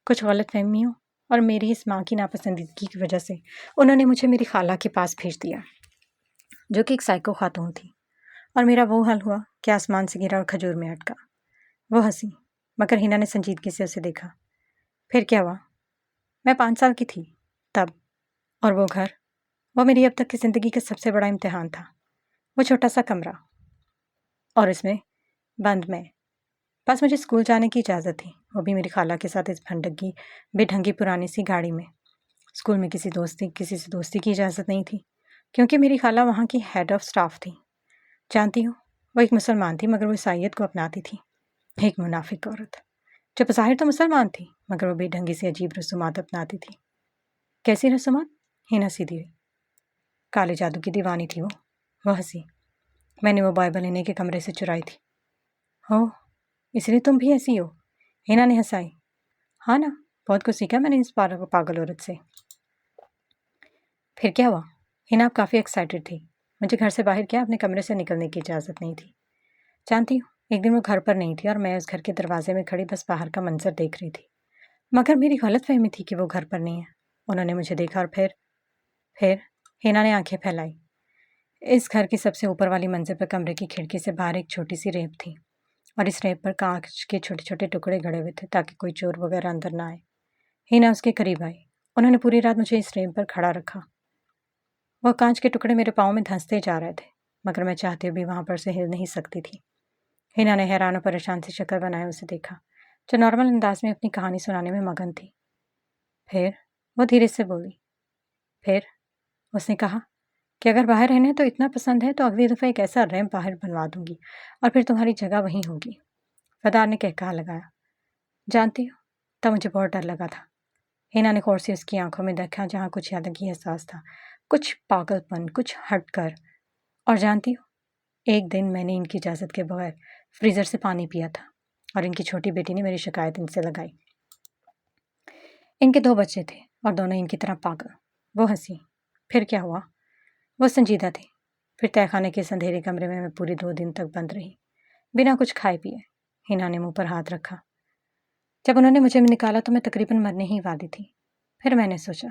कुछ गलतफहमियों और मेरी इस माँ की नापसंदीदगी की वजह से उन्होंने मुझे मेरी खाला के पास भेज दिया, जो कि एक साइको खातून थी। और मेरा वो हाल हुआ कि आसमान से गिरा और खजूर में अटका। वो हंसी, मगर हिना ने संजीदगी से उसे देखा। फिर क्या हुआ? मैं 5 साल की थी तब, और वो घर, वो मेरी अब तक की ज़िंदगी का सबसे बड़ा इम्तिहान था। वो छोटा सा कमरा, और इसमें बंद मैं। बस मुझे स्कूल जाने की इजाज़त थी, वो भी मेरी खाला के साथ इस भंडगी बेढंगी पुरानी सी गाड़ी में। स्कूल में किसी से दोस्ती की इजाज़त नहीं थी, क्योंकि मेरी खाला वहाँ की हेड ऑफ़ स्टाफ थी। जानती हो, वो एक मुसलमान थी मगर वो ईसाइयत को अपनाती थी। एक मुनाफिक औरत, जो बज़ाहिर तो मुसलमान थी मगर वो बेढंगी सी अजीब रसूमात अपनाती थी। कैसी रसूमात? हिना सीधी हुई। काले जादू की दीवानी थी वो। वह हंसी। मैंने वो बाइबल इन्हीं के कमरे से चुराई थी। हो, इसलिए तुम भी ऐसी हो? हिना ने हंसाई। हाँ ना, बहुत कुछ सीखा मैंने इस पागल औरत से। फिर क्या हुआ? हिना अब काफ़ी एक्साइटेड थी। मुझे घर से बाहर क्या अपने कमरे से निकलने की इजाज़त नहीं थी। जानती हूँ, एक दिन वो घर पर नहीं थी और मैं उस घर के दरवाजे में खड़ी बस बाहर का मंजर देख रही थी। मगर मेरी गलतफहमी थी कि वो घर पर नहीं है। उन्होंने मुझे देखा और फिर हिना ने आंखें फैलाई। इस घर की सबसे ऊपर वाली मंजिल पर कमरे की खिड़की से बाहर एक छोटी सी रेप थी, और इस रेप पर कांच के छोटे छोटे टुकड़े गड़े हुए थे ताकि कोई चोर वगैरह अंदर ना आए। हिना उसके करीब आई। उन्होंने पूरी रात मुझे इस रेप पर खड़ा रखा। वह कांच के टुकड़े मेरे पाँव में धंसते जा रहे थे, मगर मैं चाहते हुए भी वहाँ पर से हिल नहीं सकती थी। हिना ने हैरान और परेशान सी शक्ल बनाए उसे देखा, जो नॉर्मल अंदाज में अपनी कहानी सुनाने में मगन थी। फिर वो धीरे से बोली। फिर उसने कहा कि अगर बाहर रहना तो इतना पसंद है तो अगली दफ़ा एक ऐसा रैंप बाहर बनवा दूंगी और फिर तुम्हारी जगह वहीं होगी। फदार ने कहकहा लगाया। जानती हो, तब मुझे बहुत डर लगा था। हिना ने गौर से उसकी आंखों में देखा, जहाँ कुछ अलग ही एहसास था, कुछ पागलपन, कुछ हटकर। और जानती हो, एक दिन मैंने इनकी इजाज़त के बगैर फ्रीज़र से पानी पिया था और इनकी छोटी बेटी ने मेरी शिकायत इनसे लगाई। इनके 2 बच्चे थे और दोनों इनकी तरह पागल। वो हंसी। फिर क्या हुआ? वो संजीदा थी। फिर तहखाने के इस अंधेरे कमरे में मैं पूरे 2 दिन तक बंद रही, बिना कुछ खाए पिए। हिना ने मुंह पर हाथ रखा। जब उन्होंने मुझे निकाला तो मैं तकरीबन मरने ही वाली थी। फिर मैंने सोचा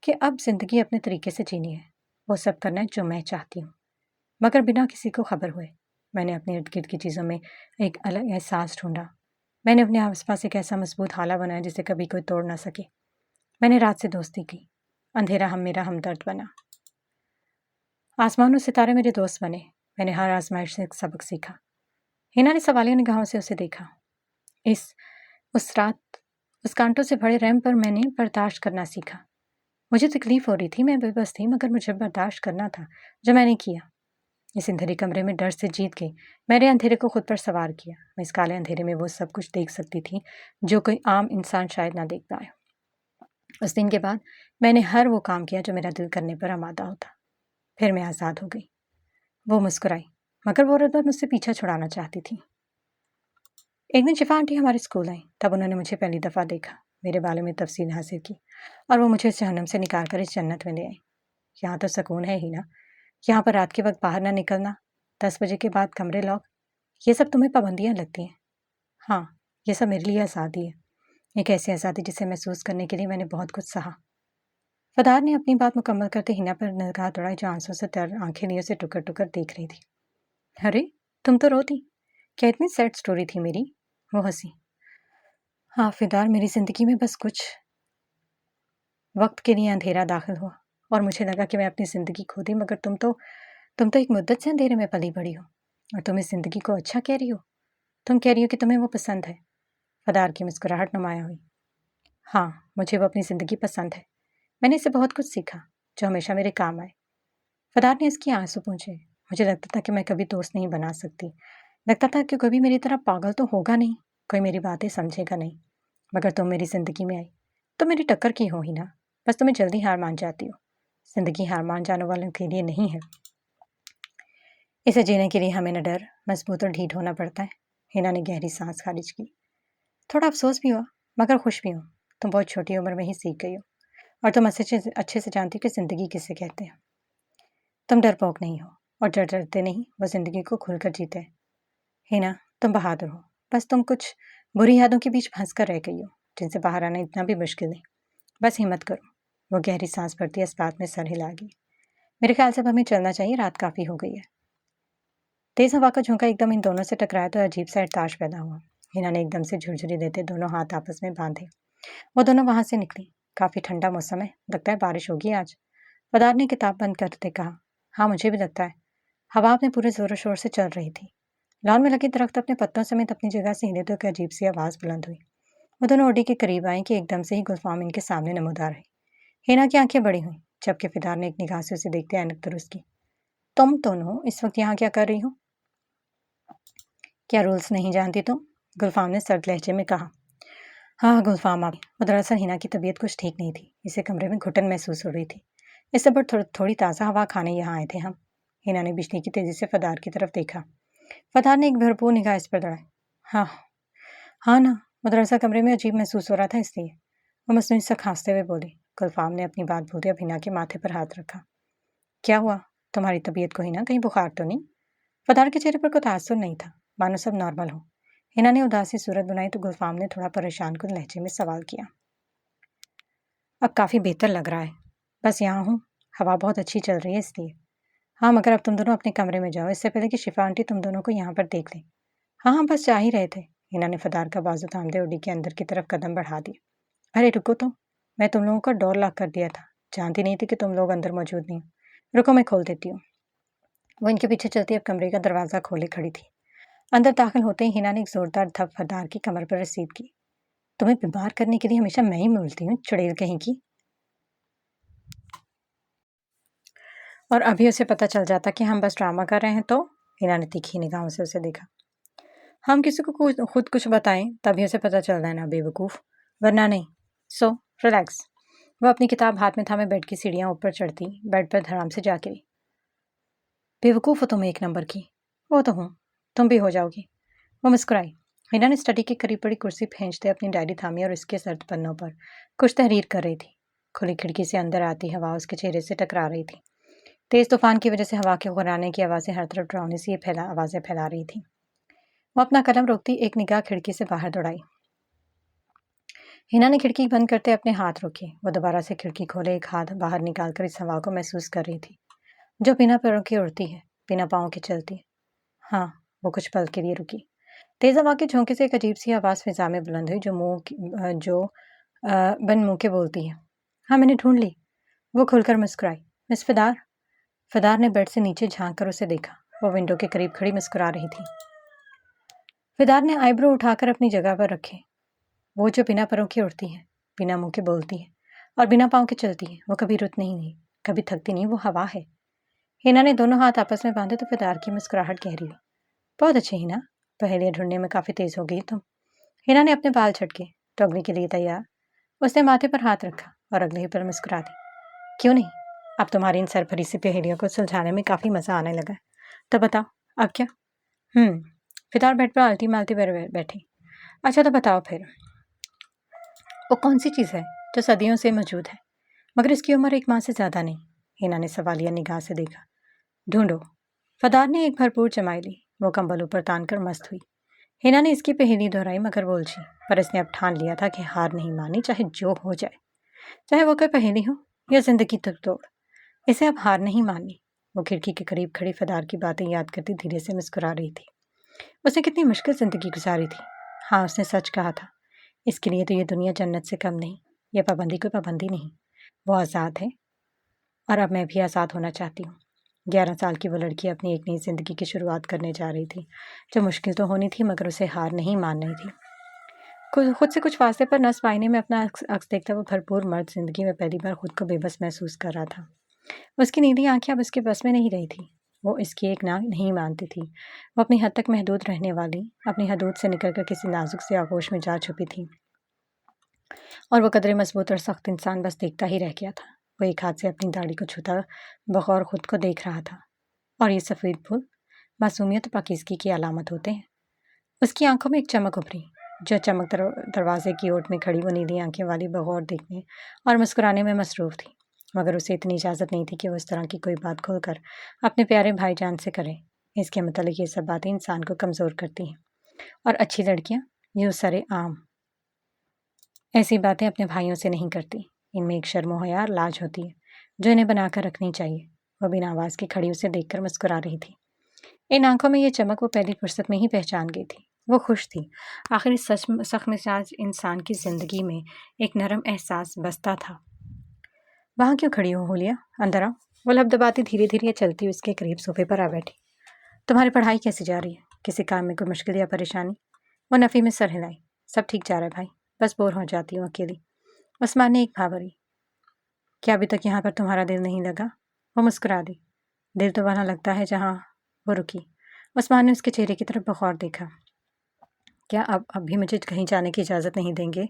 कि अब ज़िंदगी अपने तरीके से जीनी है, वो सब करना है जो मैं चाहती हूँ, मगर बिना किसी को खबर हुए। मैंने अपने इर्द गिर्द की चीज़ों में एक अलग एहसास ढूंढा। मैंने अपने आसपास एक ऐसा मजबूत हाला बनाया जिसे कभी कोई तोड़ ना सके। मैंने रात से दोस्ती की। अंधेरा मेरा हमदर्द बना। आसमान और सितारे मेरे दोस्त बने। मैंने हर आजमाइश से एक सबक सीखा। हिना ने सवालिया निगाहों से उसे देखा। उस रात उस कांटों से भरे रैंप पर मैंने बर्दाश्त करना सीखा। मुझे तकलीफ हो रही थी, मैं बेबस थी, मगर मुझे बर्दाश्त करना था, जो मैंने किया। इस अंधेरे कमरे में डर से जीत गई। मैंने अंधेरे को खुद पर सवार किया। मैं इस काले अंधेरे में वो सब कुछ देख सकती थी जो कोई आम इंसान शायद ना देख पाए। उस दिन के बाद मैंने हर वो काम किया जो मेरा दिल करने पर आमादा होता। फिर मैं आज़ाद हो गई। वो मुस्कुराई, मगर वो औरत मुझसे पीछा छुड़ाना चाहती थी। एक दिन शिफा आंटी हमारे स्कूल आई। तब उन्होंने मुझे पहली दफ़ा देखा, मेरे बारे में तफसील हासिल की और वो मुझे इस जहन्नम से निकाल कर इस जन्नत में ले आई। यहाँ तो सुकून है ही ना। यहाँ पर रात के वक्त बाहर ना निकलना, 10 बजे के बाद कमरे लॉक, ये सब तुम्हें पाबंदियाँ लगती हैं। हाँ, ये सब मेरे लिए आज़ादी है। एक ऐसी आज़ादी जिसे महसूस करने के लिए मैंने बहुत कुछ सहा। फदार ने अपनी बात मुकम्मल करते हिना पर निगाह दौड़ाई, जो आंसू से तर आंखें लिए उसे टुकर टुकर देख रही थी। अरे, तुम तो रोती। क्या इतनी सैड स्टोरी थी मेरी? वो हंसी। हाँ फिदार, मेरी ज़िंदगी में बस कुछ वक्त के लिए अंधेरा दाखिल हुआ और मुझे लगा कि मैं अपनी ज़िंदगी खो दी, मगर तुम तो एक मुद्दत से अंधेरे में पली बड़ी हो और तुम इस ज़िंदगी को अच्छा कह रही हो। तुम कह रही हो कि तुम्हें वो पसंद है। फदार की मुस्कुराहट नुमाया हुई। हाँ, मुझे वो अपनी ज़िंदगी पसंद है। मैंने इससे बहुत कुछ सीखा जो हमेशा मेरे काम आए। फदार ने इसकी आंसू पूछे। मुझे लगता था कि मैं कभी दोस्त नहीं बना सकती। लगता था कि कभी मेरी तरह पागल तो होगा नहीं, कोई मेरी बातें समझेगा नहीं। मगर तुम मेरी ज़िंदगी में आई तो मेरी टक्कर की हो ही ना। बस तुम्हें जल्दी हार मान जाती हो। ज़िंदगी हार मान जाने वालों के लिए नहीं है। इसे जीने के लिए हमें न डर, मजबूत और ढीठ होना पड़ता है। हिना ने गहरी सांस खारिज की। थोड़ा अफसोस भी हुआ, मगर खुश भी हूँ। तुम बहुत छोटी उम्र में ही सीख गई हो और तुम अच्छे से जानती हो कि ज़िंदगी किसे कहते हैं। तुम डरपोक नहीं हो और डरते नहीं, वो ज़िंदगी को खुलकर जीते हैं। हिना, तुम बहादुर हो। बस तुम कुछ बुरी यादों के बीच फंस कर रह गई हो, जिनसे बाहर आना इतना भी मुश्किल है। बस हिम्मत करो। वो गहरी सांस भरती इस बात में सर हिला गई। मेरे ख्याल से अब हमें चलना चाहिए, रात काफ़ी हो गई है। तेज़ हवा का झोंका एकदम इन दोनों से टकराया तो अजीब सा एहताश पैदा हुआ। हिना ने एकदम से झुरझुरी देते दोनों हाथ आपस में बांधे। वो दोनों वहां से निकली। काफ़ी ठंडा मौसम है, लगता है बारिश होगी आज। फदार ने किताब बंद करते कहा। हाँ, मुझे भी लगता है। हवा अपने पूरे जोरों शोर से चल रही थी। लॉन में लगे दरख्त अपने पत्तों समेत अपनी जगह से हिले तो एक अजीब सी आवाज़ बुलंद हुई। वो दोनों ओडी के करीब आए कि एकदम से ही गुलफाम इनके सामने नमूदार है। हिना की आंखें बड़ी हुई, जबकि फिदार ने एक निगाह से उसे देखते ऐनक दुरुस्त की। तुम दोनों इस वक्त यहाँ क्या कर रही हो? क्या रूल्स नहीं जानती तुम? गुलफाम ने सर्द लहजे में कहा। हाँ, गुलफाम आ गई। वो दरअसल हिना की तबीयत कुछ ठीक नहीं थी। इसे कमरे में घुटन महसूस हो रही थी। इससे पर थोड़ी ताज़ा हवा खाने यहाँ आए थे हम। हिना ने बिजली की तेज़ी से फदार की तरफ देखा। फदार ने एक भरपूर निगाह इस पर दौड़ाई। हाँ, हाँ ना, वो दरअसल कमरे में अजीब महसूस हो रहा था, इसलिए। वो मसनूई सा खांसते हुए बोली। गुलफाम ने अपनी बात भूलते अब हिना के माथे पर हाथ रखा। क्या हुआ? तुम्हारी तबीयत को हिना, कहीं बुखार तो नहीं? फदार के चेहरे पर कोई तासुर नहीं था, मानो सब नॉर्मल हो। हिना ने उदासी सूरत बनाई तो गुलफाम ने थोड़ा परेशान कुन लहजे में सवाल किया। अब काफ़ी बेहतर लग रहा है। बस यहाँ हूँ, हवा बहुत अच्छी चल रही है इसलिए। हाँ, मगर अब तुम दोनों अपने कमरे में जाओ, इससे पहले कि शिफा आंटी तुम दोनों को यहाँ पर देख लें। हाँ हाँ, बस जा ही रहे थे। हिना ने फदार का बाजू थामते उडी के अंदर की तरफ कदम बढ़ा दिया। अरे रुको तो, मैं तुम लोगों का डोर लॉक कर दिया था। जानती नहीं थी कि तुम लोग अंदर मौजूद नहीं हो। रुको, मैं खोल देती हूँ। वो इनके पीछे चलती अब कमरे का दरवाज़ा खोले खड़ी थी। अंदर दाखिल होते ही हिना ने एक जोरदार धप फदार की कमर पर रसीद की। तुम्हें बीमार करने के लिए हमेशा मैं ही मिलती हूँ, चुड़ैल कहीं की। और अभी उसे पता चल जाता कि हम बस ड्रामा कर रहे हैं तो? हिना ने तीखी निगाहों से उसे देखा। हम किसी को खुद कुछ बताएं तभी उसे पता चलता है ना बेवकूफ़, वरना नहीं। So relax. वह अपनी किताब हाथ में थामे बेड की सीढ़ियाँ ऊपर चढ़ती, बेड पर धड़ाम से जा गिरी। बेवकूफ़ हो तुम एक नंबर की। वो तो हूँ, तुम भी हो जाओगी। वो मुस्कुराई। हिना ने स्टडी के करीब पड़ी कुर्सी खींचते अपनी डायरी थामी और उसके सर्द पन्नों पर कुछ तहरीर कर रही थी। खुली खिड़की से अंदर आती हवा उसके चेहरे से टकरा रही थी। तेज़ तूफान की वजह से हवा के गुर्राने की आवाज़ें हर तरफ डरावनी सी आवाज़ें फैला रही थी। वो अपना कलम रोकती एक निगाह खिड़की से बाहर दौड़ाई। हिना ने खिड़की बंद करते अपने हाथ रोके। वो दोबारा से खिड़की खोले, एक हाथ बाहर निकालकर इस हवा को महसूस कर रही थी, जो बिना पैरों के उड़ती है, बिना पाँव के चलती है। हाँ, वो कुछ पल के लिए रुकी। तेज़ हवा के झोंके से एक अजीब सी आवाज़ फिजा में बुलंद हुई, जो बन मुँह के बोलती है। हाँ, मैंने ढूंढ ली। वो खुलकर मुस्कुराई। मिस फिदार। फिदार ने बेड से नीचे झांक कर उसे देखा। वो विंडो के करीब खड़ी मुस्कुरा रही थी। फिदार ने आईब्रो उठाकर अपनी जगह पर रखे। वो जो बिना पैरों के उड़ती है, बिना मुंह के बोलती है और बिना पाँव के चलती है, वो कभी रुत नहीं, कभी थकती नहीं, वो हवा है। हिना ने दोनों हाथ आपस में बांधे तो फिदार की मुस्कुराहट गहरी हुई। बहुत अच्छी हिना, पहेलियाँ ढूंढने में काफ़ी तेज़ हो गई तुम। हिना ने अपने बाल झटके। तो अगली के लिए तैयार। उसने माथे पर हाथ रखा। और अगले ही पल मुस्कुरा दी। क्यों नहीं, अब तुम्हारी इन सरफरी सी पहेलियों को सुलझाने में काफ़ी मज़ा आने लगा है। तो बताओ, अब क्या? फिदार बेड पर आलती मालती बैठी। अच्छा तो बताओ फिर, वो कौन सी चीज़ है जो सदियों से मौजूद है मगर इसकी उम्र एक माह से ज़्यादा नहीं? हिना ने सवालिया निगाह से देखा। ढूंढो। फदार ने एक भरपूर जमाई ली। वो कंबल ऊपर तान कर मस्त हुई। हिना ने इसकी पहेली दोहराई मगर बोलची, पर इसने अब ठान लिया था कि हार नहीं मानी, चाहे जो हो जाए। चाहे वो कोई पहेली हो या जिंदगी तक तोड़, इसे अब हार नहीं माननी। वो खिड़की के करीब खड़ी फदार की बातें याद करती धीरे से मुस्कुरा रही थी। उसने कितनी मुश्किल जिंदगी गुजारी थी। हाँ, उसने सच कहा था। इसके लिए तो ये दुनिया जन्नत से कम नहीं। यह पाबंदी कोई पाबंदी नहीं, वो आज़ाद है। और अब मैं भी आज़ाद होना चाहती हूँ। 11 साल की वो लड़की अपनी एक नई जिंदगी की शुरुआत करने जा रही थी, जो मुश्किल तो होनी थी मगर उसे हार नहीं मान रही थी। खुद से कुछ फासले पर नस्ब आईने में अपना अक्स देखता वो भरपूर मर्द जिंदगी में पहली बार खुद को बेबस महसूस कर रहा था। उसकी नीली आंखें अब उसके बस में नहीं रही थी। वो इसकी एक ना नहीं मानती थी। वो अपनी हद तक महदूद रहने वाली, अपनी हदूद से निकलकर किसी नाजुक से आगोश में जा छुपी थी। और वो कदरे मजबूत और सख्त इंसान बस देखता ही रह गया था। वो एक हाथ से अपनी दाढ़ी को छूता बगौर खुद को देख रहा था। और ये सफ़ेद फूल मासूमियत और पाकीज़गी की अलामत होते हैं। उसकी आंखों में एक चमक उभरी, जो चमक दरवाजे की ओट में खड़ी वो नीली आंखें वाली बगौर देखने और मुस्कुराने में मसरूफ़ थी। मगर उसे इतनी इजाज़त नहीं थी कि वो इस तरह की कोई बात खोलकर अपने प्यारे भाईजान से करे। इसके मतलब ये सब बातें इंसान को कमज़ोर करती हैं। और अच्छी लड़कियाँ यूँ सरेआम ऐसी बातें अपने भाइयों से नहीं करती। इनमें एक शर्म हया और लाज होती है, जो इन्हें बनाकर रखनी चाहिए। वह बिना आवाज़ की खड़ी उसे देखकर मुस्कुरा रही थी। इन आंखों में ये चमक वो पहली फुर्सत में ही पहचान गई थी। वो खुश थी। आखिर इस सख्त मिजाज इंसान की जिंदगी में एक नरम एहसास बसता था। वहाँ क्यों खड़ी हो हुलिया, अंदर आओ। वो लब दबाती धीरे धीरे चलती उसके करीब सोफे पर आ बैठी। तुम्हारी पढ़ाई कैसी जा रही है? किसी काम में कोई मुश्किल या परेशानी? वो नफ़ी में सर हिलाई। सब ठीक जा रहा है भाई, बस बोर हो जाती हूँ अकेली। उस्मान ने एक भावरी। क्या अभी तक यहाँ पर तुम्हारा दिल नहीं लगा? वो मुस्कुरा दी। दिल तो वहाँ लगता है जहाँ। वो रुकी। उस्मान ने उसके चेहरे की तरफ बगौर देखा। क्या अब भी मुझे कहीं जाने की इजाज़त नहीं देंगे?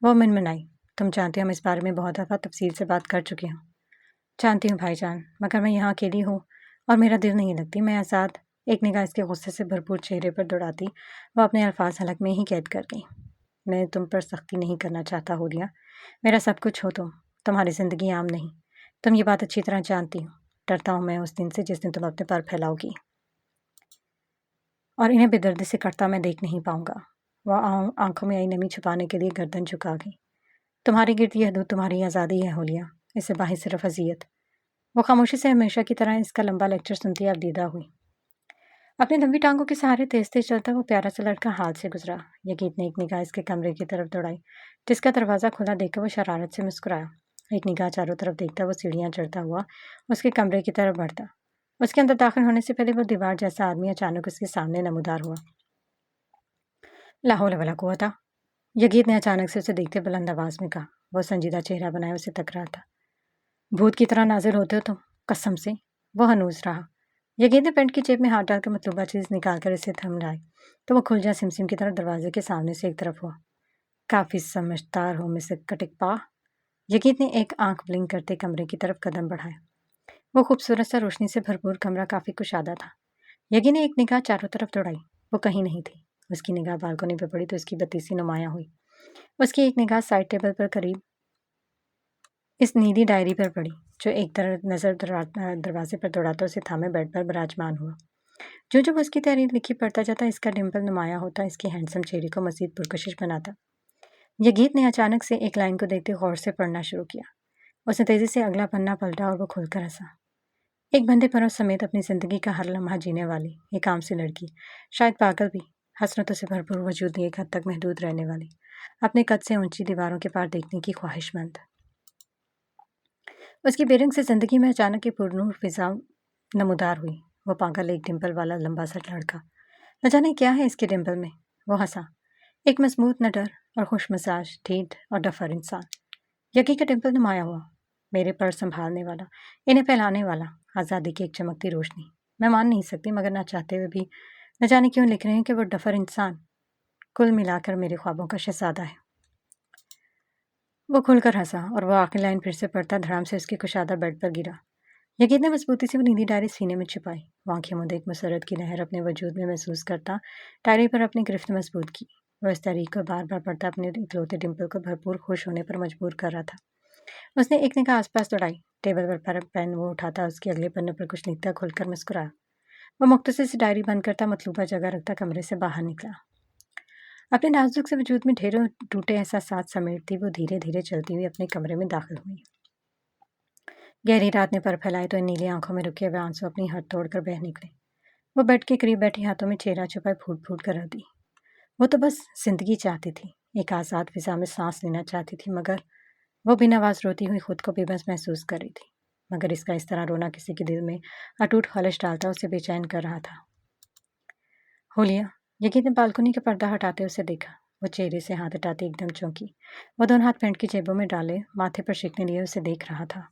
वो मिनमिनाई। तुम जानते हो हम इस बारे में बहुत दफ़ा तफसील से बात कर चुके हैं। जानती हूँ भाईजान, मगर मैं यहाँ अकेली हूँ और मेरा दिल नहीं लगती। मैं आज़ाद। एक निगाह इसके गुस्से से भरपूर चेहरे पर दौड़ाती वह अपने अल्फाज हलक में ही कैद कर गई। मैं तुम पर सख्ती नहीं करना चाहता हुलिया। मेरा सब कुछ हो तुम। तुम्हारी ज़िंदगी आम नहीं। तुम ये बात अच्छी तरह जानती हो। डरता हूँ मैं उस दिन से जिस दिन तुम अपने पर फैलाओगी और इन्हें बेदर्दी से कटता मैं देख नहीं पाऊंगा। वह आंखों में आई नमी छुपाने के लिए गर्दन झुका गई। तुम्हारी गिरती यह हदूद तुम्हारी आज़ादी है हुलिया, इससे बाहर सिर्फ अजियत। वो खामोशी से हमेशा की तरह इसका लंबा लेक्चर सुनती अब दीदा हुई। अपनी लंबी टांगों के सहारे तेज तेज चलता वो प्यारा सा लड़का हाथ से गुजरा। यकीत ने एक निगाह इसके कमरे की तरफ दौड़ाई, जिसका दरवाज़ा खुला देखकर वो शरारत से मुस्कुराया। एक निगाह चारों तरफ देखता वो सीढ़ियाँ चढ़ता हुआ उसके कमरे की तरफ बढ़ता। उसके अंदर दाखिल होने से पहले वो दीवार जैसा आदमी अचानक उसके सामने नमूदार हुआ। ला हौला वला कुव्वता। यकीत ने अचानक से उसे देखते बुलंद आवाज में कहा। वो संजीदा चेहरा बनाए उसे तक रहा था। भूत की तरह नाजिल होते हो तुम, कसम से। वो हनूस रहा। यकीन ने पेंट की जेब में हाथ डालकर मतलूबा चीज़ निकालकर इसे थम लाए तो वो खुल जा सिमसिम की तरफ दरवाजे के सामने से एक तरफ हुआ। काफ़ी समझदार हो मिस कटिकपा। यकीन ने एक आंख ब्लिंक करते कमरे की तरफ कदम बढ़ाए। वो खूबसूरत सा रोशनी से भरपूर कमरा काफ़ी कुशादा था। यकीन ने एक निगाह चारों तरफ दौड़ाई। वो कहीं नहीं थी। उसकी निगाह बालकोनी पर पड़ी तो उसकी बत्तीसी नुमायाँ हुई। उसकी एक निगाह साइड टेबल पर करीब इस नीली डायरी पर पड़ी, जो एक तरह नज़र दरवाजे पर दौड़ाता उसे थामे बेड पर विराजमान हुआ। जो जब उसकी तहरीर लिखी पढ़ता जाता इसका डिम्पल नुमाया होता, इसके हैंडसम चेहरे को मज़ीद पुरकशिश बनाता। यह गीत ने अचानक से एक लाइन को देखते गौर से पढ़ना शुरू किया। उसने तेज़ी से अगला पन्ना पलटा और वो खुलकर हंसा। एक बंदे परों समेत अपनी ज़िंदगी का हर लम्हा जीने वाली एक आम सी लड़की, शायद पागल भी, हसरतों से भरपूर वजूद एक हद तक महदूद रहने वाली, अपने कद से ऊंची दीवारों के पार देखने की ख्वाहिशमंद। उसकी बेरंग से ज़िंदगी में अचानक एक पुरनूर फिजा नमूदार हुई। वो पागल एक डिम्पल वाला लंबा सा लड़का। न जाने क्या है इसके डिम्पल में। वो हंसा। एक मजबूत नडर और खुश मिजाज ढीठ और डफर इंसान। यकी का डिम्पल नुमाया हुआ, मेरे पर संभालने वाला, इन्हें फैलाने वाला, आज़ादी की एक चमकती रोशनी। मैं मान नहीं सकती मगर ना चाहते हुए भी न जाने क्यों लिख रहे हैं कि वो डफर इंसान कुल मिलाकर मेरे ख्वाबों का शहजादा है। वो खुलकर हंसा और वो आखिरी लाइन फिर से पढ़ता धड़ाम से उसकी कुशादा बेड पर गिरा। यकीन ने मजबूती से वो नीली डायरी सीने में छिपाई। वो आंखें मूंदे एक मुसरत की लहर अपने वजूद में महसूस करता डायरी पर अपनी गिरफ्त मजबूत की। वह इस तारीख को बार बार पढ़ता अपने इकलौते डिम्पल को भरपूर खुश होने पर मजबूर कर रहा था। उसने एक निगाह आसपास दौड़ाई। टेबल पर पेन वो उठाता, उसके अगले पन्ने पर कुछ लिखता, खुलकर मुस्कुराया। वो मुख्तसर से डायरी बंद करता, मतलूबा जगह रखता, कमरे से बाहर निकला। अपने नाजुक से वजूद में ढेरों टूटे एहसासात समेटती वो धीरे धीरे चलती हुई अपने कमरे में दाखिल हुई। गहरी रात ने पर फैलाए तो इन नीली आंखों में रुके हुए आंसू अपनी हद तोड़कर बह निकले। वो बेड के करीब बैठी हाथों में चेहरा छुपाए फूट फूट कर रोती। वो तो बस जिंदगी चाहती थी, एक आज़ाद फिजा में सांस लेना चाहती थी, मगर वो बिना आवाज़ रोती हुई खुद को बेबस महसूस कर रही थी। मगर इसका इस तरह रोना किसी के दिल में अटूट खलिश डालता उसे बेचैन कर रहा था। होलिया, यकीन ने बालकनी का पर्दा हटाते उसे देखा। वो चेहरे से हाथ हटाते एकदम चौंकी। वो दोनों हाथ पैंट की जेबों में डाले माथे पर शिकने लिए उसे देख रहा था।